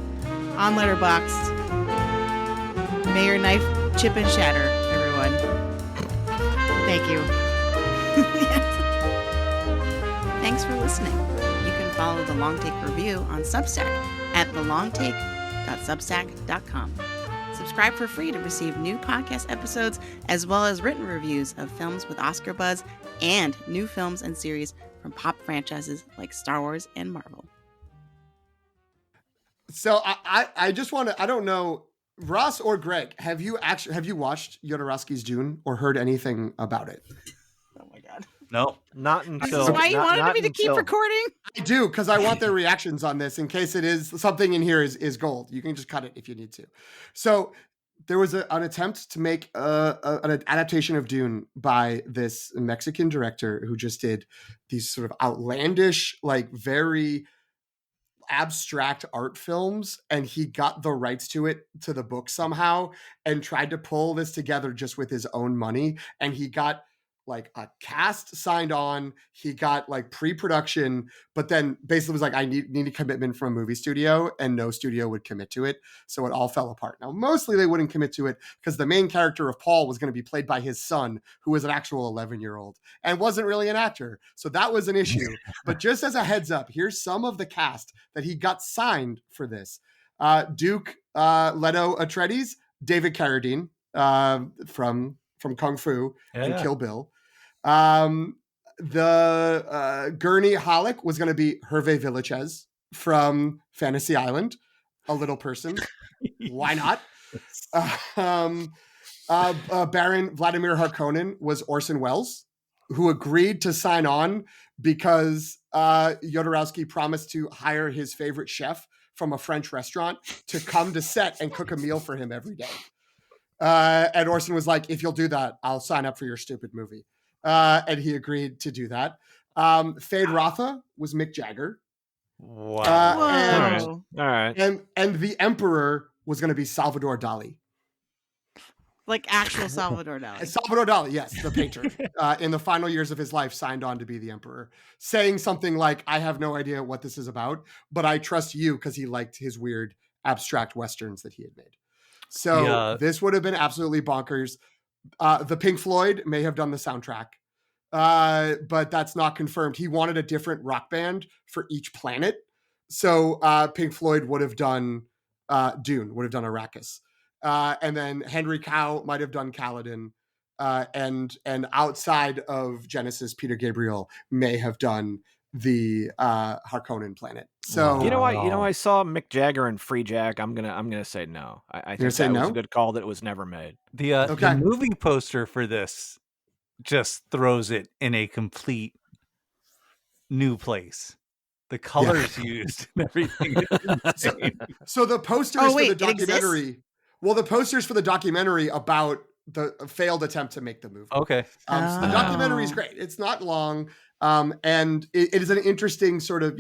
on Letterboxd. May your knife chip and shatter, everyone. Thank you. Thanks for listening. You can follow The Long Take Review on Substack at thelongtake.substack.com. Subscribe for free to receive new podcast episodes, as well as written reviews of films with Oscar buzz and new films and series from pop franchises like Star Wars and Marvel. So I just want to, I don't know, Ross or Greg, have you watched Jodorowsky's Dune or heard anything about it? Oh my God. No. Not until. This is why you wanted me to keep until- recording? I do, because I want their reactions on this in case it is something in here is gold. You can just cut it if you need to. So there was an attempt to make an adaptation of Dune by this Mexican director who just did these sort of outlandish, like very abstract art films, and he got the rights to the book somehow and tried to pull this together just with his own money, and he got like a cast signed on, he got like pre-production, but then basically was like, I need a commitment from a movie studio, and no studio would commit to it, so it all fell apart. Now mostly they wouldn't commit to it because the main character of Paul was going to be played by his son, who was an actual 11-year-old and wasn't really an actor, so that was an issue. But just as a heads up, here's some of the cast that he got signed for this. Duke Leto Atreides, David Carradine from Kung Fu and Kill Bill. The Gurney Halleck was going to be Hervé Villachez from Fantasy Island, a little person. Why not? Baron Vladimir Harkonnen was Orson Welles, who agreed to sign on because Jodorowsky promised to hire his favorite chef from a French restaurant to come to set and cook a meal for him every day. And Orson was like, if you'll do that, I'll sign up for your stupid movie. And he agreed to do that. Fade Rotha was Mick Jagger. Wow. All right. And the Emperor was going to be Salvador Dali. Like actual Salvador Dali. Salvador Dali, yes, the painter. In the final years of his life, signed on to be the Emperor, saying something like, I have no idea what this is about, but I trust you, because he liked his weird abstract Westerns that he had made. So this would have been absolutely bonkers. The Pink Floyd may have done the soundtrack, but that's not confirmed. He wanted a different rock band for each planet. So Pink Floyd would have done Dune, would have done Arrakis. And then Henry Cow might have done Kaladin. And outside of Genesis, Peter Gabriel may have done the Harkonnen planet. So I saw Mick Jagger and Free Jack. I'm gonna say no. I think that was a good call that was never made. The movie poster for this just throws it in a complete new place. The colors used and everything is insane. So the posters for the documentary. Well, the posters for the documentary about the failed attempt to make the movie. Okay. So the documentary is great. It's not long. And it is an interesting sort of,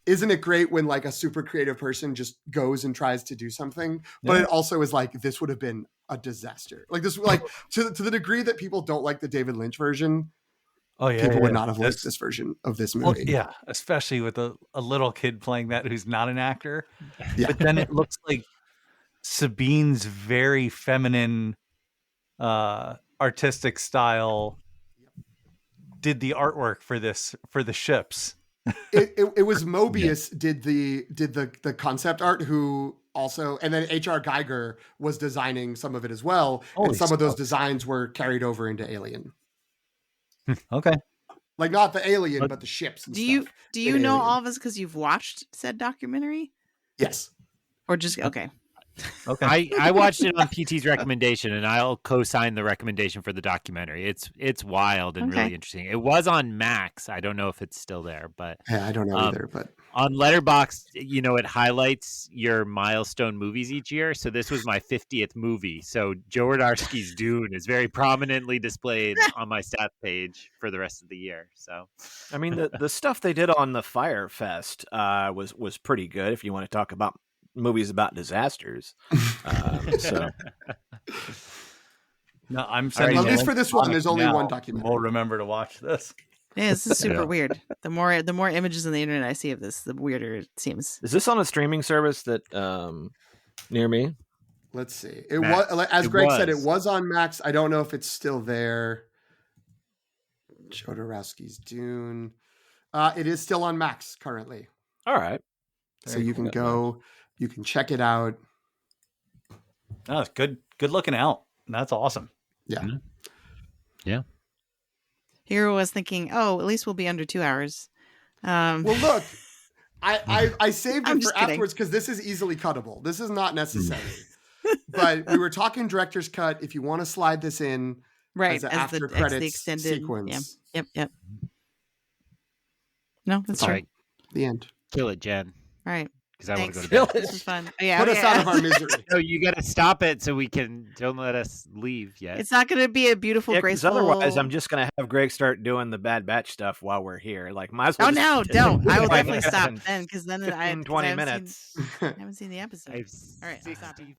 isn't it great when like a super creative person just goes and tries to do something, but it also is like, this would have been a disaster. Like this, like to the degree that people don't like the David Lynch version, Oh yeah, people would yeah. not have liked This- this version of this Well, movie. yeah, especially with a little kid playing that who's not an actor. Yeah. But then it looks like Sabine's very feminine artistic style did the artwork for the ships. It was Mobius did the concept art, who also, and then H.R. Geiger was designing some of it as well. Holy and some of those smokes. designs were carried over into Alien. Okay. Like not the Alien, but the ships and Do stuff. you in know Alien. all of this because you've watched said documentary? Yes. Or just okay. Okay. I watched it on PT's recommendation, and I'll co-sign the recommendation for the documentary. It's wild and Okay. really interesting. It was on Max. I don't know if it's still there, but Yeah, I don't know either, but on Letterboxd, it highlights your milestone movies each year. So this was my 50th movie. So Joe Rodarski's Dune is very prominently displayed on my stats page for the rest of the year. So, I mean, the stuff they did on the Fire Fest was pretty good. If you want to talk about movies about disasters, so No, I'm sending. at the least link for this to one, there's only now. one documentary. We'll remember to watch this. Yeah, this is super Yeah. weird. The more images on the internet I see of this, the weirder it seems. is this on a streaming service that near me? Let's see. It Max. was, as It Greg said, it was. was on Max. I don't know if it's still there. Jodorowsky's Dune. It is still on Max currently. All right. So you can go, you can check it out. Oh, it's good looking out. That's awesome. Yeah. Hero was thinking, oh, at least we'll be under 2 hours. Well, look, I saved I'm it for just kidding. afterwards because this is easily cuttable. This is not necessary. But we were talking director's cut. If you want to slide this in Right, as an as after the credits extended sequence, Yep. No, that's all right. right, the end. kill it, Jen, All right. because I want to go Thanks. to bed. This was fun. Oh, yeah, Put okay. us out of our misery. No, you got to stop it so we don't let us leave yet. It's not going to be a beautiful, Yeah, 'cause graceful. otherwise, I'm just gonna have Greg start doing the Bad Batch stuff while we're here. Like, might as well. Oh just- no, don't! I will Like, definitely stop then because then 15, 20 minutes. I haven't seen the episode. I've All right, I'll stop. seen